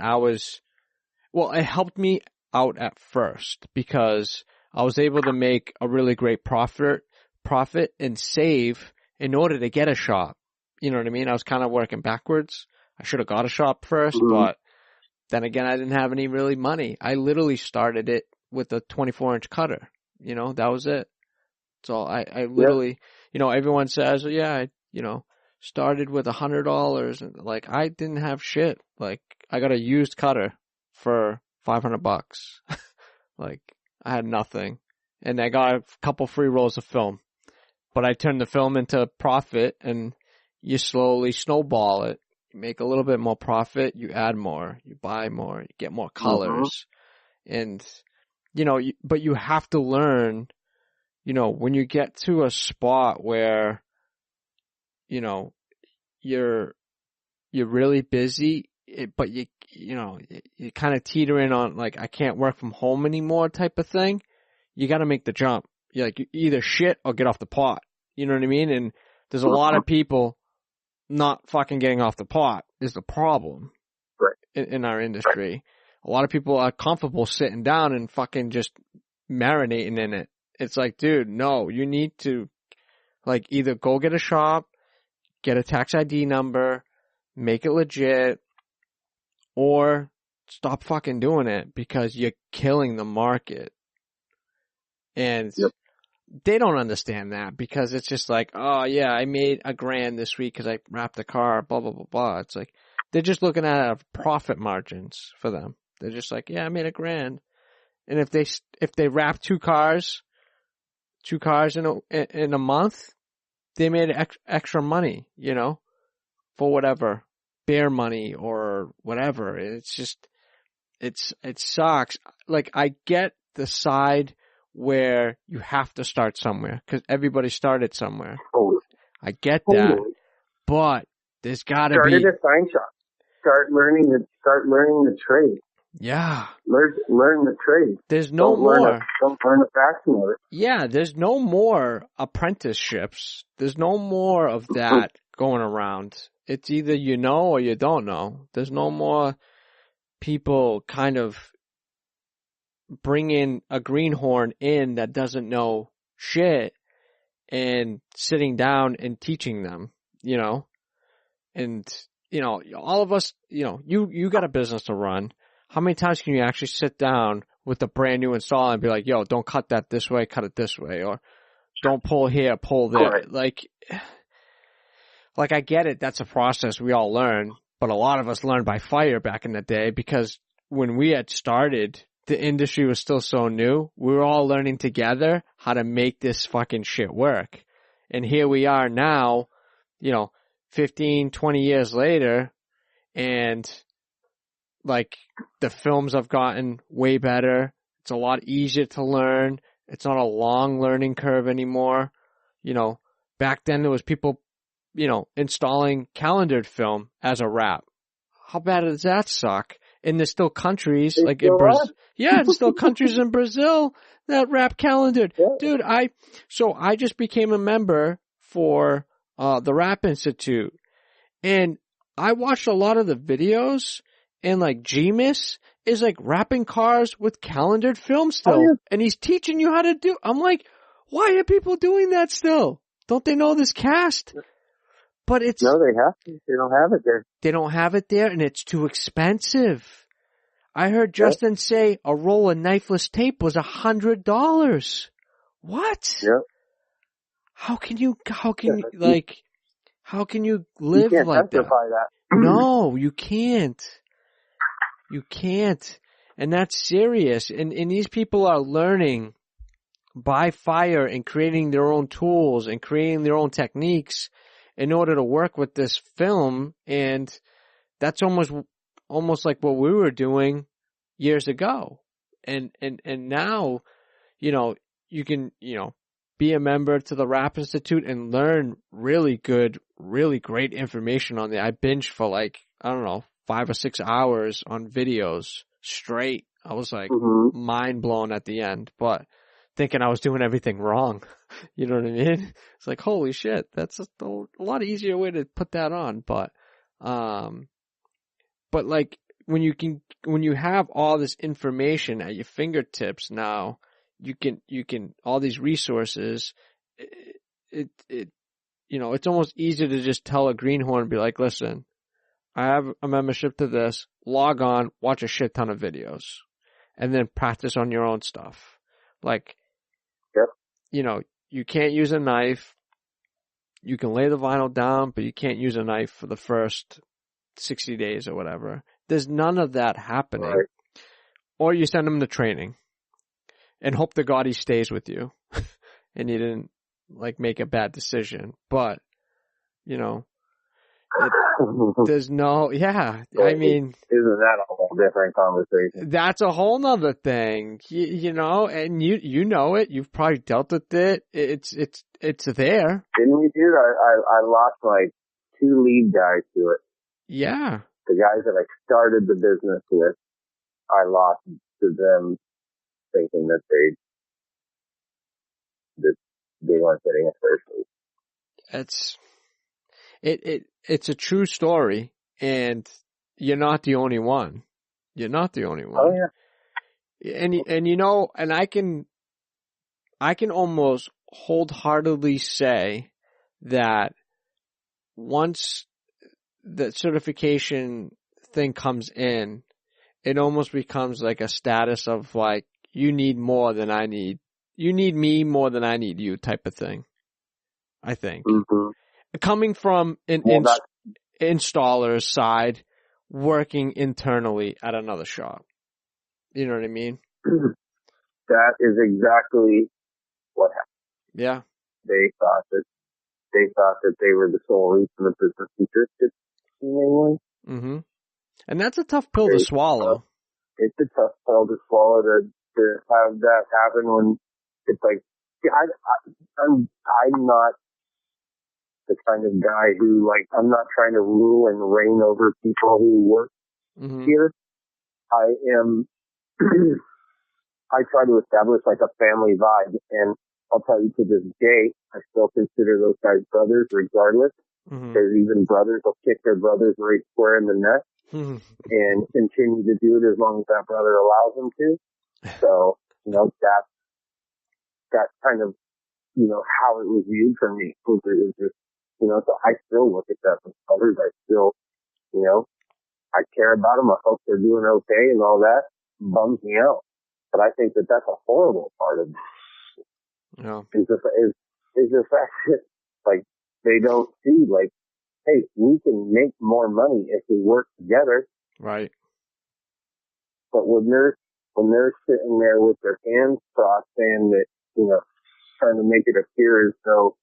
it helped me out at first because I was able to make a really great profit and save in order to get a shop. You know what I mean? I was kind of working backwards. I should have got a shop first, but then again, I didn't have any really money. I literally started it with a 24-inch cutter. That was it. So I literally, everyone says, well, yeah, I started with $100 and like, I didn't have shit. Like, I got a used cutter for $500. Like, I had nothing. And I got a couple free rolls of film, but I turned the film into profit, and you slowly snowball it. You make a little bit more profit, you add more, you buy more, you get more colors. And, but you have to learn, when you get to a spot where, you're really busy, but you're kind of teetering on like, I can't work from home anymore type of thing. You got to make the jump. You're like, you either shit or get off the pot. You know what I mean? And there's a lot of people not fucking getting off the pot is the problem in our industry. A lot of people are comfortable sitting down and fucking just marinating in it. It's like, dude, no, you need to like either go get a shop, get a tax ID number, make it legit, or stop fucking doing it because you're killing the market. And they don't understand that because it's just like, oh yeah, I made $1,000 this week because I wrapped the car, blah, blah, blah, blah. It's like, they're just looking at profit margins for them. They're just like, yeah, I made $1,000. And if they wrap two cars in a month, they made extra money, for whatever, bear money or whatever. It's just, it sucks. Like, I get the side where you have to start somewhere because everybody started somewhere. I get that, but there's got to be started a sign shop. Start learning the trade. Yeah. Learn the trade. There's no Don't learn more. Don't learn a fraction of it. Yeah, there's no more apprenticeships. There's no more of that going around. It's either you know or you don't know. There's no more people kind of bringing a greenhorn in that doesn't know shit and sitting down and teaching them, you know? And, you know, all of us, you know, you got a business to run. How many times can you actually sit down with a brand new installer and be like, yo, don't cut that this way, cut it this way, or don't pull here, pull there. Right. Like I get it. That's a process we all learn, but a lot of us learned by fire back in the day because when we had started, the industry was still so new. We were all learning together how to make this fucking shit work. And here we are now, you know, 15, 20 years later, and like the films have gotten way better. It's a lot easier to learn. It's not a long learning curve anymore. You know, back then there was people, you know, installing calendared film as a wrap. How bad does that suck? And there's still countries like in Brazil. Yeah, there's still countries in Brazil that wrap calendared. Yeah. Dude, I just became a member for the Rap Institute, and I watched a lot of the videos, and like Gmis is like wrapping cars with calendared film still. Oh, yeah. And he's teaching you how to do. I'm like, why are people doing that still? Don't they know this cast? But it's No, they have to. They don't have it there. They don't have it there, and it's too expensive. I heard Justin say a roll of knifeless tape was $100. What? Yep. How can you live you can't like that? justify that. No, you can't. You can't. And that's serious. And these people are learning by fire and creating their own tools and creating their own techniques in order to work with this film. And that's almost like what we were doing years ago. And now, you know, you can, you know, be a member to the Rap Institute and learn really good, really great information on there. I binged for like, I don't know, 5 or 6 hours on videos straight. I was like mind blown at the end, but thinking I was doing everything wrong. You know what I mean? It's like, holy shit, that's a lot easier way to put that on. But like when you have all this information at your fingertips now, you can all these resources. It you know, it's almost easier to just tell a greenhorn and be like, listen, I have a membership to this. Log on, watch a shit ton of videos, and then practice on your own stuff. Like, you know, you can't use a knife. You can lay the vinyl down, but you can't use a knife for the first 60 days or whatever. There's none of that happening. Right. Or you send him to training and hope to God he stays with you and you didn't like make a bad decision. But, you know, there's no, I mean. Isn't that a whole different conversation? That's a whole nother thing, you know, and you know it. You've probably dealt with it. It's there. Didn't we do that? I lost like 2 lead guys to it. Yeah. The guys that I started the business with, I lost to them thinking that they weren't getting it firstly. It's a true story, and you're not the only one. You're not the only one. Oh yeah. And you know, and I can almost wholeheartedly say that once the certification thing comes in, it almost becomes like a status of like, you need more than I need. You need me more than I need you type of thing, I think. Mm-hmm. Coming from an installer's side, working internally at another shop. You know what I mean? That is exactly what happened. Yeah. They thought that they were the sole reason the business existed. Mm-hmm. And that's a tough pill to swallow. It's a tough pill to swallow to have that happen when it's like, I'm not the kind of guy who, like, I'm not trying to rule and reign over people who work here. I am, I try to establish like a family vibe, and I'll tell you to this day, I still consider those guys brothers regardless, because even brothers will kick their brothers right square in the neck and continue to do it as long as that brother allows them to. So, that's kind of, how it was viewed for me. It was just, so I still look at that as brothers. I still, I care about them. I hope they're doing okay and all that. Bums me out. But I think that that's a horrible part of it. Yeah. Is the fact that, like, they don't see, like, hey, we can make more money if we work together. Right. But when they're sitting there with their hands crossed saying that, trying to make it appear as though,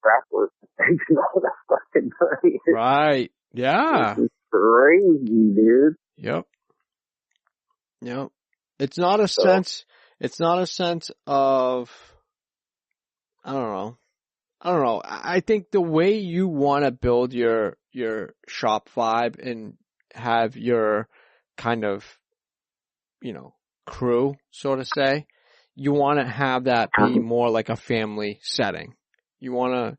craft work is taking all that fucking money. Right. Yeah. It's crazy, dude. Yep. It's not a sense of, I don't know. I think the way you want to build your shop vibe and have your kind of, crew, so to say, you want to have that be more like a family setting. You want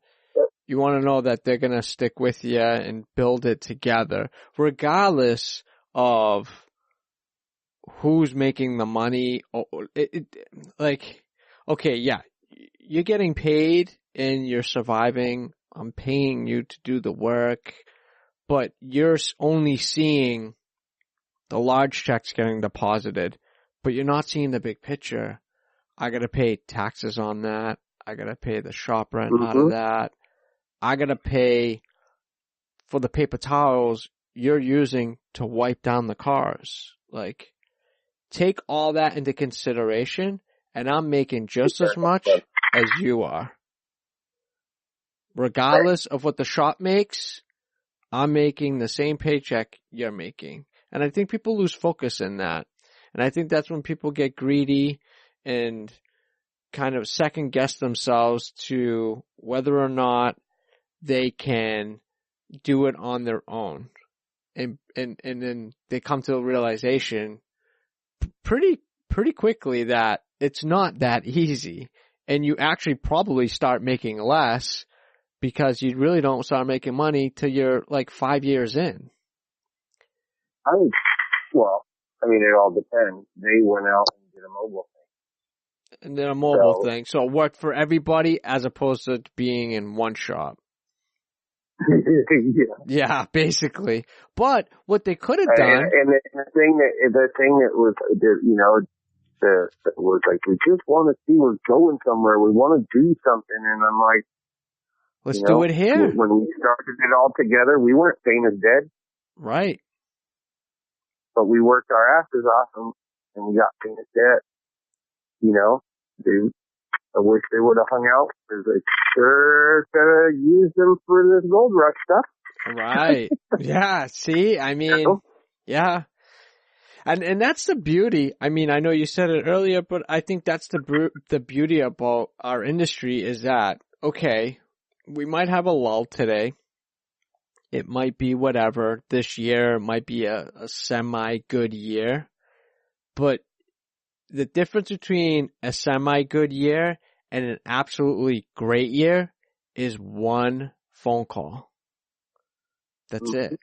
to know that they're going to stick with you and build it together, regardless of who's making the money. Okay, yeah, you're getting paid and you're surviving. I'm paying you to do the work, but you're only seeing the large checks getting deposited, but you're not seeing the big picture. I got to pay taxes on that. I got to pay the shop rent out of that. I got to pay for the paper towels you're using to wipe down the cars. Like, take all that into consideration, and I'm making just as much as you are. Regardless of what the shop makes, I'm making the same paycheck you're making. And I think people lose focus in that. And I think that's when people get greedy and kind of second guess themselves to whether or not they can do it on their own. And then they come to a realization pretty quickly that it's not that easy. And you actually probably start making less because you really don't start making money till you're like 5 years in. It all depends. They went out and did a mobile thing. And then a mobile thing. So it worked for everybody as opposed to being in one shop. Yeah, basically. But what they could have done. And the thing that was, was like, we just want to see we're going somewhere. We want to do something. And I'm like, let's do it here. When we started it all together, we weren't sane as dead. Right. But we worked our asses off and we got sane as dead. Dude, I wish they would have hung out because they sure could have used them for this gold rush stuff. Right. Yeah. See, yeah. And that's the beauty. I know you said it earlier, but I think that's the beauty about our industry is that, okay, we might have a lull today. It might be whatever. This year might be a semi-good year. But the difference between a semi-good year and an absolutely great year is one phone call. That's it.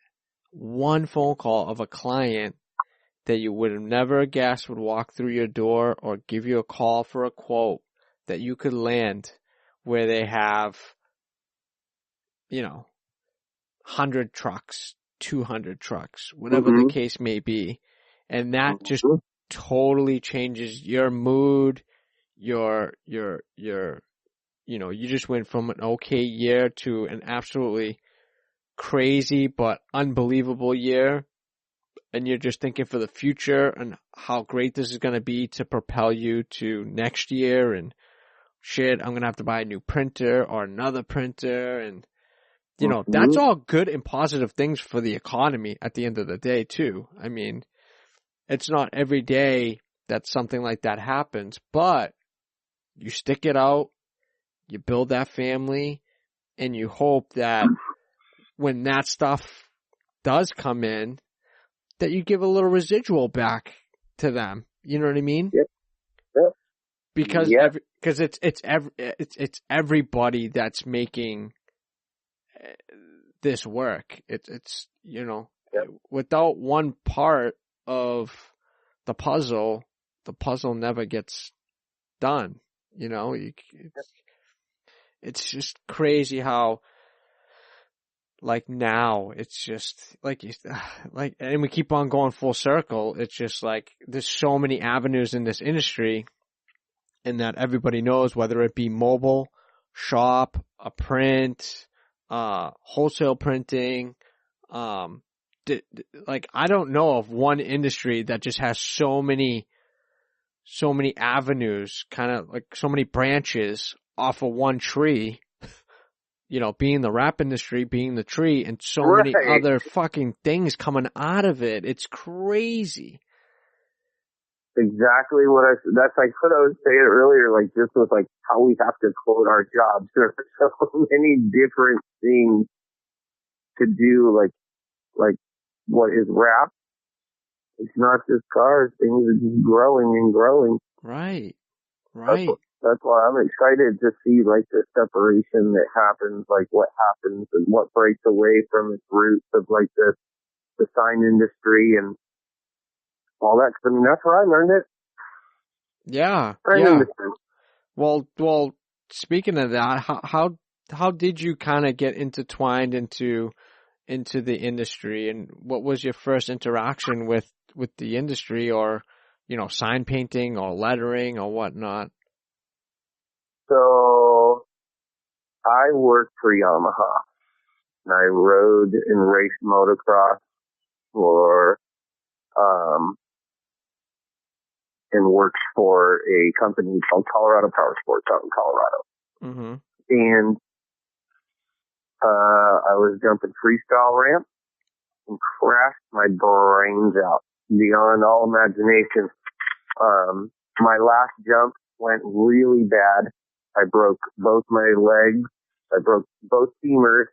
One phone call of a client that you would have never guessed would walk through your door or give you a call for a quote that you could land where they have, 100 trucks, 200 trucks, whatever the case may be. And that just totally changes your mood, you just went from an okay year to an absolutely crazy but unbelievable year. And you're just thinking for the future and how great this is going to be to propel you to next year. And shit, I'm going to have to buy a new printer or another printer. And, that's all good and positive things for the economy at the end of the day, too. It's not every day that something like that happens, but you stick it out, you build that family, and you hope that when that stuff does come in, that you give a little residual back to them. You know what I mean? Yep. Yep. Because Yep. it's everybody that's making this work. It's you know, Yep. without one part of the puzzle never gets done. You know, it's just crazy how, like, now it's just like and we keep on going full circle. It's just like there's so many avenues in this industry, and that everybody knows, whether it be mobile, shop, a print, wholesale printing. Like, I don't know of one industry that just has so many avenues, kind of like so many branches off of one tree, you know, being the wrap industry, being the tree, and so many other fucking things coming out of it. It's crazy. Exactly that's like what I was saying earlier, like just with like how we have to quote our jobs. There are so many different things to do, like what is wrap. It's not just cars. Things are just growing and growing. Right. That's why I'm excited to see like the separation that happens, like what happens and what breaks away from its roots of like the sign industry and all that. I mean, that's where I learned it. Yeah. Industry. Well, speaking of that, how did you kind of get intertwined into the industry, and what was your first interaction with the industry, or, you know, sign painting or lettering or whatnot? So I worked for Yamaha, and I rode and raced motocross for, and worked for a company called Colorado Power Sports out in Colorado. Mm-hmm. And, I was jumping freestyle ramp and crashed my brains out beyond all imagination. My last jump went really bad. I broke both my legs. I broke both femurs.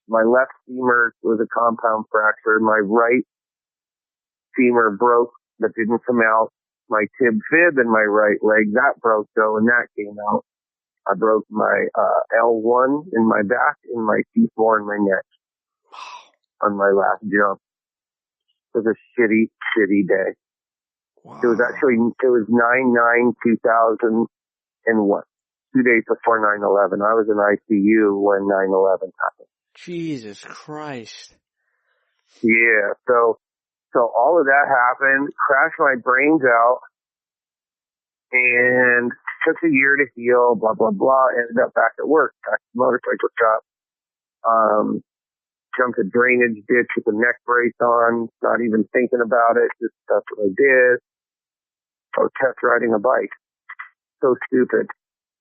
My left femur was a compound fracture. My right femur broke but didn't come out. My tib fib and my right leg, that broke though, and that came out. I broke my L1 in my back and my T4 in my neck on my last jump. It was a shitty, shitty day. Wow. It was 9/9/2001. 2 days before 9/11. I was in ICU when 9/11 happened. Jesus Christ. Yeah. So all of that happened, crashed my brains out, and took a year to heal, blah, blah, blah. Ended up back at work, back at the motorcycle shop. Jumped a drainage ditch with a neck brace on, not even thinking about it. Just that's what I did. I was test riding a bike. So stupid.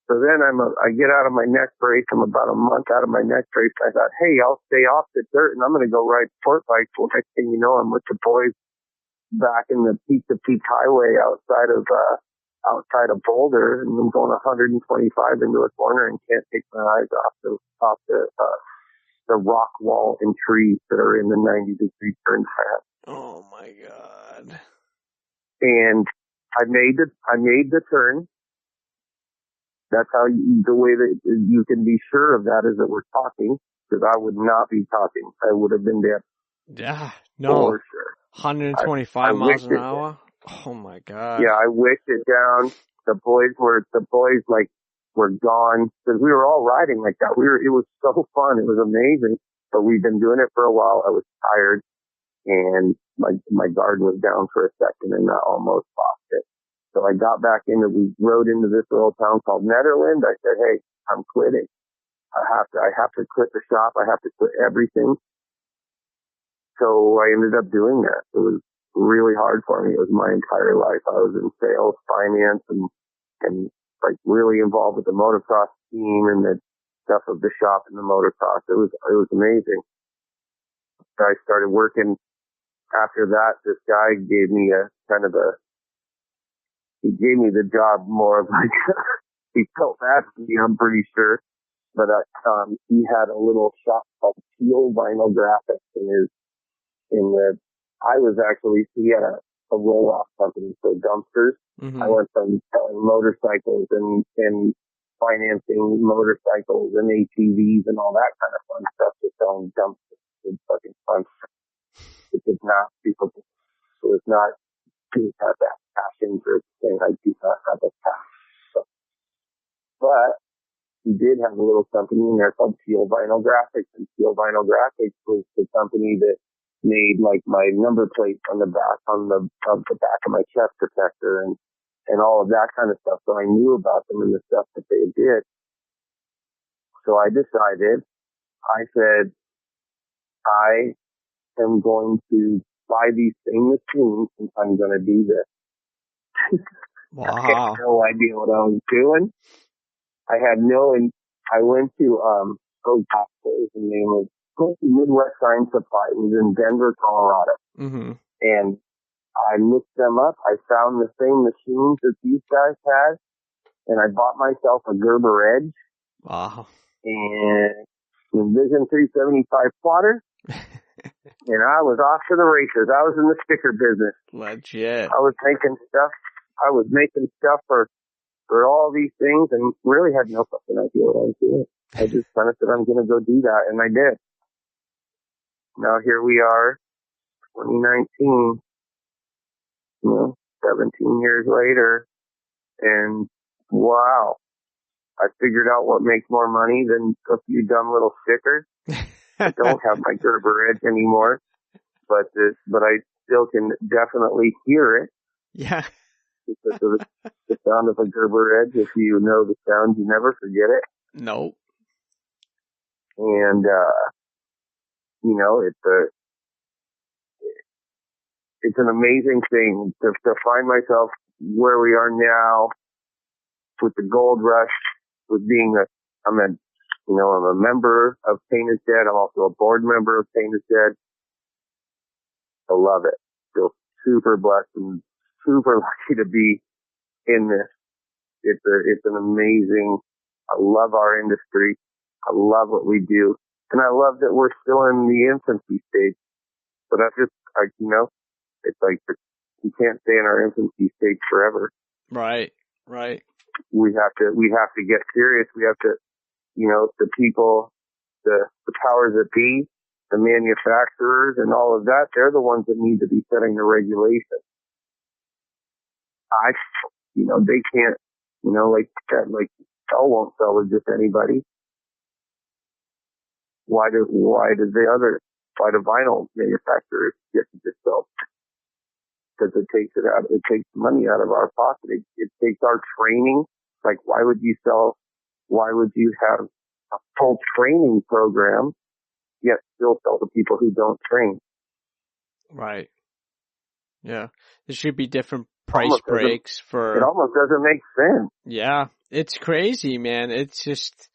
So then I get out of my neck brace. I'm about a month out of my neck brace. I thought, hey, I'll stay off the dirt and I'm going to go ride sport bikes. Well, next thing you know, I'm with the boys back in the Peak to Peak Highway outside of Boulder, and I'm going 125 into a corner and can't take my eyes off the rock wall and trees that are in the 90-degree turn path. Oh my God. And I made the turn. That's how the way that you can be sure of that is that we're talking, because I would not be talking. I would have been dead. Yeah, no. For sure. 125 miles an hour? Oh my God. Yeah, I wicked it down. The boys were gone, because we were all riding like that. It was so fun. It was amazing. But we'd been doing it for a while. I was tired, and my guard was down for a second, and I almost lost it. So I got back we rode into this little town called Netherland. I said, hey, I'm quitting. I have to quit the shop. I have to quit everything. So I ended up doing that. It was really hard for me. It was my entire life. I was in sales, finance, and like really involved with the motocross team and the stuff of the shop and the motocross. It was amazing. I started working after that. This guy gave me he gave me the job more of like, he felt bad for me, I'm pretty sure. But, he had a little shop called Teal Vinyl Graphics, and I was actually, he had a roll-off company for dumpsters. Mm-hmm. I went from selling motorcycles and financing motorcycles and ATVs and all that kind of fun stuff to selling dumpsters. It's fucking fun. It did not, people, it was not, didn't have that passion for saying I do not have a passion. So, but he did have a little company in there called Steel Vinyl Graphics, and Steel Vinyl Graphics was the company that made like my number plate on the back, of the back of my chest protector and all of that kind of stuff. So I knew about them and the stuff that they did. So I decided, I said, I am going to buy these same machines and I'm going to do this. Wow. I had no idea what I was doing. I went to, what was the name of, Midwest Sign Supply. It was in Denver, Colorado. Mm-hmm. And I looked them up. I found the same machines that these guys had. And I bought myself a Gerber Edge. Wow. And Vision 375 plotter. And I was off to the races. I was in the sticker business. Legit. I was making stuff for all these things and really had no fucking idea what I was doing. I just kind of said, I'm going to go do that. And I did. Now here we are, 2019, 17 years later. And wow, I figured out what makes more money than a few dumb little stickers. I don't have my Gerber Edge anymore, but I still can definitely hear it. Yeah. Because of the sound of a Gerber Edge. If you know the sound, you never forget it. Nope. And, it's an amazing thing to find myself where we are now with the gold rush, with being I'm a member of Pain is Dead. I'm also a board member of Pain is Dead. I love it. Feel super blessed and super lucky to be in this. It's an amazing, I love our industry. I love what we do. And I love that we're still in the infancy stage. But it's like we can't stay in our infancy stage forever. Right. We have to get serious. We have to, the people, the powers that be, the manufacturers and all of that, they're the ones that need to be setting the regulations. They can't, like Shell won't sell to just anybody. Why do vinyl manufacturers get to just sell? Because it takes money out of our pocket. It takes our training. Like, why would you have a full training program, yet still sell to people who don't train? Right. Yeah. There should be different price breaks for... It almost doesn't make sense. Yeah. It's crazy, man. It's just...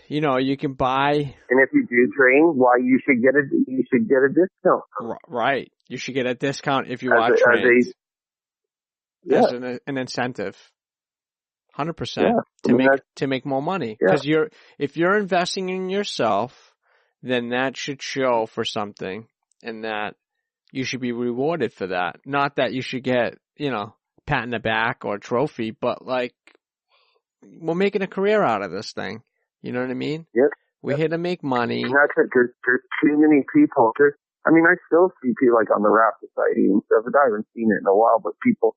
you can buy... And if you do train, why you should get a discount. Right. You should get a discount if you are trained. As an incentive. 100%. Yeah. To make more money. Because if you're investing in yourself, then that should show for something, and that you should be rewarded for that. Not that you should get, pat in the back or a trophy, but like, we're making a career out of this thing. You know what I mean? Yep. We're here to make money. And that's it. There's too many people. I still see people like on the Rap Society and stuff, but I haven't seen it in a while, but people,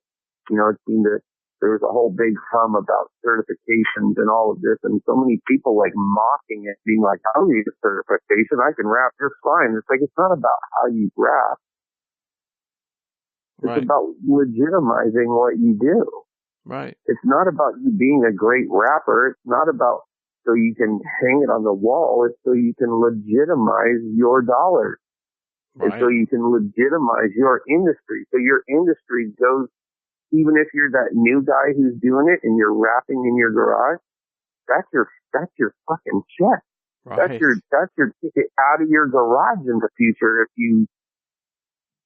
there was a whole big hum about certifications and all of this, and so many people like mocking it, being like, I don't need a certification. I can rap just fine. It's like, it's not about how you rap. It's about legitimizing what you do. Right. It's not about you being a great rapper. It's not about so you can hang it on the wall. It's so you can legitimize your dollars. Right. And so you can legitimize your industry. So your industry goes, even if you're that new guy who's doing it and you're rapping in your garage, that's your fucking check. Right. That's your ticket out of your garage in the future if you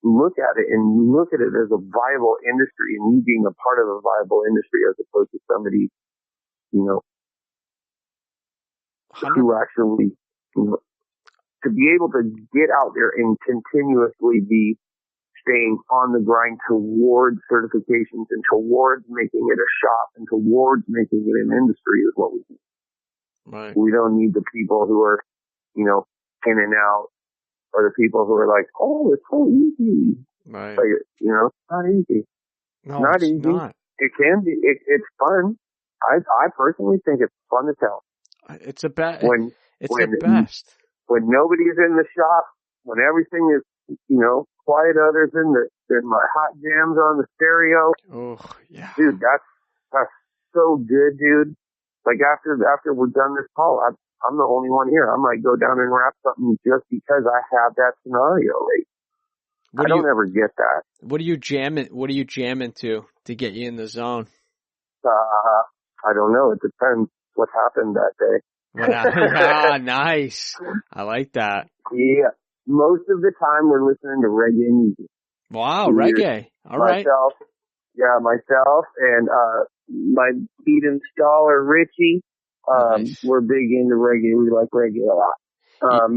look at it as a viable industry and you being a part of a viable industry as opposed to somebody, who actually, to be able to get out there and continuously be staying on the grind towards certifications and towards making it a shop and towards making it an industry is what we need. Right. We don't need the people who are, you know, in and out, or the people who are like, oh, it's so easy. Right. Like, you know, it's not easy. No, not it's easy. not. It can be. It's fun. I personally think it's fun to tell. It's the best. It's when the best. When nobody's in the shop, when everything is, you know, quiet other than my hot jams on the stereo. Oh, yeah. Dude, that's so good, dude. Like after we're done this call, I'm the only one here. I might go down and rap something just because I have that scenario. Like, I don't ever get that. What are you jamming to get you in the zone? I don't know. It depends what happened that day. Yeah, nice. I like that. Yeah. Most of the time we're listening to reggae music. Wow, reggae. All right. Myself and my beat installer Richie. Nice. We're big into reggae. We like reggae a lot.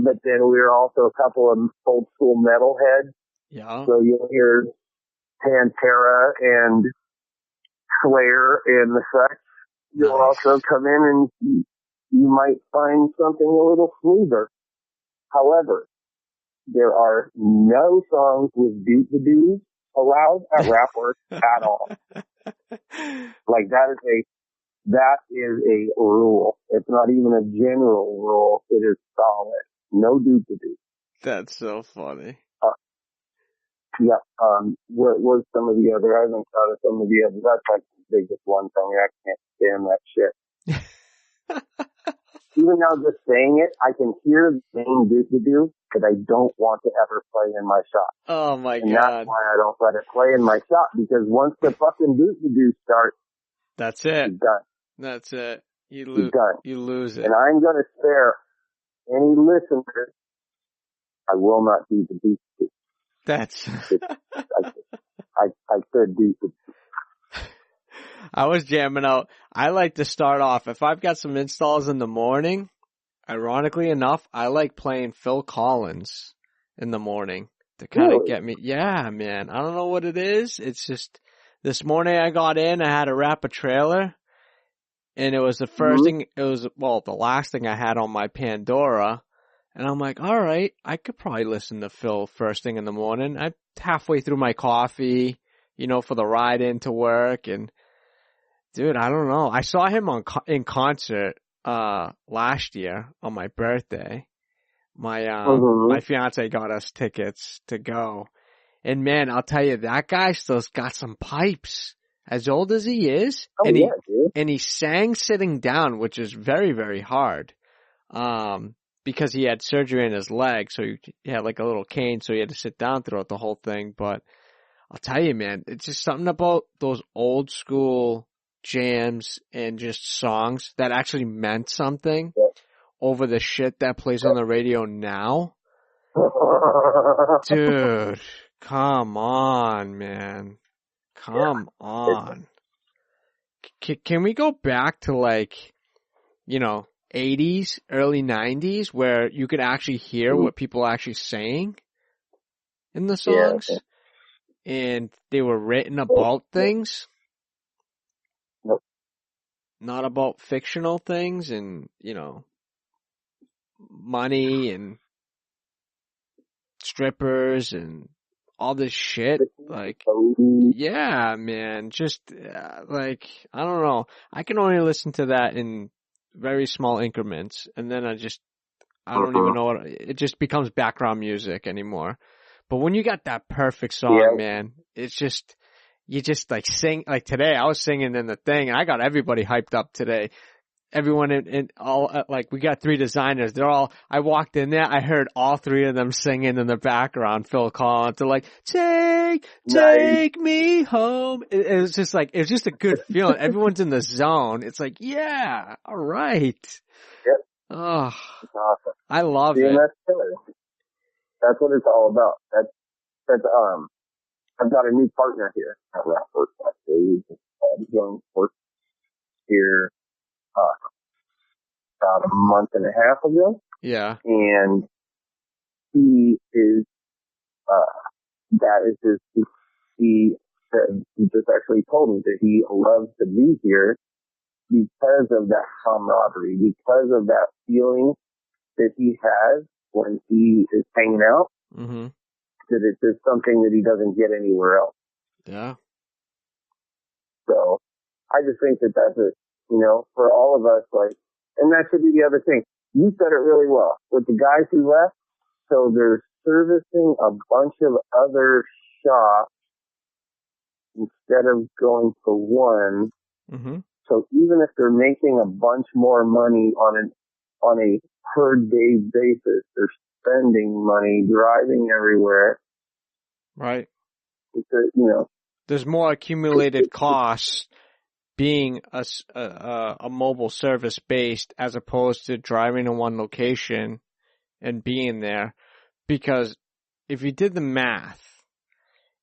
But then we're also a couple of old school metalheads. Yeah. So you'll hear Pantera and Slayer and the such. You'll also come in and you might find something a little smoother. However, there are no songs with doot-the-doos allowed at Rap Works at all. Like that is a rule. It's not even a general rule. It is solid. No doot-the-doos. That's so funny. Yeah. What was some of the other? I haven't thought of some of the others. That's like the biggest one for me. I can't stand that shit. Even now, just saying it, I can hear the name do that I don't want to ever play in my shop. Oh my and God. That's why I don't let it play in my shop, because once the fucking do starts, that's it. You're done. That's it. You lose it. And I'm going to spare any listeners. I will not do the do. That's. I said do. I was jamming out. I like to start off, if I've got some installs in the morning, ironically enough, I like playing Phil Collins in the morning to kind of get me. Yeah, man. I don't know what it is. It's just, this morning I got in, I had to wrap a trailer, and it was the first thing, the last thing I had on my Pandora, and I'm like, all right, I could probably listen to Phil first thing in the morning. I'm halfway through my coffee, for the ride into work, and dude, I don't know. I saw him in concert last year on my birthday. My fiance got us tickets to go. And man, I'll tell you, that guy still's got some pipes. As old as he is. And he sang sitting down, which is very, very hard. Because he had surgery in his leg, so he had like a little cane, so he had to sit down throughout the whole thing. But I'll tell you, man, it's just something about those old school jams and just songs that actually meant something over the shit that plays on the radio now. Dude, come on, man. Come on. Can we go back to 80s, early 90s where you could actually hear what people are actually saying in the songs? Yeah. And they were written about things? Not about fictional things and, money and strippers and all this shit. Yeah, man, just, I don't know. I can only listen to that in very small increments, and then I don't even know it just becomes background music anymore. But when you got that perfect song, man, it's just, you just sing, today I was singing in the thing and I got everybody hyped up today. Everyone in all, we got 3 designers. I walked in there, I heard all 3 of them singing in the background, Phil Collins. They're like, take me home. It was just a good feeling. Everyone's in the zone. It's like, yeah, all right. Yep. Oh, that's awesome. I love it. That's what it's all about. I've got a new partner here at Rapworks. Actually, he joined work here about a month and a half ago. Yeah. And he is, that is he said, he just actually told me that he loves to be here because of that camaraderie, because of that feeling that he has when he is hanging out, Mm-hmm. that it's just something that he doesn't get anywhere else. Yeah. So I just think that that's a, for all of us, like, and that should be the other thing. You said it really well. With the guys who left, so they're servicing a bunch of other shops instead of going for one. Mm-hmm. So even if they're making a bunch more money on a per day basis, they're spending money, driving everywhere. Right. It's There's more accumulated costs being a mobile service based as opposed to driving to one location and being there. Because if you did the math,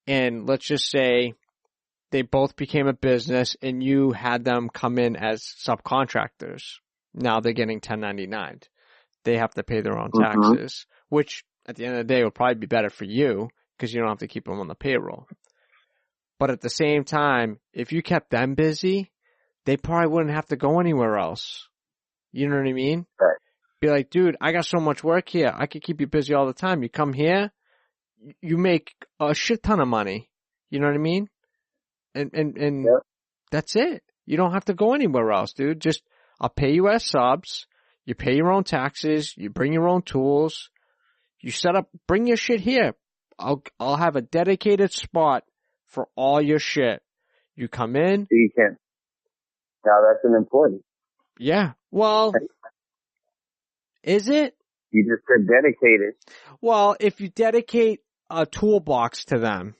and let's just say they both became a business and you had them come in as subcontractors, now they're getting 1099. They have to pay their own taxes, which at the end of the day will probably be better for you because you don't have to keep them on the payroll. But at the same time, if you kept them busy, they probably wouldn't have to go anywhere else. You know what I mean? Right. Be like, dude, I got so much work here. I could keep you busy all the time. You come here, you make a shit ton of money. You know what I mean? And Yep. That's it. You don't have to go anywhere else, dude. Just, I'll pay you as subs. You pay your own taxes. You bring your own tools. You bring your shit here. I'll have a dedicated spot for all your shit. You come in. So you can. Now that's an employee. Yeah. Well, is it? You just said dedicated. Well, if you dedicate a toolbox to them,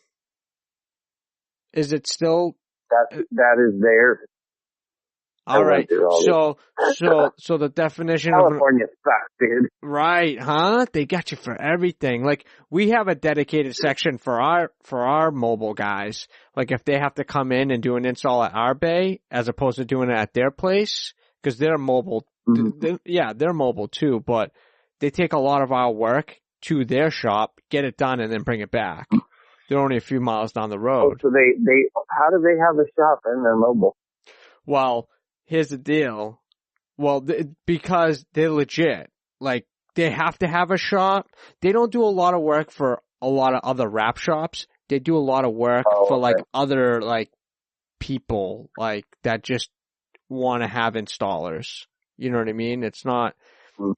is it still? That is theirs. All right. So the definition California sucks, dude. Right, huh? They got you for everything. Like, we have a dedicated section for our mobile guys. Like, if they have to come in and do an install at our bay as opposed to doing it at their place, because they're mobile. They're mobile too, but they take a lot of our work to their shop, get it done, and then bring it back. They're only a few miles down the road. Oh, so how do they have a shop and they're mobile? Well, here's the deal. Well, because they're legit. Like, they have to have a shop. They don't do a lot of work for a lot of other wrap shops. They do a lot of work for, like, other, like, people, like, that just want to have installers. You know what I mean? It's not,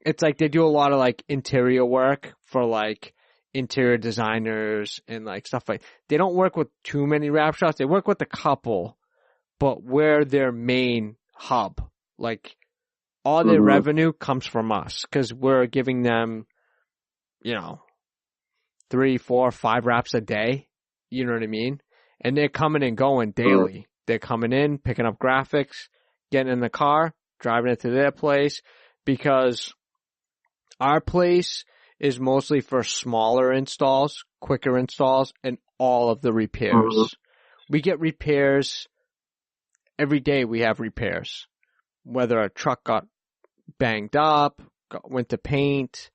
it's like they do a lot of, like, interior work for, like, interior designers and, like, stuff like, they don't work with too many wrap shops. They work with a couple, but we're their main hub. Like, all their revenue comes from us because we're giving them, 3, 4, 5 wraps a day. You know what I mean? And they're coming and going daily. They're coming in, picking up graphics, getting in the car, driving it to their place, because our place is mostly for smaller installs, quicker installs, and all of the repairs. We get repairs every day. We have repairs, whether a truck got banged up, went to paint,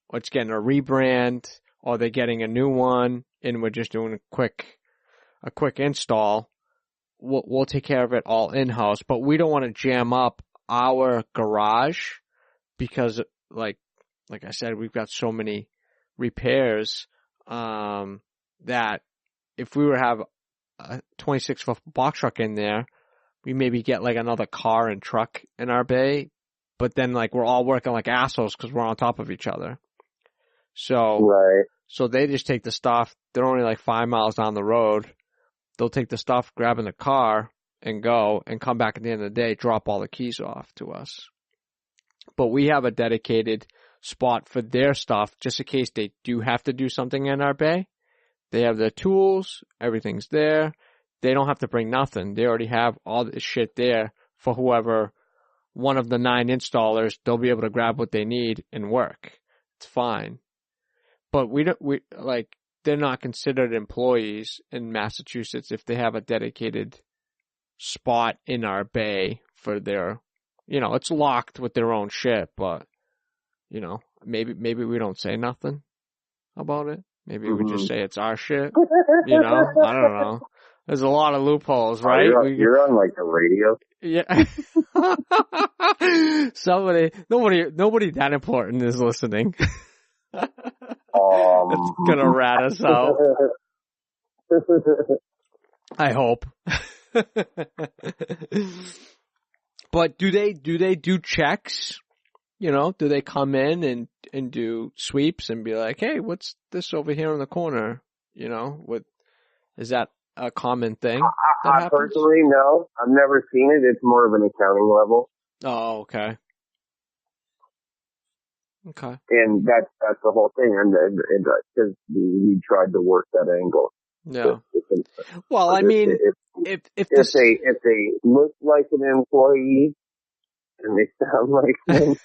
or it's getting a rebrand, or they're getting a new one, and we're just doing a quick install. We'll take care of it all in-house, but we don't want to jam up our garage because, like I said, we've got so many repairs that if we were to have a 26-foot box truck in there, we maybe get like another car and truck in our bay, but then like we're all working like assholes because we're on top of each other. So they just take the stuff. They're only like 5 miles down the road. They'll take the stuff, grab in the car, and go, and come back at the end of the day, drop all the keys off to us. But we have a dedicated spot for their stuff, just in case they do have to do something in our bay. They have their tools, everything's there. They don't have to bring nothing. They already have all this shit there for whoever, one of the 9 installers, they'll be able to grab what they need and work. It's fine. But they're not considered employees in Massachusetts if they have a dedicated spot in our bay for their, it's locked with their own shit, but, maybe we don't say nothing. about it. Maybe we Mm-hmm. just say it's our shit. You know, I don't know. There's a lot of loopholes, right? You're on like the radio. Yeah. Nobody that important is listening. That's gonna rat us out. I hope. But do they do checks? You know, do they come in and do sweeps and be like, hey, what's this over here in the corner? You know, is that a common thing that happens? Personally, no. I've never seen it. It's more of an accounting level. Oh, okay. Okay. And that's the whole thing. And because we tried to work that angle. Yeah. Well, I mean, if they look like an employee and they sound like an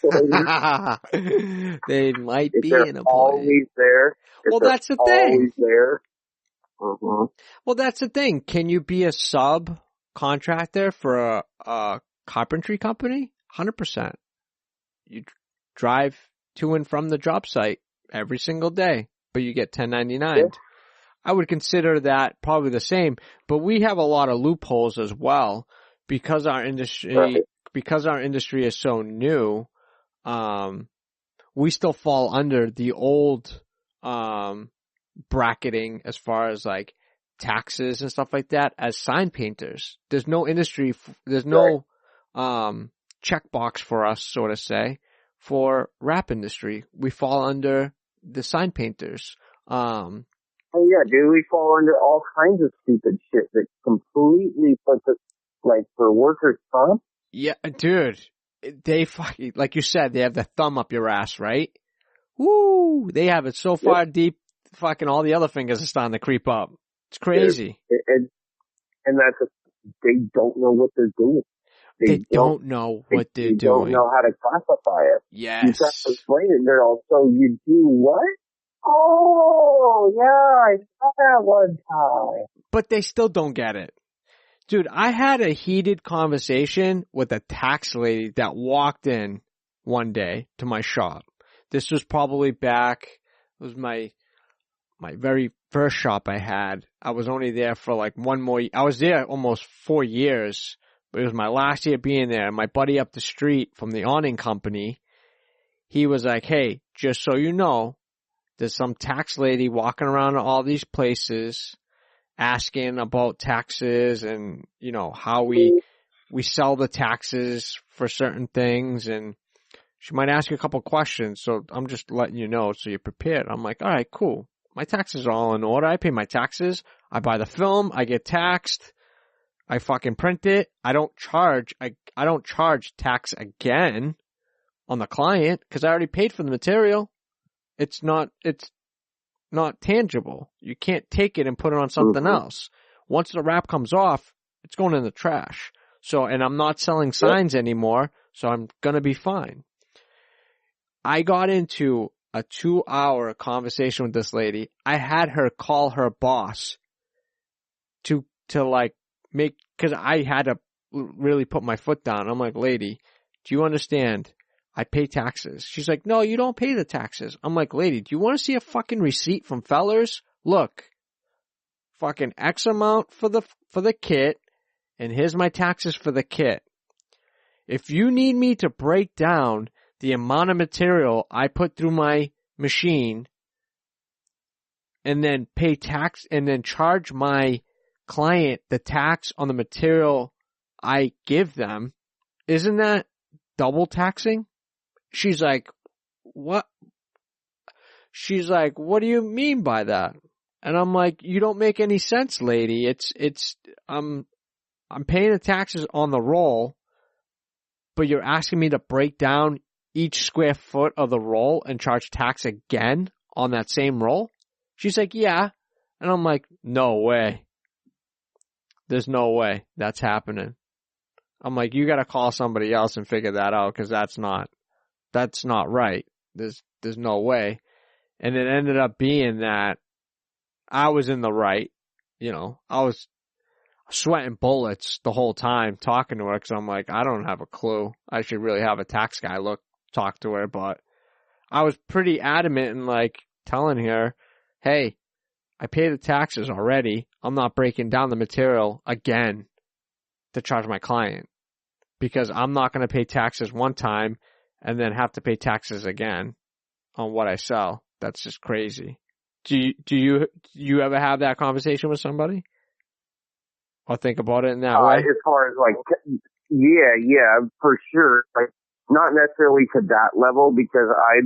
employee, they might be an employee. Always there. Well, that's the thing. Always there. Mm-hmm. Well, that's the thing. Can you be a subcontractor for a carpentry company? 100%. You drive to and from the job site every single day, but you get 1099. Yeah. I would consider that probably the same, but we have a lot of loopholes as well because our industry is so new. We still fall under the old bracketing as far as like taxes and stuff like that as sign painters. There's no industry, there's no checkbox for us, so to say, for wrap industry. We fall under the sign painters. Oh yeah, dude, we fall under all kinds of stupid shit that completely puts us, like, for workers' comp. Yeah, dude, they fucking, like you said, they have the thumb up your ass, right? Woo! They have it so far deep, fucking all the other fingers are starting to creep up. It's crazy. And they don't know what they're doing. They don't know what they're doing. They don't know how to classify it. Yes. You try to explain it, they're all, so you do what? Oh, yeah, I saw that one time. But they still don't get it. Dude, I had a heated conversation with a tax lady that walked in one day to my shop. This was probably back, it was my very first shop I had. I was only there for like I was there almost 4 years, but it was my last year being there. My buddy up the street from the awning company, he was like, hey, just so you know, there's some tax lady walking around to all these places asking about taxes and, you know, how we sell the taxes for certain things, and she might ask you a couple questions, so I'm just letting you know so you're prepared. I'm like, all right, cool. My taxes are all in order. I pay my taxes. I buy the film. I get taxed. I fucking print it. I don't charge tax again on the client because I already paid for the material. It's not tangible. You can't take it and put it on something else. Once the wrap comes off, it's going in the trash. So, and I'm not selling signs anymore, so I'm gonna be fine. I got into a 2-hour conversation with this lady. I had her call her boss to like cause I had to really put my foot down. I'm like, lady, do you understand? I pay taxes. She's like, no, you don't pay the taxes. I'm like, lady, do you want to see a fucking receipt from Fellers? Look, fucking X amount for the kit, and here's my taxes for the kit. If you need me to break down the amount of material I put through my machine and then pay tax and then charge my client the tax on the material I give them, isn't that double taxing? She's like, what? She's like, what do you mean by that? And I'm like, you don't make any sense, lady. I'm paying the taxes on the roll, but you're asking me to break down each square foot of the roll and charge tax again on that same roll? She's like, yeah. And I'm like, no way. There's no way that's happening. I'm like, you gotta call somebody else and figure that out, because that's not right. There's no way. And it ended up being that I was in the right. You know, I was sweating bullets the whole time talking to her, because I'm like, I don't have a clue. I should really have a tax guy talk to her. But I was pretty adamant in like telling her, hey, I pay the taxes already. I'm not breaking down the material again to charge my client because I'm not going to pay taxes one time and then have to pay taxes again on what I sell. That's just crazy. Do you ever have that conversation with somebody or think about it in that way? As far as like, yeah, for sure. Like, not necessarily to that level because I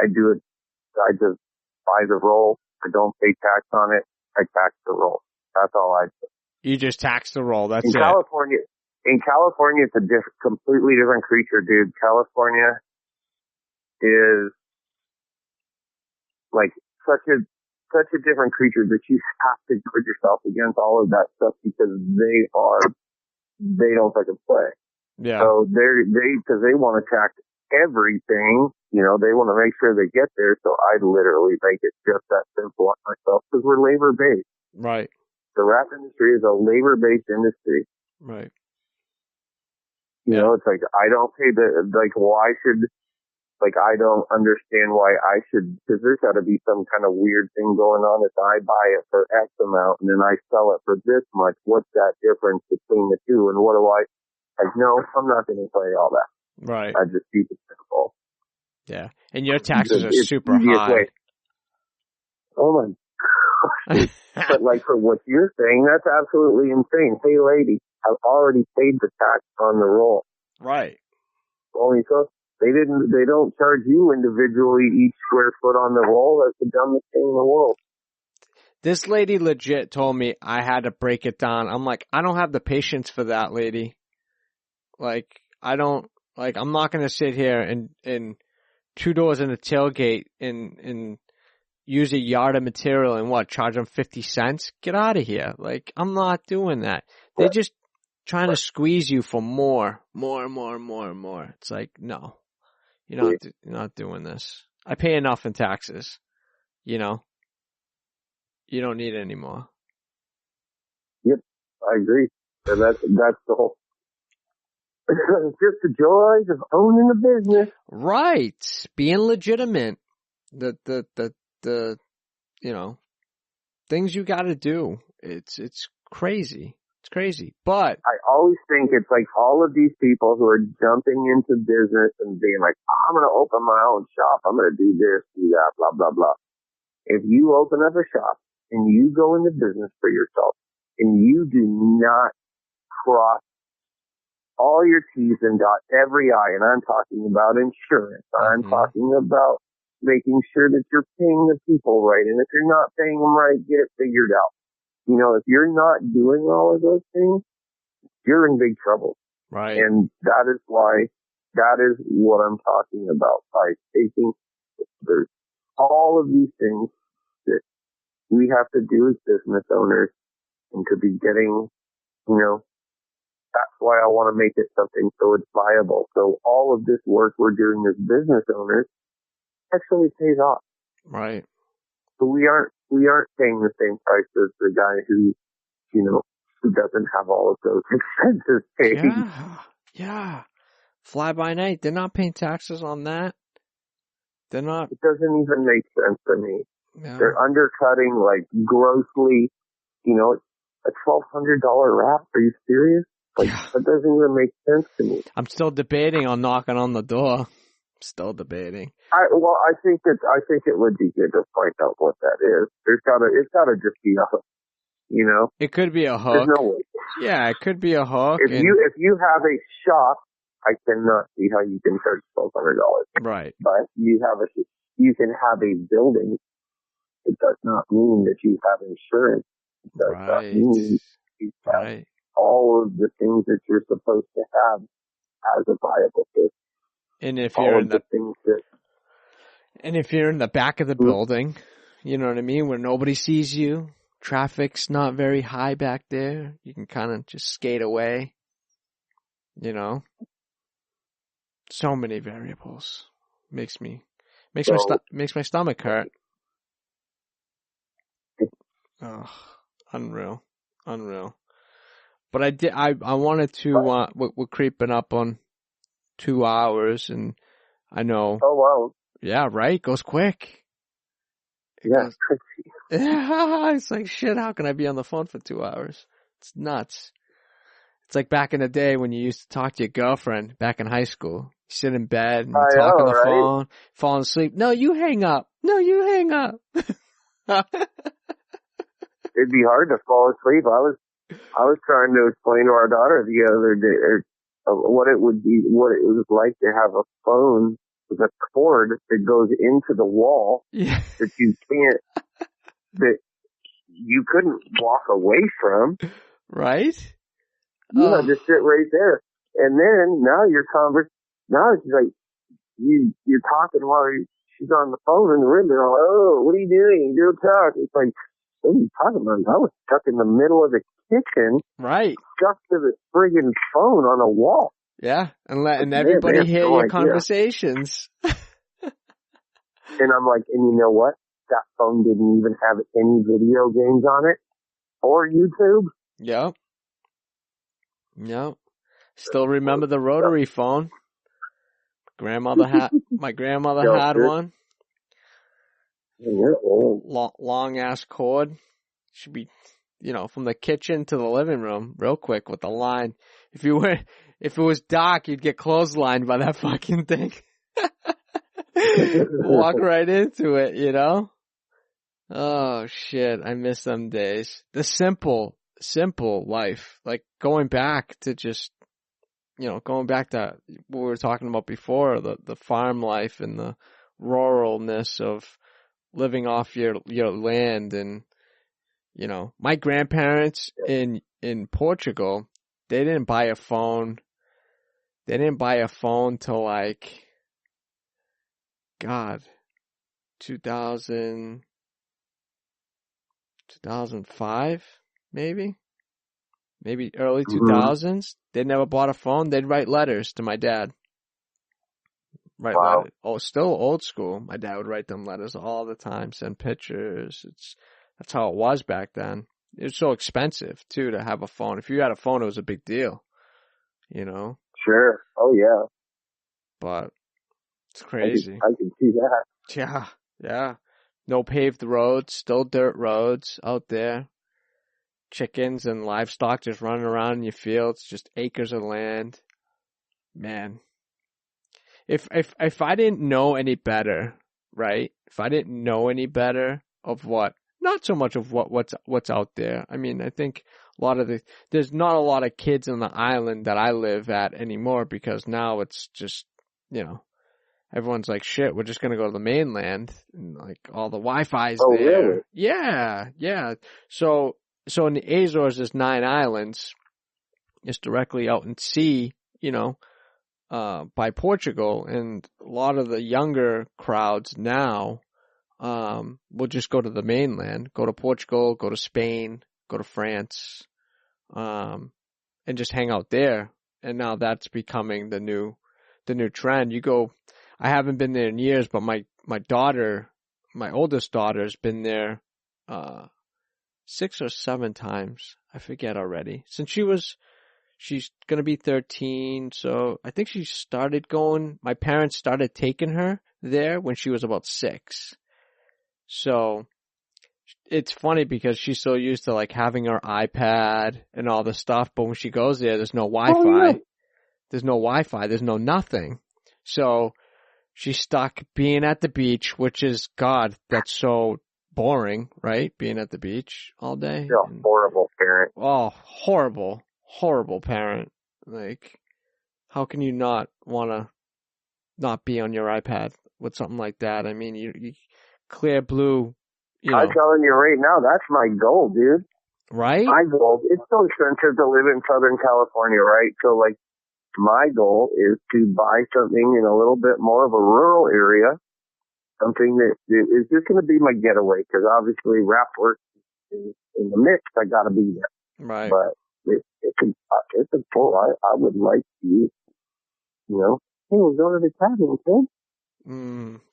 do it. I just buy the roll. I don't pay tax on it. I tax the roll. That's all I do. You just tax the roll. That's in it. California, it's a completely different creature, dude. California is like such a different creature that you have to guard yourself against all of that stuff because they don't fucking play. Yeah. So because they want to tax everything, they want to make sure they get there. So I literally make it just that simple on myself because we're labor based. Right. The rap industry is a labor based industry. Right. You know, it's like I don't pay I don't understand why I should, because there's got to be some kind of weird thing going on. If I buy it for X amount and then I sell it for this much, what's that difference between the two? And what do no, I'm not going to play all that. Right. I just keep it simple. Yeah. And your taxes are It's super high. way. Oh my God. But like for what you're saying, that's absolutely insane. Hey lady, I've already paid the tax on the roll. Right. Only so. They don't charge you individually each square foot on the roll. That's the dumbest thing in the world. This lady legit told me I had to break it down. I'm like, I don't have the patience for that, lady. Like, I'm not going to sit here and 2 doors in a tailgate and use a yard of material and charge them 50 cents? Get out of here. Like, I'm not doing that. They're just trying to squeeze you for more. It's like, no. You're not doing this. I pay enough in taxes. You don't need any more. Yep, I agree. So that's the whole. It's just the joys of owning a business. Right, being legitimate. The things you got to do. It's crazy. It's crazy. But I always think it's like all of these people who are jumping into business and being like, I'm going to open my own shop. I'm going to do this, do that, blah, blah, blah. If you open up a shop and you go into business for yourself and you do not cross all your T's and dot every I, and I'm talking about insurance. I'm talking about making sure that you're paying the people right. And if you're not paying them right, get it figured out. If you're not doing all of those things, you're in big trouble. Right. And that is what I'm talking about by taking, there's all of these things that we have to do as business owners and to be getting, that's why I want to make it something so it's viable. So all of this work we're doing as business owners actually pays off. Right. So we aren't paying the same price as the guy who doesn't have all of those expenses paid. Yeah. Fly by night. They're not paying taxes on that. They're not. It doesn't even make sense to me. No. They're undercutting like grossly, a $1,200 wrap. Are you serious? That doesn't even make sense to me. I'm still debating on knocking on the door. Still debating. I think it would be good to find out what that is. It's gotta just be a hook, It could be a hook. There's no way. Yeah, it could be a hook. If you have a shop, I cannot see how you can charge $1,200. Right. But you can have a building. It does not mean that you have insurance. It does not mean you have all of the things that you're supposed to have as a viable business. And if you're in the back of the building, you know what I mean, where nobody sees you, traffic's not very high back there, you can kind of just skate away. So many variables. Makes my stomach hurt. Oh, unreal. But I wanted to, we're creeping up on 2 hours and I know. Oh wow. Yeah, right. Goes quick. Yeah. It's like, shit, how can I be on the phone for 2 hours? It's nuts. It's like back in the day when you used to talk to your girlfriend back in high school. You sit in bed and you talk on the phone, falling asleep. No, you hang up. No, you hang up. It'd be hard to fall asleep. I was trying to explain to our daughter the other day what it was like to have a phone with a cord that goes into the wall that you couldn't walk away from. Right? You had to sit right there. And then now now it's like you're talking while she's on the phone in the room. They're all, oh, what are you doing? Don't talk. It's like, what are you talking about? I was stuck in the middle of the kitchen. Right. Stuck to the friggin' phone on a wall. Yeah. And everybody hear your conversations. And I'm like, and you know what? That phone didn't even have any video games on it or YouTube. Yep. Yep. Still remember the rotary phone. My grandmother had one. Long ass cord. Should be, from the kitchen to the living room real quick with the line. If it was dark, you'd get clotheslined by that fucking thing. Walk right into it, Oh shit, I miss them days. The simple life. Like going back to just, going back to what we were talking about before, the farm life and the ruralness of living off your land. And, my grandparents in Portugal, they didn't buy a phone. They didn't buy a phone till like, God, 2005, maybe early 2000s. They never bought a phone. They'd write letters to my dad. Letters. Oh, still old school. My dad would write them letters all the time, send pictures. That's how it was back then. It was so expensive too to have a phone. If you had a phone, it was a big deal, Sure. Oh yeah. But it's crazy. I can see that. Yeah. No paved roads, still dirt roads out there. Chickens and livestock just running around in your fields, just acres of land. Man. If I didn't know any better, right? If I didn't know any better of not so much of what's out there. I mean, I think there's not a lot of kids on the island that I live at anymore because now it's just, everyone's like, shit, we're just going to go to the mainland. And like all the Wi-Fi's there. Really? Yeah. So in the Azores, there's 9 islands. It's directly out in sea, by Portugal. And a lot of the younger crowds now, will just go to the mainland, go to Portugal, go to Spain, go to France, and just hang out there. And now that's becoming the new trend. I haven't been there in years, but my oldest daughter's been there, 6 or 7 times. I forget already. Since she's gonna be 13, so I think she started going, my parents started taking her there when she was about 6. So it's funny because she's so used to like having her iPad and all this stuff, but when she goes there, there's no Wi-Fi. Oh, yeah. There's no Wi-Fi. There's no nothing. So she's stuck being at the beach, which is, God, that's so boring, right? Being at the beach all day. You're a horrible parent. Oh, horrible parent. Like, how can you not want to not be on your iPad with something like that? I mean, you clear blue, I'm telling you right now, that's my goal, dude. Right? My goal, it's so expensive to live in Southern California, right? So like, my goal is to buy something in a little bit more of a rural area, something that is just going to be my getaway, because obviously rap work is in the mix. I got to be there. Right. But it's a full. I would like to, hey, we'll go to the cabin, kid.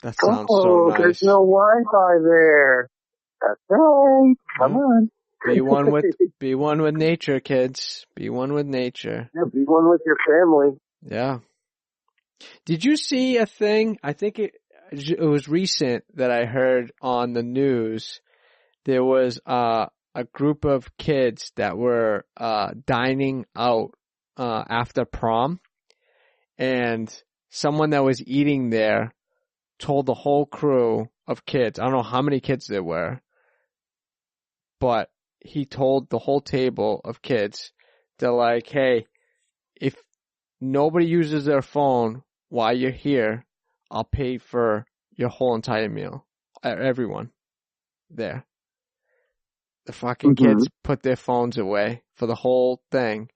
That sounds so nice. There's no Wi-Fi there. That's right. Come on. Be one with nature, kids. Be one with nature. Yeah, be one with your family. Yeah. Did you see a thing? I think it was recent that I heard on the news there was a group of kids that were dining out after prom, and someone that was eating there told the whole crew of kids, I don't know how many kids there were, but he told the whole table of kids, they're like, hey, if nobody uses their phone while you're here, I'll pay for your whole entire meal. Everyone there. The fucking kids put their phones away for the whole thing.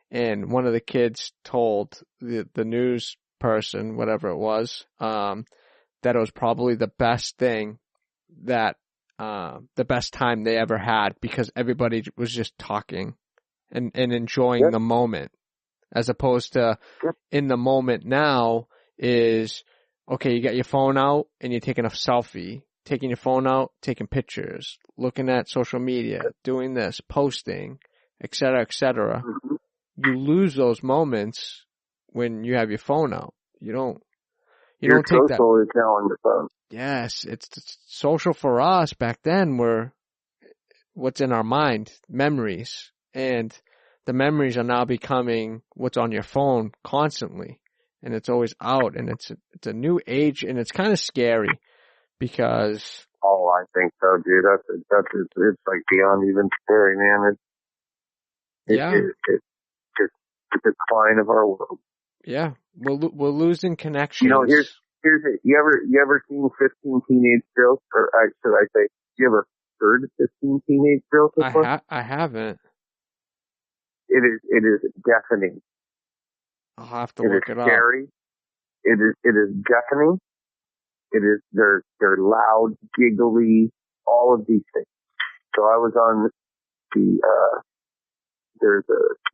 And one of the kids told the news person, whatever it was, that it was probably the best thing that, the best time they ever had, because everybody was just talking and enjoying the moment, as opposed to in the moment now is, okay, you got your phone out and you're taking a selfie, taking your phone out, taking pictures, looking at social media, doing this, posting, et cetera, et cetera. You lose those moments when you have your phone out. You don't take that. Your social is now on the phone. Yes, it's social for us back then were what's in our mind, memories. And the memories are now becoming what's on your phone constantly. And it's always out, and it's a new age, and it's kind of scary because. Oh, I think so, dude. It's like beyond even scary, man. It's the decline of our world. Yeah, we're losing connections. You know, here's it. You ever seen 15 Teenage Girls, or should I say, you ever heard 15 Teenage Girls before? I haven't. It is deafening. I'll have to look it up. It is scary. It is deafening. They're loud, giggly, all of these things. So I was on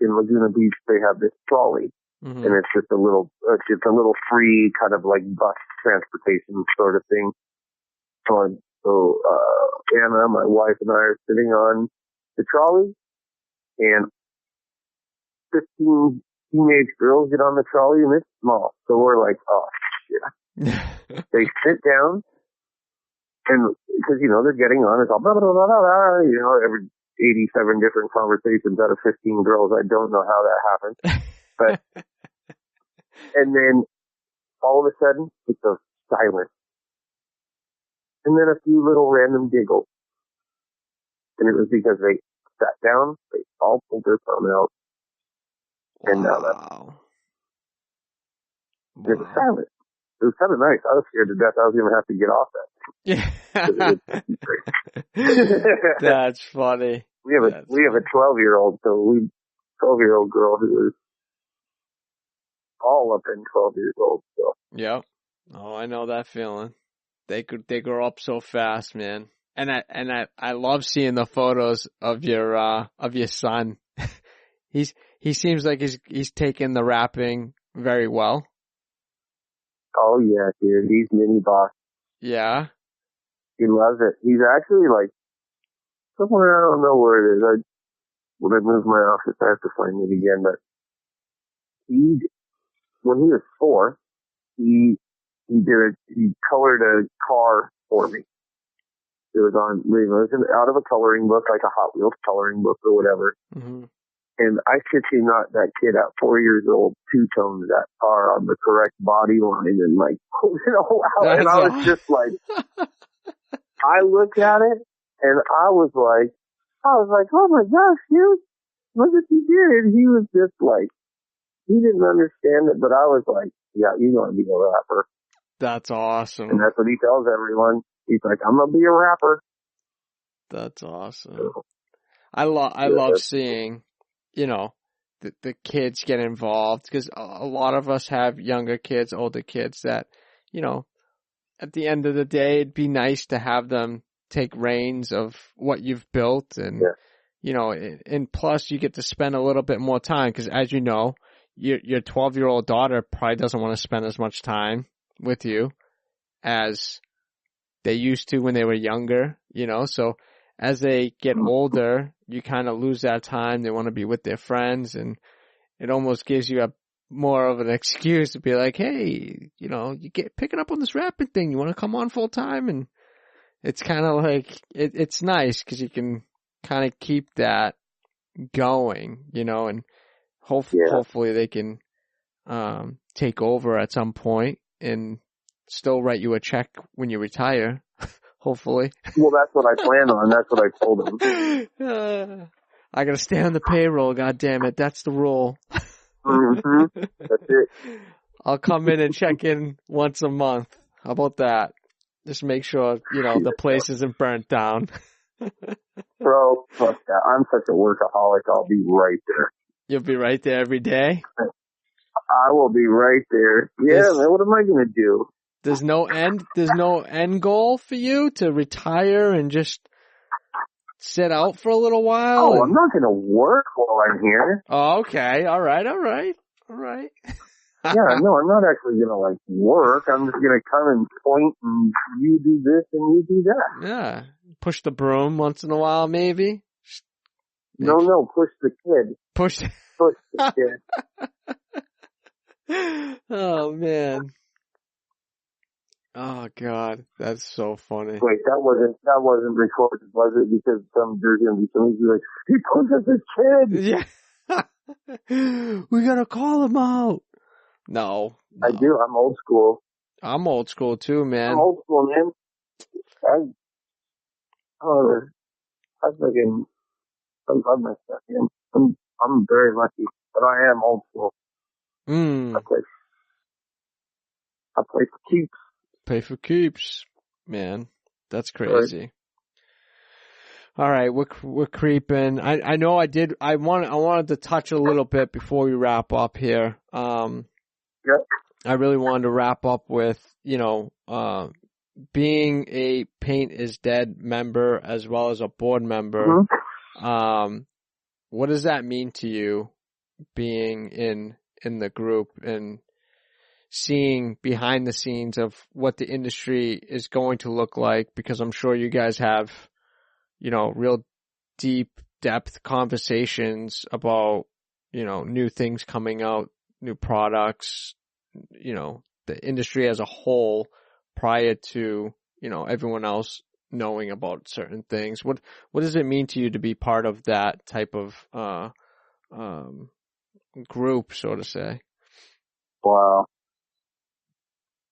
in Laguna Beach, they have this trolley, and it's just a little free kind of like bus transportation sort of thing. So Anna, my wife, and I are sitting on the trolley, and 15 teenage girls get on the trolley, and it's small. So we're like, oh shit. They sit down, and because, they're getting on, it's all blah, blah, blah, blah, blah, every 87 different conversations out of 15 girls. I don't know how that happened. But, and then all of a sudden, it's a silence. And then a few little random giggles. And it was because they sat down, they all pulled their phone out. And now it was silent. It was kind of nice. I was scared to death I was going to have to get off that. That's funny. We have a 12-year-old, 12-year-old girl who was all up in 12 years old. So. Yep. Oh, I know that feeling. They grow up so fast, man. And I love seeing the photos of your son. He seems like he's taking the rapping very well. Oh yeah, dude. He's mini boss. Yeah. He loves it. He's actually like somewhere, I don't know where it is. When I moved my office, I have to find it again. But when he was 4, he colored a car for me. It was out of a coloring book, like a Hot Wheels coloring book or whatever. Mm-hmm. And I kid you not, that kid at 4 years old two-toned that car on the correct body line and like pulled it all out. And I was just like, I looked at it and I was like, oh my gosh, dude, look what you did. And he was just like, he didn't understand it, but I was like, yeah, you're going to be a rapper. That's awesome. And that's what he tells everyone. He's like, I'm going to be a rapper. That's awesome. So, I love seeing, the kids get involved, because a lot of us have younger kids, older kids that, at the end of the day, it'd be nice to have them take reins of what you've built, and, and plus you get to spend a little bit more time, because as you know, your 12-year-old daughter probably doesn't want to spend as much time with you as they used to when they were younger, so as they get older, you kind of lose that time. They want to be with their friends, and it almost gives you more of an excuse to be like, hey, you know, you get picking up on this rapping thing. You want to come on full time? And it's kind of like, it's nice because you can kind of keep that going, you know, and hopefully they can, take over at some point and still write you a check when you retire. Hopefully. Well, that's what I plan on. That's what I told them. I gotta stay on the payroll, God damn it. That's the rule. Mm-hmm. That's it. I'll come in and check in once a month. How about that? Just make sure, you know, the place isn't burnt down. Bro, fuck that. I'm such a workaholic. I'll be right there. You'll be right there every day? I will be right there. Yeah, man, what am I gonna do? There's no end goal for you to retire and just sit out for a little while? Oh, I'm not gonna work while I'm here. Oh, okay. All right. Yeah, no, I'm not actually gonna like work. I'm just gonna come and point and you do this and you do that. Yeah. Push the broom once in a while, maybe. No, push the kid. Push the kid. Oh man. Oh God, that's so funny. Wait, that wasn't recorded, was it? Because there's gonna be somebody who's like, he pushes his kid. Yeah. We gotta call him out. No. I do. I'm old school. I'm old school too, man. I'm old school, man. I love my stuff, man. I'm very lucky, but I am old school. I play for keeps. Pay for keeps, man. That's crazy. All right, we're creeping. I know I wanted to touch a little bit before we wrap up here. Yep. I really wanted to wrap up with, you know, being a Paint is Dead member as well as a board member. Mm-hmm. What does that mean to you, being in the group and seeing behind the scenes of what the industry is going to look like? Because I'm sure you guys have, you know, real deep depth conversations about, you know, new things coming out, new products, you know, the industry as a whole prior to, you know, everyone else knowing about certain things. What does it mean to you to be part of that type of group, so to say? Wow.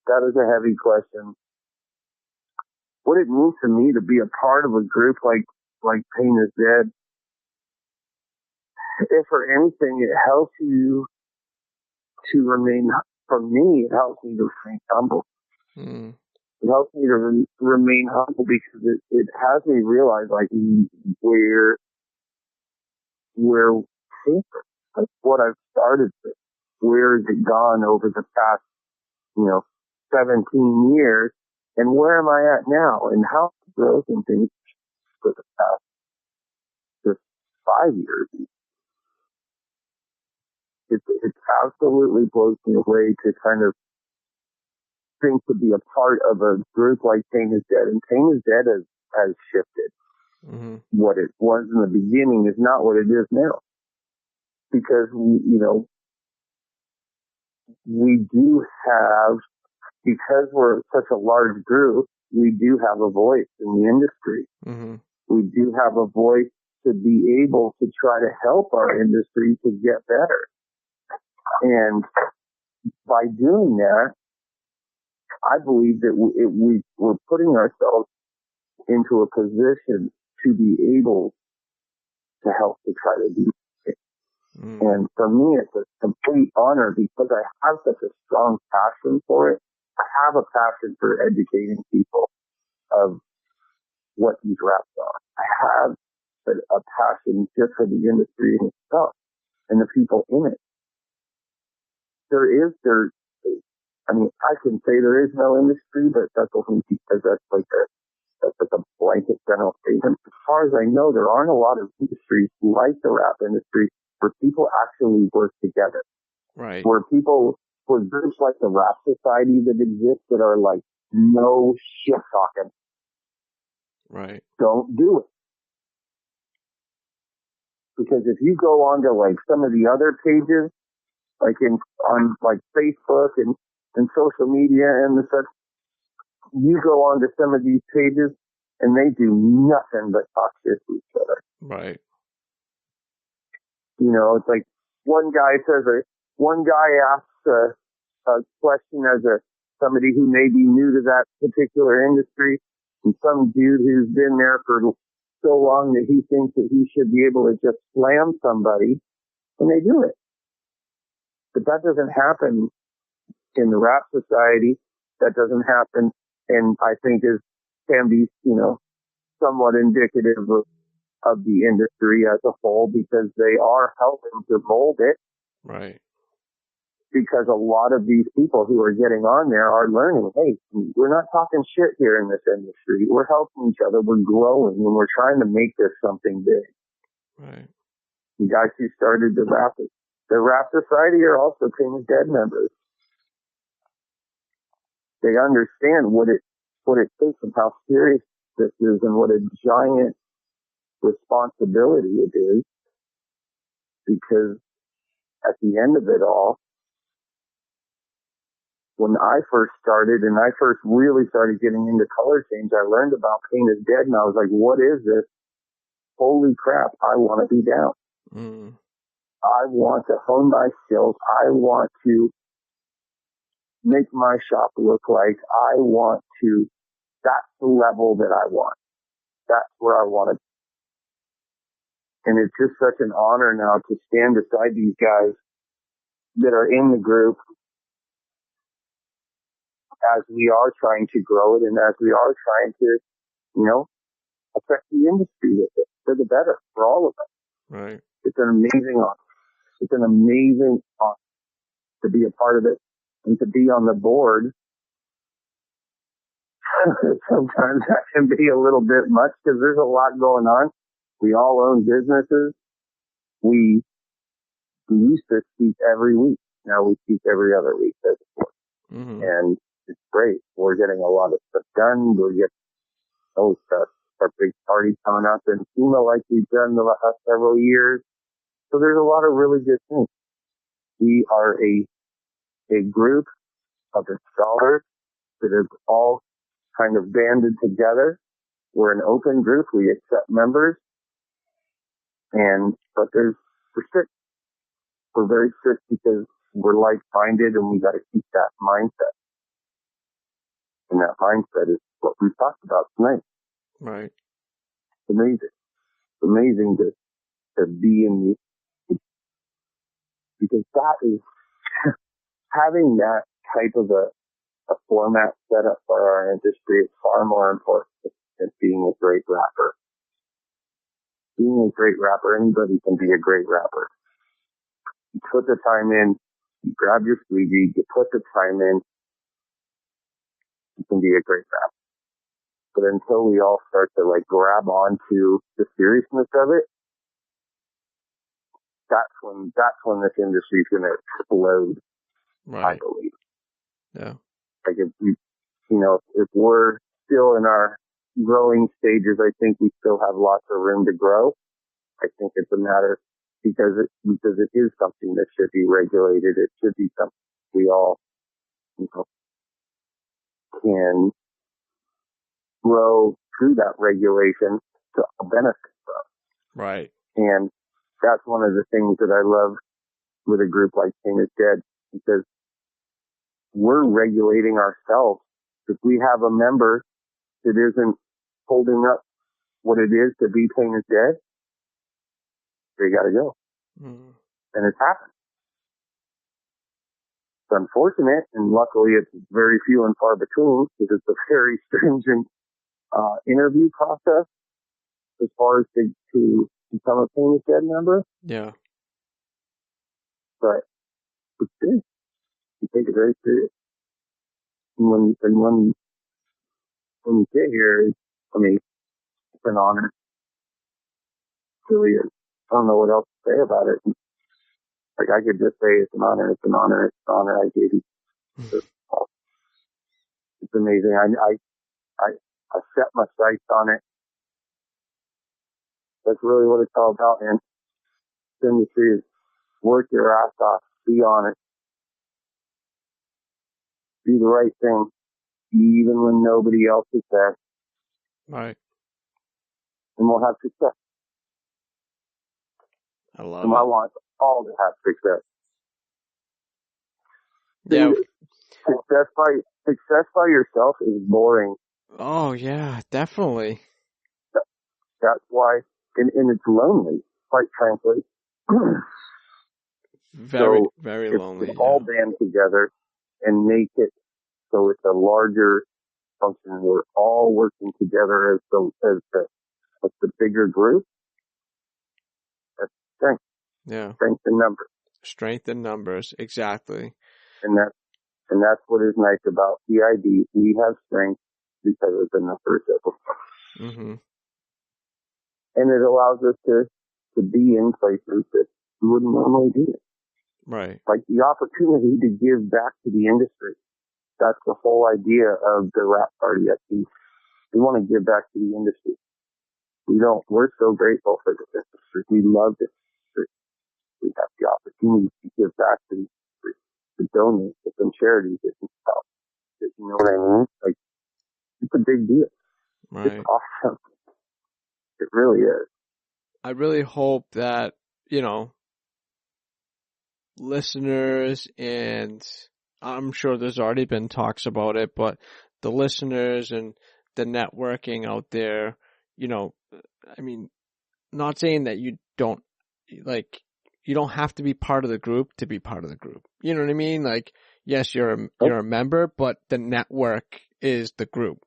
That is a heavy question. What it means to me to be a part of a group like Pain is Dead, if for anything, it helps you to remain, for me, it helps me to remain humble. Mm. It helps me to remain humble because it has me realize like where like what I've started with, where has it gone over the past, 17 years, and where am I at now, and how growth and things for the past just 5 years. It absolutely blows me away to kind of think to be a part of a group like Pain is Dead, and Pain is Dead has shifted. Mm-hmm. What it was in the beginning is not what it is now, because we do have, because we're such a large group, we do have a voice in the industry. Mm-hmm. We do have a voice to be able to try to help our industry to get better. And by doing that, I believe that we're putting ourselves into a position to be able to help to try to do it. Mm. And for me, it's a complete honor because I have such a strong passion for it. I have a passion for educating people of what these wraps are. I have a passion just for the industry in itself and the people in it. I can say there is no industry, but that's only because that's like a blanket general statement. As far as I know, there aren't a lot of industries like the rap industry where people actually work together. Right. Where groups like the Rap Society that exist that are like, no shit talking. Right. Don't do it. Because if you go on to like some of the other pages, like on like Facebook and social media and the such. You go onto some of these pages and they do nothing but talk shit to each other. Right. You know, it's like one guy asks a question as somebody who may be new to that particular industry, and some dude who's been there for so long that he thinks that he should be able to just slam somebody, and they do it. But that doesn't happen in the rap society. That doesn't happen, and I think can be, you know, somewhat indicative of the industry as a whole, because they are helping to mold it. Right. Because a lot of these people who are getting on there are learning, hey, we're not talking shit here in this industry. We're helping each other. We're growing, and we're trying to make this something big. Right. The guys who started the rap society are also King of Dead members. They understand what it takes and how serious this is and what a giant responsibility it is, because at the end of it all, when I first started and I first really started getting into color change, I learned about Pain is Dead, and I was like, what is this? Holy crap, I want to be down. Mm. I want to hone my skills. I want to make my shop look like that's the level that I want. That's where I want to be. And it's just such an honor now to stand beside these guys that are in the group as we are trying to grow it and as we are trying to, you know, affect the industry with it for the better, for all of us. Right. It's an amazing honor. It's an amazing honor to be a part of it and to be on the board. Sometimes that can be a little bit much because there's a lot going on. We all own businesses. We used to speak every week. Now we speak every other week. Mm-hmm. And it's great. We're getting a lot of stuff done. We're getting stuff. Our big party coming up in SEMA like we've done the last several years. So there's a lot of really good things. We are a group of installers that have all kind of banded together. We're an open group. We accept members. But we're strict. We're very strict because we're like-minded and we got to keep that mindset. And that mindset is what we talked about tonight. Right. It's amazing. It's amazing to be in because that is having that type of a format set up for our industry is far more important than being a great rapper. Being a great rapper, anybody can be a great rapper. You put the time in, you grab your squeegee, you put the time in, you can be a great rapper. But until we all start to grab onto the seriousness of it, that's when this industry is going to explode. Right. I believe. Yeah. Like if we're still in our growing stages, I think we still have lots of room to grow. I think it's a matter because it is something that should be regulated. It should be something we all, can grow through that regulation to benefit from. Right. And that's one of the things that I love with a group like King is Dead, because we're regulating ourselves. If we have a member that isn't holding up what it is to be King is Dead, they got to go. Mm. And it's happened. It's unfortunate, and luckily it's very few and far between because it's a very stringent interview process as far as to become a King is Dead member. Yeah. But it's serious. You take it very serious. And when you get here, it's an honor. It really is. I don't know what else to say about it. Like, I could just say it's an honor, it's an honor, it's an honor I gave you. It's amazing. I set my sights on it. That's really what it's all about, man. This industry is work your ass off. Be honest. Do the right thing, even when nobody else is there. Right. And we'll have success. I love And it. I want all to have success. Yeah. Success by yourself is boring. Oh yeah, definitely. That's why, and it's lonely, quite frankly. Very, So very if lonely. we all band together and make it so it's a larger function, we're all working together as the bigger group. That's strength. Yeah. Strength in numbers. Strength in numbers. Exactly. And that's what is nice about PID. We have strength because of the numbers that we're Mm-hmm. and it allows us to be in places that we wouldn't normally be. Right. Like the opportunity to give back to the industry. That's the whole idea of the rap party. We want to give back to the industry. We're so grateful for this industry. We love this industry. We have the opportunity to give back to the industry, to donate to some charities and stuff. You know what I mean? Like, it's a big deal. Right. It's awesome. It really is. I really hope that, listeners, and I'm sure there's already been talks about it, but the listeners and the networking out there, I mean, not saying that you don't have to be part of the group to be part of the group. You know what I mean? Like, yes, you're a member, but the network is the group.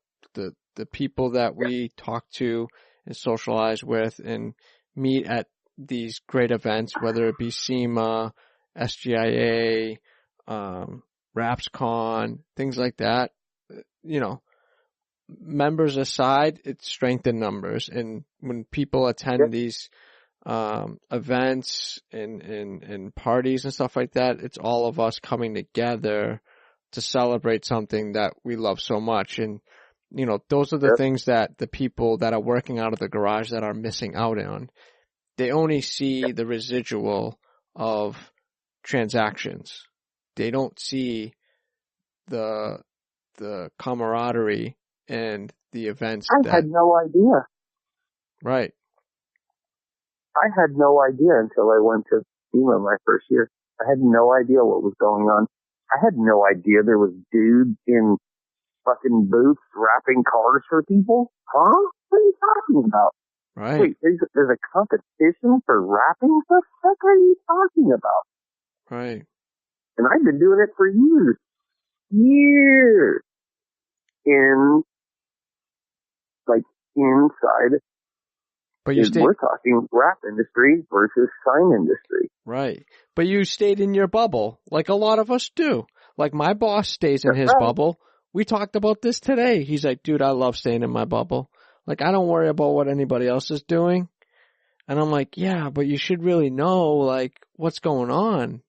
The people that we talk to and socialize with and meet at these great events, whether it be SEMA, SGIA, RapsCon, things like that, members aside, it's strength in numbers. And when people attend these events and parties and stuff like that, it's all of us coming together to celebrate something that we love so much. And, those are the things that the people that are working out of the garage that are missing out on. They only see the residual of transactions. They don't see the camaraderie and the events. I had no idea. Right. I had no idea until I went to SEMA my first year. I had no idea what was going on. I had no idea there was dudes in fucking booths wrapping cars for people. Huh? What are you talking about? Right. Wait, there's a competition for wrapping? What the fuck are you talking about? Right. And I've been doing it for years. Years. Inside. But we're talking wrap industry versus sign industry. Right. But you stayed in your bubble, like a lot of us do. Like my boss stays in his bubble. We talked about this today. He's like, dude, I love staying in my bubble. Like, I don't worry about what anybody else is doing. And I'm like, yeah, but you should really know, like, what's going on.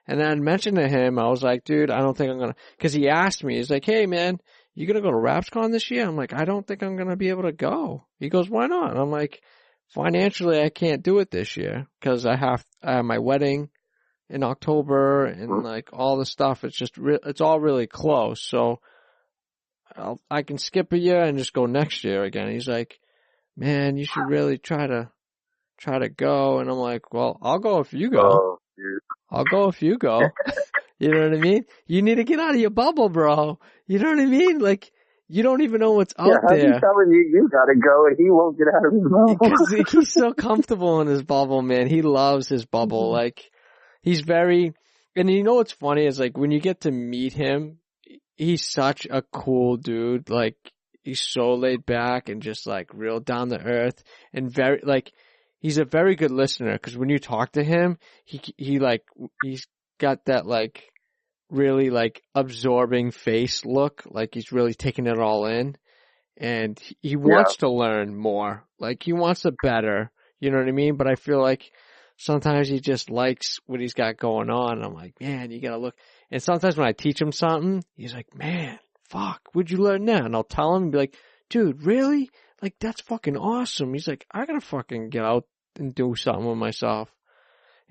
And I mentioned to him, I was like, dude, I don't think I'm going to, because he asked me, he's like, hey, man, you going to go to RapsCon this year? I'm like, I don't think I'm going to be able to go. He goes, why not? I'm like, financially, I can't do it this year because I have my wedding in October and like all the stuff. It's just, it's all really close. So I can skip a year and just go next year again. He's like, man, you should really try to go. And I'm like, well, I'll go if you go. I'll go if you go. You know what I mean? You need to get out of your bubble, bro. You know what I mean? Like, you don't even know what's out there. He's telling you gotta go and he won't get out of his bubble. Because he's so comfortable in his bubble, man. He loves his bubble. Like, he's very, and you know what's funny is like when you get to meet him, he's such a cool dude. Like, he's so laid back and just like real down to earth and very like, he's a very good listener because when you talk to him, he's got that like really like absorbing face look, like he's really taking it all in, and he wants to learn more. Like he wants to better, you know what I mean? But I feel like sometimes he just likes what he's got going on. And I'm like, man, you gotta look. And sometimes when I teach him something, he's like, man, fuck, where'd you learn that? And I'll tell him and be like, dude, really? Like, that's fucking awesome. He's like, I gotta fucking get out and do something with myself.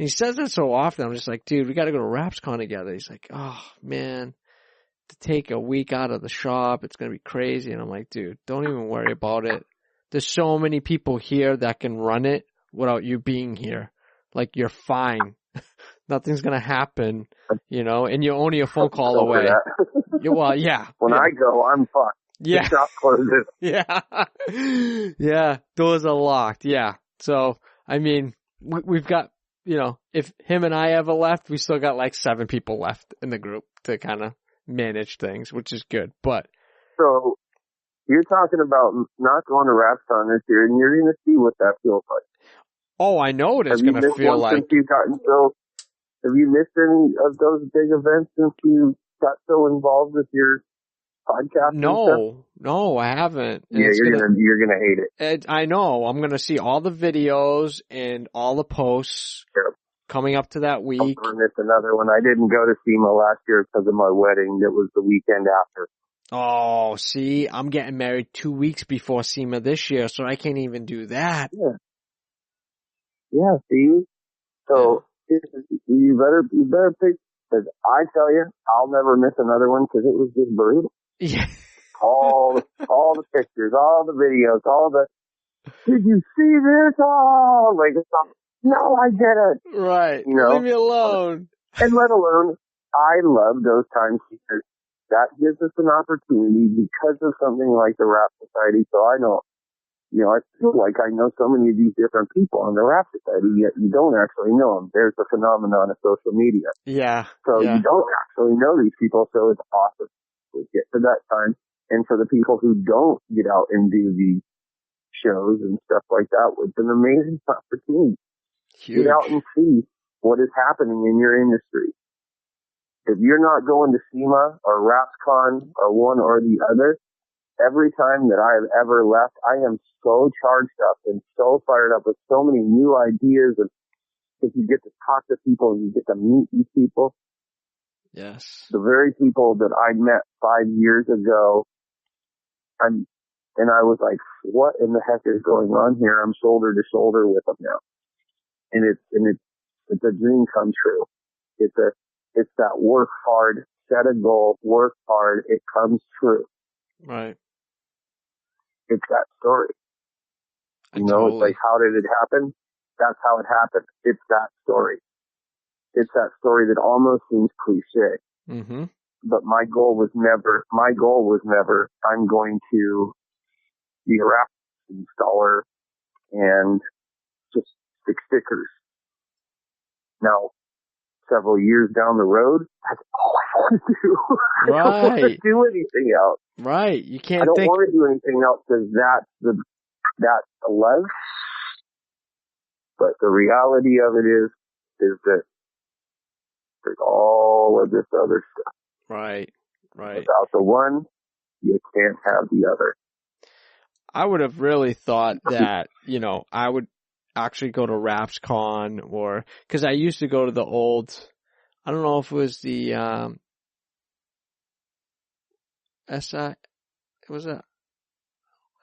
he says that so often. I'm just like, dude, we got to go to RapsCon together. He's like, oh man, to take a week out of the shop, it's going to be crazy. And I'm like, dude, don't even worry about it. There's so many people here that can run it without you being here. Like, you're fine. Nothing's going to happen, you know, and you're only a phone call away. Well, yeah. When I go, I'm fucked. Yeah. The shop closes. Yeah. Yeah. Doors are locked. Yeah. So, I mean, we've got, you know, if him and I ever left, we still got like 7 people left in the group to kind of manage things, which is good. But so you're talking about not going to RapsCon this year, and you're going to see what that feels like. Oh, I know what it's going to feel like. Since you've gotten so, have you missed any of those big events since you got so involved with your podcast? No, I haven't. And yeah, you're gonna hate it. I know. I'm gonna see all the videos and all the posts coming up to that week. I'll miss another one. I didn't go to SEMA last year because of my wedding. That was the weekend after. Oh, see, I'm getting married 2 weeks before SEMA this year, so I can't even do that. Yeah. See, so you better pick. Because I tell you, I'll never miss another one because it was just brutal. Yeah. all the pictures, all the videos, did you see this? Oh, like, no, I get it. Right. You know? Leave me alone. And let alone, I love those times because that gives us an opportunity because of something like the Rap Society. So I know, you know, I feel like I know so many of these different people on the Rap Society, yet you don't actually know them. There's the phenomenon of social media. Yeah. So you don't actually know these people, so it's awesome to get to that time. And for the people who don't get out and do these shows and stuff like that, it's an amazing opportunity. Huge. Get out and see what is happening in your industry. If you're not going to SEMA or RapsCon or one or the other, every time that I have ever left, I am so charged up and so fired up with so many new ideas. And if you get to talk to people and you get to meet these people. Yes. The very people that I met 5 years ago, and I was like, what in the heck is going on here? I'm shoulder to shoulder with them now. And it's a dream come true. It's that work hard, set a goal, work hard, it comes true. Right. It's that story. You know, It's like, how did it happen? That's how it happened. It's that story. It's that story that almost seems cliche. Mm-hmm. But my goal was never, I'm going to be a rap installer and just stick stickers. Now, several years down the road, that's all I want to do. Right. I don't want to do anything else. Right. You can't I don't want to do anything else because that's the love. But the reality of it is that there's all of this other stuff. Right. Without the one, you can't have the other. I would have really thought that, you know, I would actually go to RapsCon or, cause I used to go to the old, I don't know if it was the, ISA?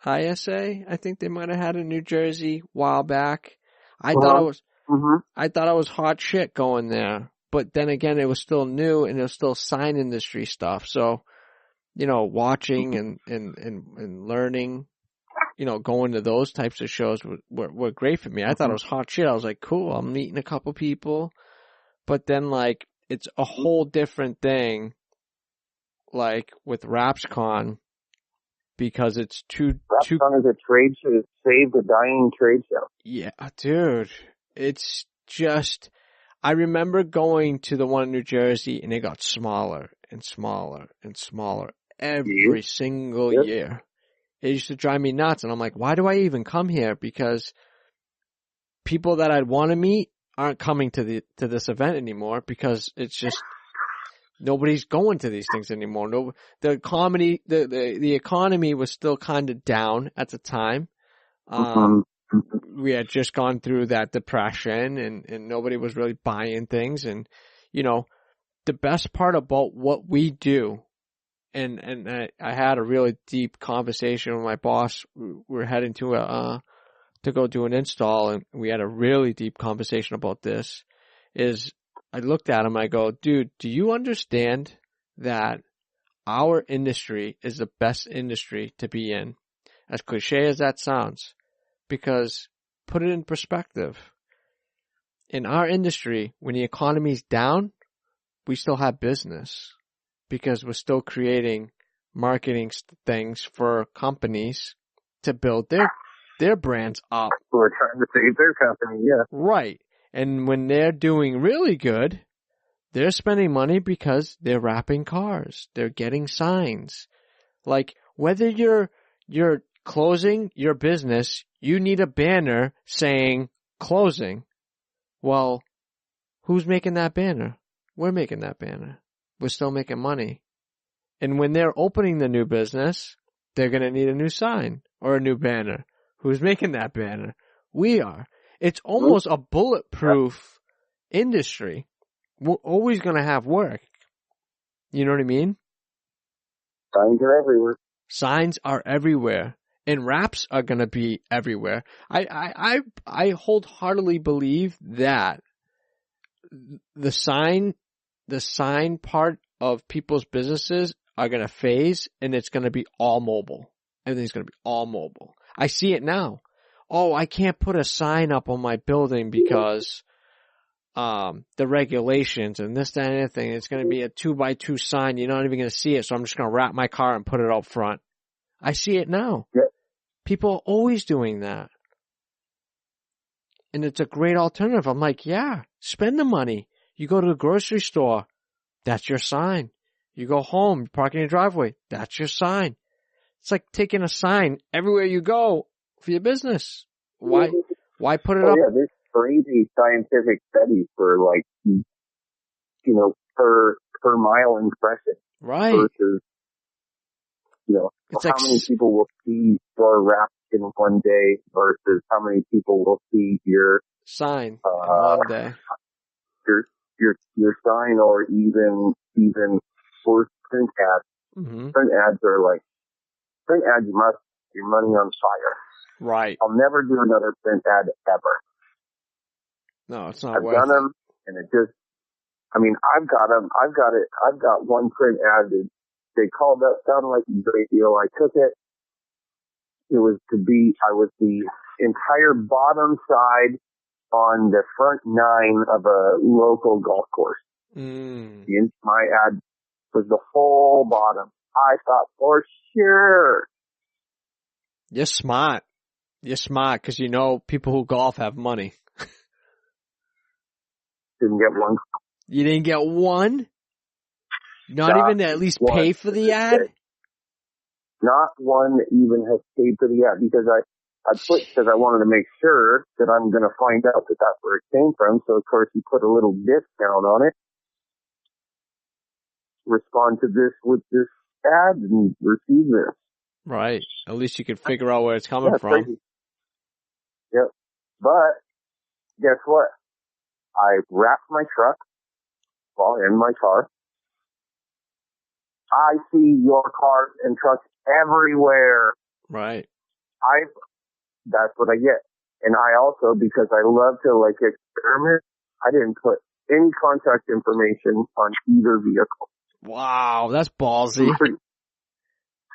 I think they might have had in New Jersey a while back. I thought I was hot shit going there. But then again, it was still new and it was still sign industry stuff. So, you know, watching and learning, you know, going to those types of shows were great for me. I thought it was hot shit. I was like, cool, I'm meeting a couple people. But then, like, it's a whole different thing, like, with RapsCon, because it's RapsCon is a trade show. It saved a dying trade show. Yeah, dude. It's just, I remember going to the one in New Jersey and it got smaller and smaller and smaller every single year. It used to drive me nuts. And I'm like, why do I even come here? Because people that I'd want to meet aren't coming to this event anymore because it's just, nobody's going to these things anymore. No, the economy was still kind of down at the time. We had just gone through that depression and nobody was really buying things. And, you know, the best part about what we do, and I had a really deep conversation with my boss. We were heading to go do an install, and we had a really deep conversation about this. is I looked at him, I go, dude, do you understand that our industry is the best industry to be in? As cliche as that sounds, because put it in perspective. In our industry, when the economy's down, we still have business because we're still creating marketing things for companies to build their brands up. We're trying to save their company, yeah. Right. And when they're doing really good, they're spending money because they're wrapping cars. They're getting signs. Like, whether you're closing your business, you need a banner saying closing. Well, who's making that banner? We're making that banner. We're still making money. And when they're opening the new business, they're going to need a new sign or a new banner. Who's making that banner? We are. It's almost a bulletproof industry. We're always going to have work. You know what I mean? Signs are everywhere. Signs are everywhere. And wraps are going to be everywhere. I wholeheartedly believe that the sign part of people's businesses are going to phase, and it's going to be all mobile. Everything's going to be all mobile. I see it now. Oh, I can't put a sign up on my building because the regulations and this, that, and other thing. It's going to be a 2x2 sign. You're not even going to see it, so I'm just going to wrap my car and put it out front. I see it now. Yeah. People are always doing that. And it's a great alternative. I'm like, yeah, spend the money. You go to the grocery store, that's your sign. You go home, you park in your driveway, that's your sign. It's like taking a sign everywhere you go for your business. Why put it up? Yeah, there's crazy scientific studies for like, per mile impression. Right. Versus, it's how like many people will see your wrap in one day versus how many people will see your sign in one day. Your sign, or even for print ads. Mm-hmm. Print ads, you must your money on fire. Right. I'll never do another print ad ever. No, it's not I've worth done it. them, and I've got them. I've got one print ad that they called up, sounded like a great deal. I took it. I was the entire bottom side on the front 9 of a local golf course. My ad was the whole bottom. I thought for sure. You're smart. You're smart because people who golf have money. Didn't get one. You didn't get one? Not even to at least pay for the ad? Not one even has paid for the ad, because because I wanted to make sure that I'm going to find out that that's where it came from. So of course you put a little discount on it. Respond to this with this ad and receive this. Right. At least you could figure out where it's coming from. Crazy. Yep. But guess what? I wrapped my truck in my car. I see your cars and trucks everywhere. Right. That's what I get. And I also, because I love to experiment, I didn't put any contact information on either vehicle. Wow, that's ballsy.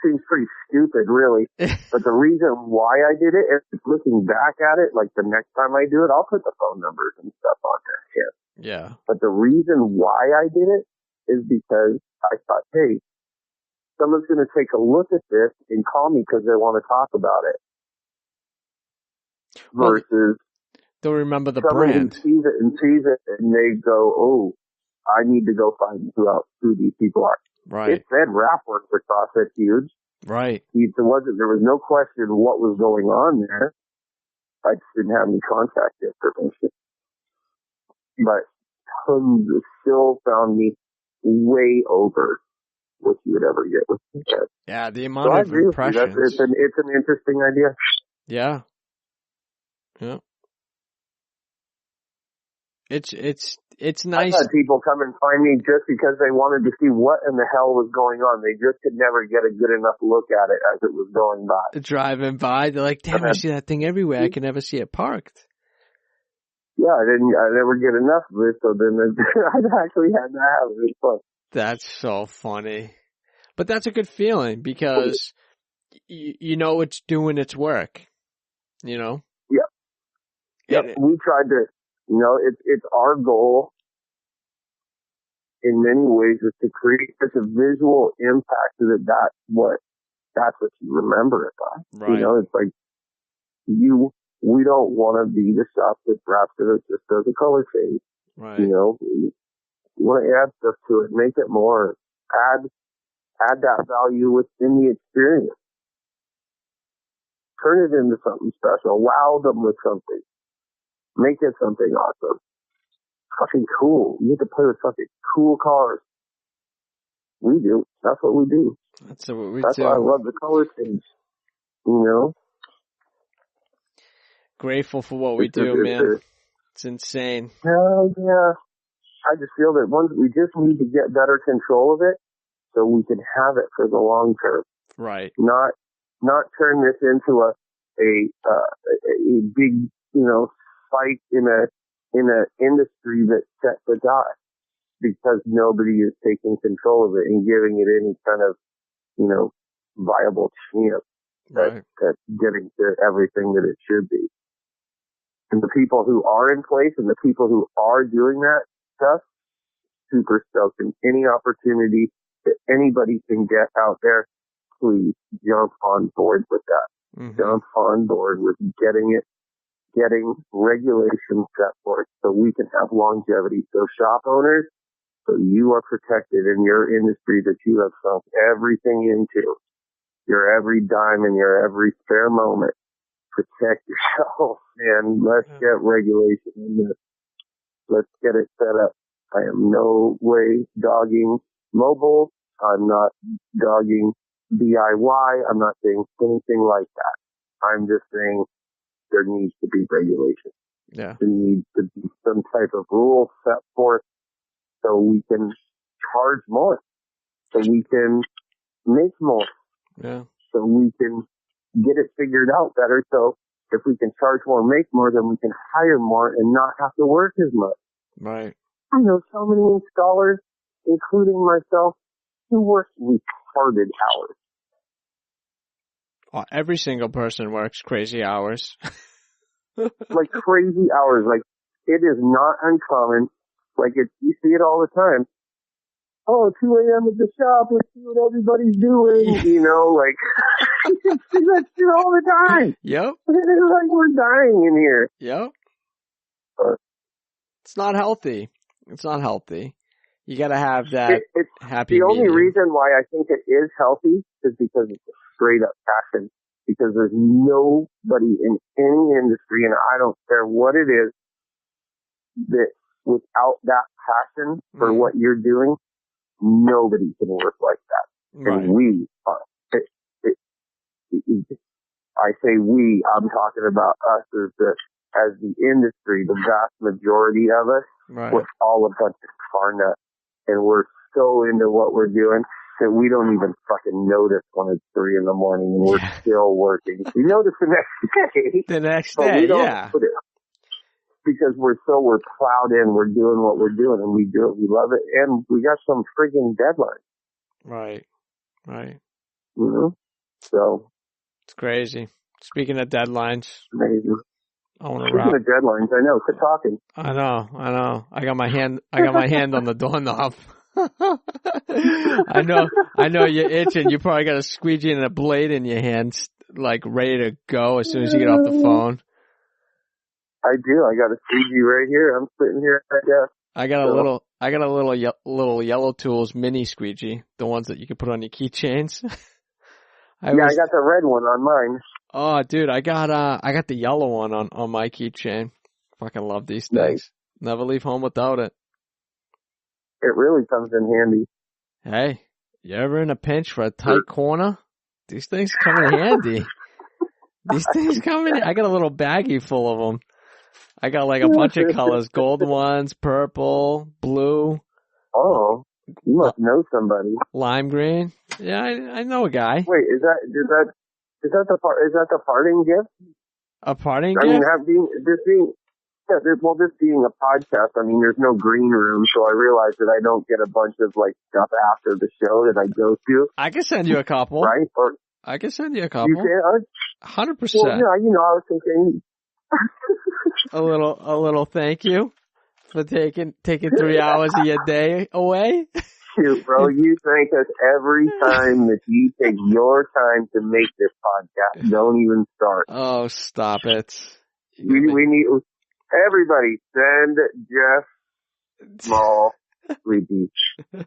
Seems pretty stupid, really. But the reason why I did it is, looking back at it, like the next time I do it, I'll put the phone numbers and stuff on there. Yeah. But the reason why I did it is because I thought, hey, someone's going to take a look at this and call me because they want to talk about it. Versus they'll remember the brand. Sees it and they go, oh, I need to go find who these people are. Right. It said rap work for CrossFit Huge. Right. There was no question what was going on there. I just didn't have any contact information. But tons still found me way over what you would ever get with that. Yeah, the amount of impressions. It's an interesting idea. Yeah. Yeah. It's nice. I had people come and find me just because they wanted to see what in the hell was going on. They just could never get a good enough look at it as it was going by. Driving by, they're like, damn, I see that thing everywhere. I can never see it parked. Yeah, I never get enough of it, so then I'd actually had to have it. It's fun. That's so funny. But that's a good feeling because you know it's doing its work, you know? Yeah. Yeah. We tried to, it's our goal in many ways is to create such a visual impact that that's what you remember it by. Right. It's like we don't want to be the shop that wraps it just does a color shade. Right. We want to add stuff to it, make it more, add that value within the experience. Turn it into something special. Wow them with something. Make it something awesome. Fucking cool. You get to play with fucking cool cars. We do. That's what we do. That's what we do. That's why I love the color change. Grateful for what we do, man. It's insane. Hell yeah. I just feel that we just need to get better control of it so we can have it for the long term. Right. Not turn this into a big, fight in a industry that's set to die because nobody is taking control of it and giving it any kind of, viable chance at getting to everything that it should be. And the people who are in place and the people who are doing that stuff, super stoked. And any opportunity that anybody can get out there, please jump on board with that. Mm-hmm. Jump on board with getting regulations set for it so we can have longevity. So shop owners, so you are protected in your industry that you have sunk everything into, your every dime and your every spare moment. Protect yourself and let's get regulation in this. Let's get it set up. I am no way dogging mobile. I'm not dogging DIY. I'm not saying anything like that. I'm just saying there needs to be regulation. Yeah. There needs to be some type of rule set forth so we can charge more, so we can make more, so we can get it figured out better. So if we can charge more, make more, then we can hire more and not have to work as much. Right. I know so many installers, including myself, who work retarded hours. Well, every single person works crazy hours. Like crazy hours. Like it is not uncommon. Like you see it all the time. Oh, 2 a.m. at the shop, let's see what everybody's doing, like, you see that shit all the time. Yep. It's like we're dying in here. Yep. It's not healthy. It's not healthy. You gotta have that happy The only medium. reason why I think it is healthy is because it's a straight up passion. Because there's nobody in any industry, and I don't care what it is, that without that passion for what you're doing, nobody can work like that. Right. And we are. I say we, I'm talking about us as the industry, the vast majority of us, we're all a bunch of car nuts. And we're so into what we're doing that we don't even fucking notice when it's 3 a.m. and we're still working. We notice the next day. The next day, we don't put it, because we're plowed in, we're doing what we're doing, and we do it, we love it, and we got some frigging deadlines. Right. So. It's crazy. Speaking of deadlines. Amazing. I want to wrap. Speaking of deadlines, I know, quit talking. I know. I got my hand on the doorknob. I know you're itching. You probably got a squeegee and a blade in your hands, like ready to go as soon as you get off the phone. I do. I got a squeegee right here. I'm sitting here at my desk. I got a little Yellow Tools mini squeegee, the ones that you can put on your keychains. I got the red one on mine. Oh, dude, I got the yellow one on my keychain. Fucking love these things. Nice. Never leave home without it. It really comes in handy. Hey, you ever in a pinch for a tight corner? These things come in handy. I got a little baggie full of them. I got like a bunch of colors, gold ones, purple, blue. Oh, you must know somebody. Lime green. Yeah, I know a guy. Wait, is that the parting gift? A parting I gift? mean, well, this being a podcast, I mean, there's no green room, so I realize that I don't get a bunch of like stuff after the show that I go to. I can send you a couple. Right? Or I can send you a you couple. can? 100%. Well, yeah, you know, I was thinking. A little thank you for taking 3 hours of your day away. Shoot, bro, you thank us every time that you take your time to make this podcast. Don't even start. Oh, stop it. We need everybody send Jeff small repeats as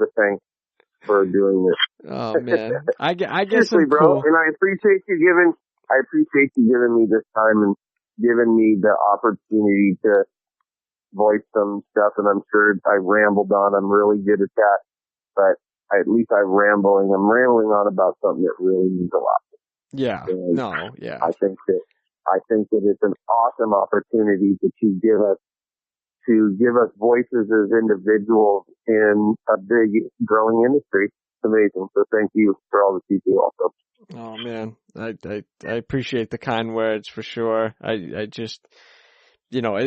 a thanks for doing this. Oh man, I guess seriously, bro, cool. and I appreciate you giving me this time and giving me the opportunity to voice some stuff. And I'm sure I rambled on. I'm really good at that, but at least I'm rambling on about something that really means a lot. Yeah. And No. Yeah. I think that it's an awesome opportunity that you give us to give us voices as individuals in a big growing industry. It's amazing. So thank you for all that you do also. Oh man, I appreciate the kind words for sure. I just, you know,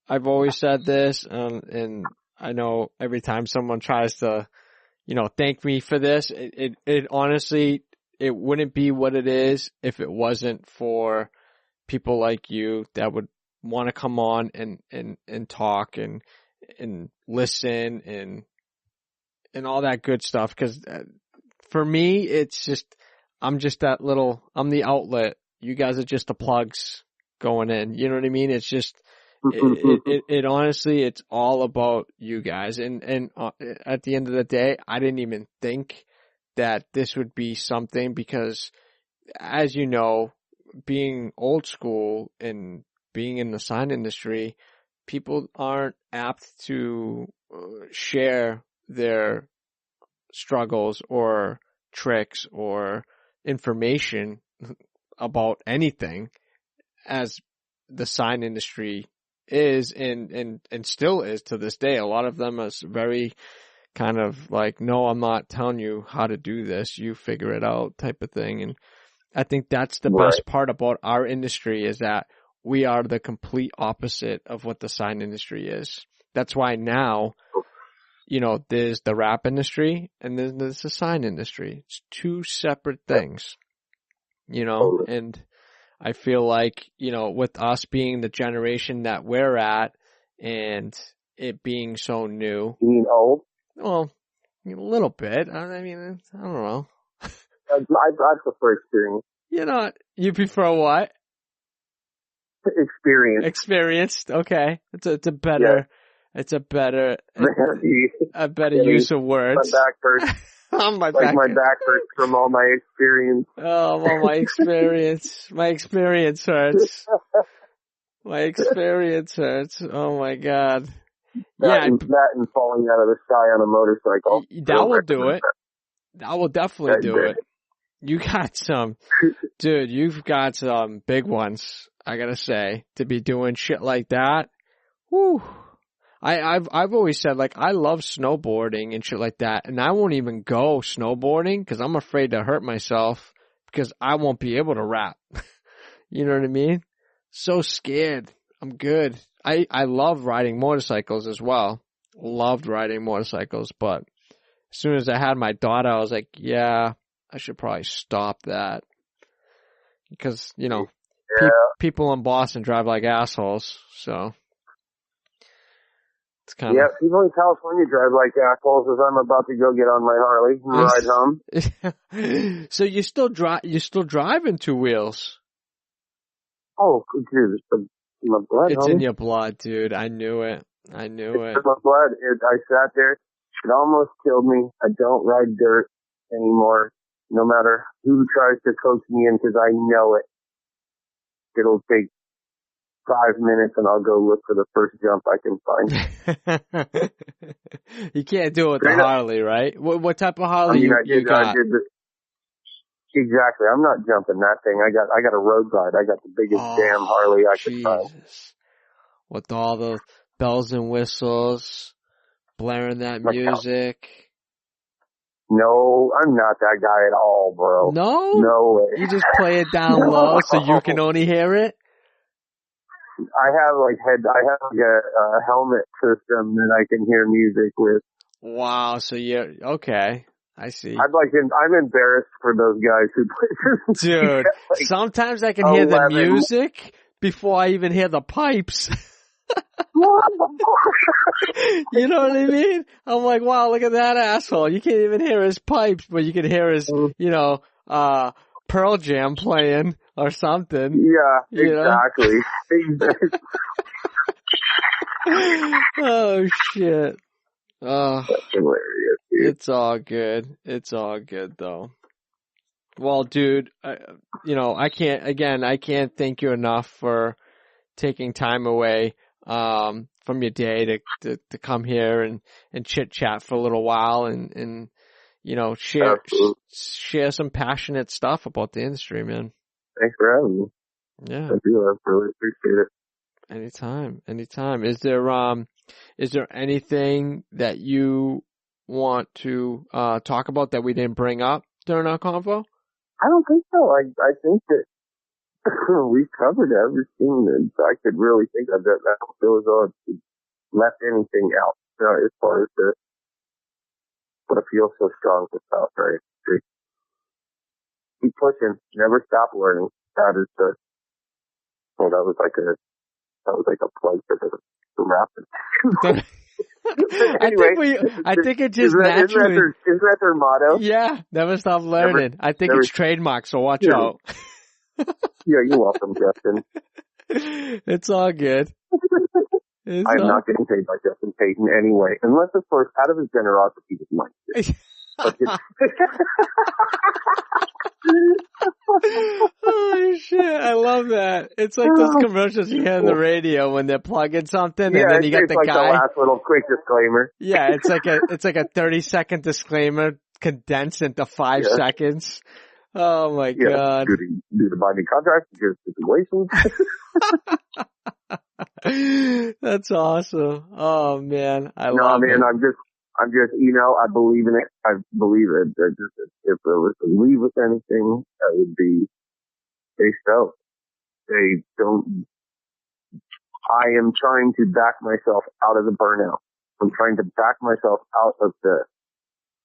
I've always said this, and I know every time someone tries to, you know, thank me for this, it honestly, it wouldn't be what it is if it wasn't for people like you that would want to come on and talk and listen and all that good stuff. Cause for me, it's just, I'm the outlet. You guys are just the plugs going in. You know what I mean? It's just, it honestly, it's all about you guys. And at the end of the day, I didn't even think that this would be something because, as you know, being old school and being in the sign industry, people aren't apt to share their struggles or tricks or information about anything as the sign industry is and still is to this day. A lot of them is very kind of like, no, I'm not telling you how to do this. You figure it out type of thing. And I think that's the best part about our industry is that we are the complete opposite of what the sign industry is. That's why now, you know, there's the rap industry and then there's the sign industry. It's two separate things, you know, and I feel like, you know, with us being the generation that we're at and it being so new. You mean old? Well, a little bit. I mean, I don't know. I prefer experience. You know, you prefer what? Experience. Experienced. Okay. It's a better use of words. My back hurts. My back hurts from all my experience. Oh, well, my experience. My experience hurts. My experience hurts. Oh my God. That and falling out of the sky on a motorcycle. That will do it. That will definitely do it. You got dude, you've got some big ones, I gotta say, to be doing shit like that. Whew. I've always said, like, I love snowboarding and shit like that, and I won't even go snowboarding because I'm afraid to hurt myself because I won't be able to rap. You know what I mean? So scared. I'm good. I love riding motorcycles as well. Loved riding motorcycles, but as soon as I had my daughter, I was like, yeah, I should probably stop that. Because, you know, people in Boston drive like assholes, so. It's kind of. Yeah, people in California drive like assholes as I'm about to go get on my Harley and ride home. So you still driving two wheels? Oh, dude, it's in my blood. It's in your blood, dude. I knew it. It's in my blood. I sat there. It almost killed me. I don't ride dirt anymore, no matter who tries to coach me in, because I know it. It'll take 5 minutes and I'll go look for the first jump I can find. You can't do it with the Harley, right? What type of Harley you got? Exactly. I'm not jumping that thing. I got a road glide. I got the biggest damn Harley I could find. With all the bells and whistles, blaring that music. No, I'm not that guy at all, bro. No? No way. You just play it down low so you can only hear it? I have like a helmet system that I can hear music with. Wow. So you're okay. I see. I'm embarrassed for those guys who play. Dude, like sometimes I can hear the 11. music before I even hear the pipes. You know what I mean? I'm like, wow, look at that asshole. You can't even hear his pipes, but you can hear his, Pearl Jam playing or something. Yeah, exactly. Oh shit. Oh, that's hilarious, dude. it's all good. It's all good though. Well, dude, I can't thank you enough for taking time away from your day to come here and chit chat for a little while and share some passionate stuff about the industry, man. Thanks for having me. Yeah. I do. I really appreciate it. Anytime. Is there anything that you want to talk about that we didn't bring up during our convo? I don't think so. I think that we've covered everything that I could really think of. That I don't feel as though I've left anything out as far as what I feel so strong about. Right? Keep pushing. Never stop learning. That is that was like a plug for the rapping. Anyway, I think it just naturally. Isn't that their motto? Yeah, never stop learning. I think it's trademark, so watch out. Yeah, you're welcome, Justin. It's all good. I'm not getting paid by Justin Payton anyway, unless, of course, out of his generosity with money. Oh shit, I love that. It's like those commercials you hear on the radio when they're plugging something and then you get the like guy. The last little quick disclaimer. Yeah, it's like a 30-second disclaimer condensed into 5 seconds. Oh my god. Due to binding contracts, due to situations. That's awesome. Oh man, I love it. No, man, I'm just, I believe in it. I believe it. If I was to leave with anything, that would be stay stoked. They don't. I am trying to back myself out of the burnout. I'm trying to back myself out of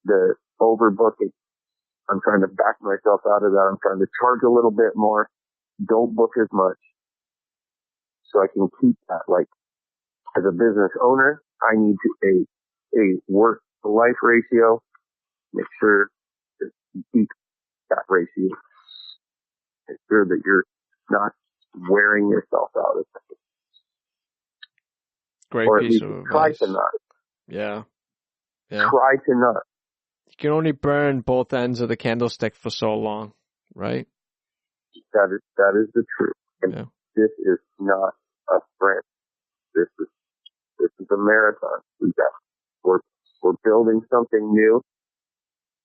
the overbooking. I'm trying to back myself out of that. I'm trying to charge a little bit more. Don't book as much. So I can keep that. Like, as a business owner, I need a work to life ratio. Make sure that you keep that ratio. Make sure that you're not wearing yourself out. Great or piece at of least try advice. to not. Yeah. Try to not. You can only burn both ends of the candlestick for so long, right? That is the truth. And this is not a sprint. This is a marathon. We're building something new.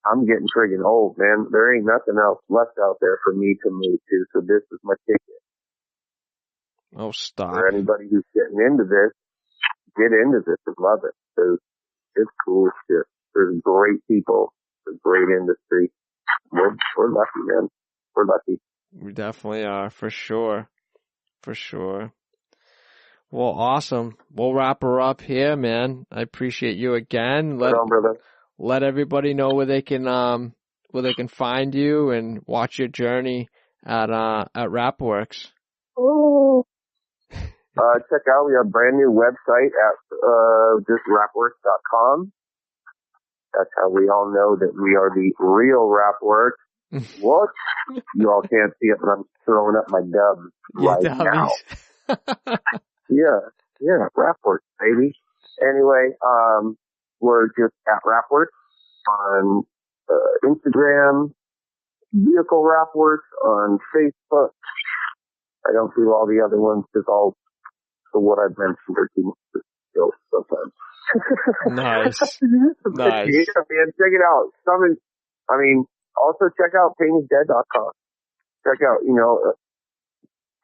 I'm getting friggin' old, man. There ain't nothing else left out there for me to move to. So this is my ticket. Oh, stop. For anybody who's getting into this, get into this and love it. Because it's cool shit. There's great people. It's a great industry. We're lucky, man. We're lucky. We definitely are, for sure. For sure. Well, awesome. We'll wrap her up here, man. I appreciate you again. Let everybody know where they can find you and watch your journey at Rapworks. Oh. Check out, we have a brand new website at just rapworks.com. That's how we all know that we are the real Rapworks. What? You all can't see it, but I'm throwing up my dubs now. Yeah, Rapworks, baby. Anyway, we're just at Rapworks on Instagram, Vehicle Rapworks on Facebook. I don't do all the other ones because all for what I've mentioned are too much to sometimes. Nice. Nice. Yeah, man, check it out. Also check out paintisdead.com. Check out,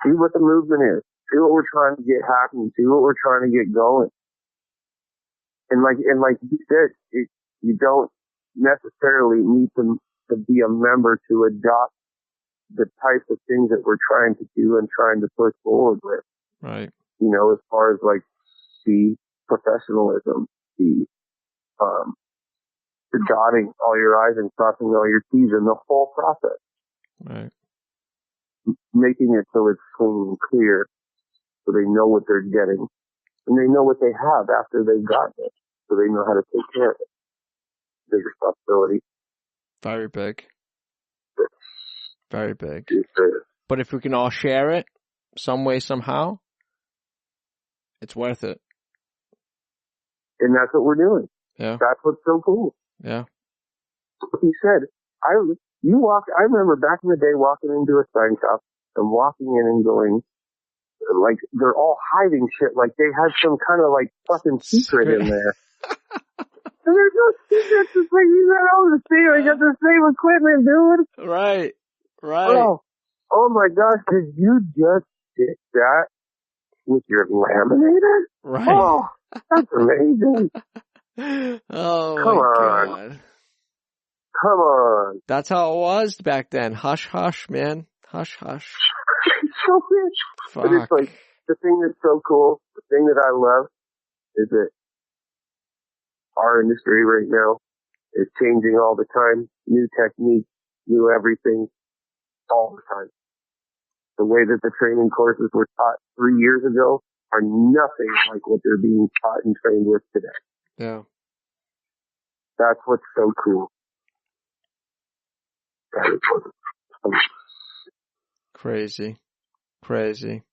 see what the movement is. See what we're trying to get happening. See what we're trying to get going. And like you said, you don't necessarily need to be a member to adopt the types of things that we're trying to do and trying to push forward with. Right. You know, as far as like the professionalism, the dotting all your I's and crossing all your T's in the whole process. Right. Making it so it's clean and clear so they know what they're getting and they know what they have after they've gotten it so they know how to take care of it. Big responsibility. Very big. Very big. Yes, but if we can all share it some way, somehow, it's worth it. And that's what we're doing. Yeah. That's what's so cool. Yeah. Like you said, I remember back in the day walking into a sign shop and walking in and going, like, they're all hiding shit, like they had some kind of like fucking secret in there. And there's no secrets, it's like you got all the same, I got the same equipment, dude. Right. Right. Oh my gosh, did you just stick that with your laminator? Right. Oh, that's amazing. Oh Come my on. God. Come on. That's how it was back then. Hush, hush, man. Hush, hush. So rich. Fuck. But it's like, the thing that's so cool, the thing that I love is that our industry right now is changing all the time. New techniques, new everything, all the time. The way that the training courses were taught 3 years ago are nothing like what they're being taught and trained with today. Yeah. That's what's so cool. Crazy. Crazy.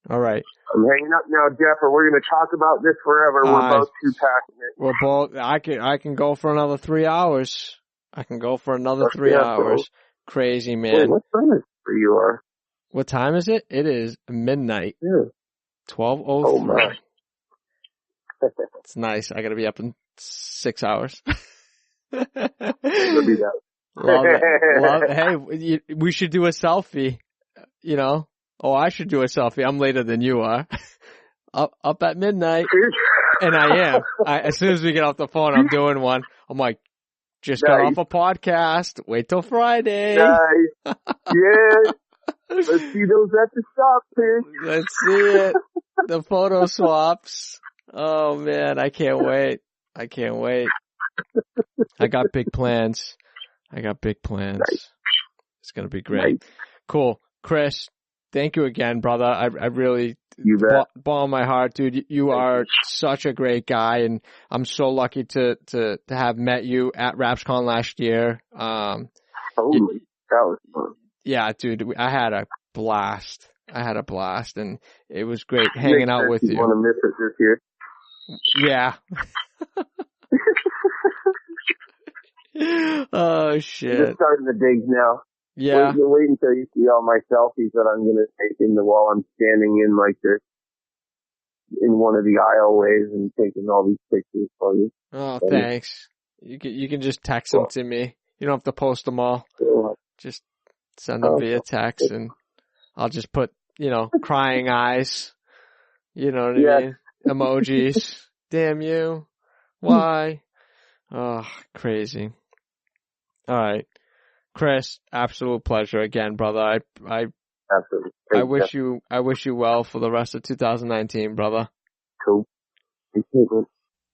All right. I'm hanging up now, Jeff, or we're going to talk about this forever. We're both too passionate. We're both, I can go for another 3 hours. I can go for another 3 hours. Crazy, man. Wait, what time is it where you are? What time is it? It is midnight. Yeah. 12:03. Oh my. It's nice. I gotta be up in 6 hours. It'll be that. Love it. Hey, we should do a selfie, you know? Oh, I should do a selfie. I'm later than you are. up at midnight. And I am. As soon as we get off the phone, I'm doing one. I'm like, just got off a podcast. Wait till Friday. Nice. Yeah. Let's see those at the shop, man. Let's see it. The photo swaps. Oh man, I can't wait. I can't wait. I got big plans. Nice. It's going to be great. Nice. Cool. Chris, thank you again, brother. I really, ball my heart, dude. You are such a great guy, and I'm so lucky to have met you at RapsCon last year. Totally. That was fun. Yeah, dude, I had a blast. And it was great hanging out with you. You want to miss it this year? Yeah. Oh shit! Just starting the digs now. Yeah. Wait until you see all my selfies that I'm gonna take in the wall. I'm standing in like this, in one of the aisleways and taking all these pictures for you. Oh, thanks. You can just text them to me. You don't have to post them all. Just send them via text, and I'll just put, crying eyes. You know what I mean? Emojis. Damn you. Why? Oh, crazy. All right. Chris, absolute pleasure again, brother. Absolutely. I wish you well for the rest of 2019, brother. Cool.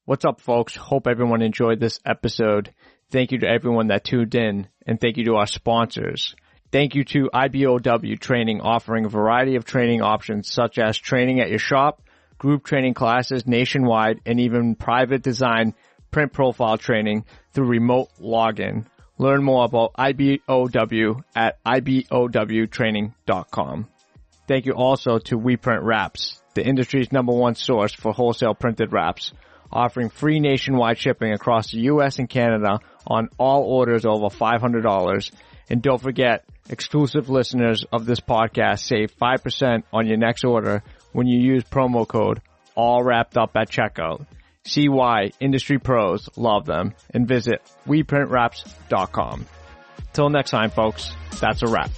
What's up, folks? Hope everyone enjoyed this episode. Thank you to everyone that tuned in, and thank you to our sponsors. Thank you to IBOW Training, offering a variety of training options such as training at your shop, group training classes nationwide, and even private design print profile training through remote login. Learn more about IBOW at ibowtraining.com. Thank you also to We Print Wraps, the industry's #1 source for wholesale printed wraps, offering free nationwide shipping across the U.S. and Canada on all orders over $500. And don't forget, exclusive listeners of this podcast save 5% on your next order when you use promo code ALLWRAPPEDUP at checkout. See why industry pros love them and visit WePrintWraps.com. Till next time, folks, that's a wrap.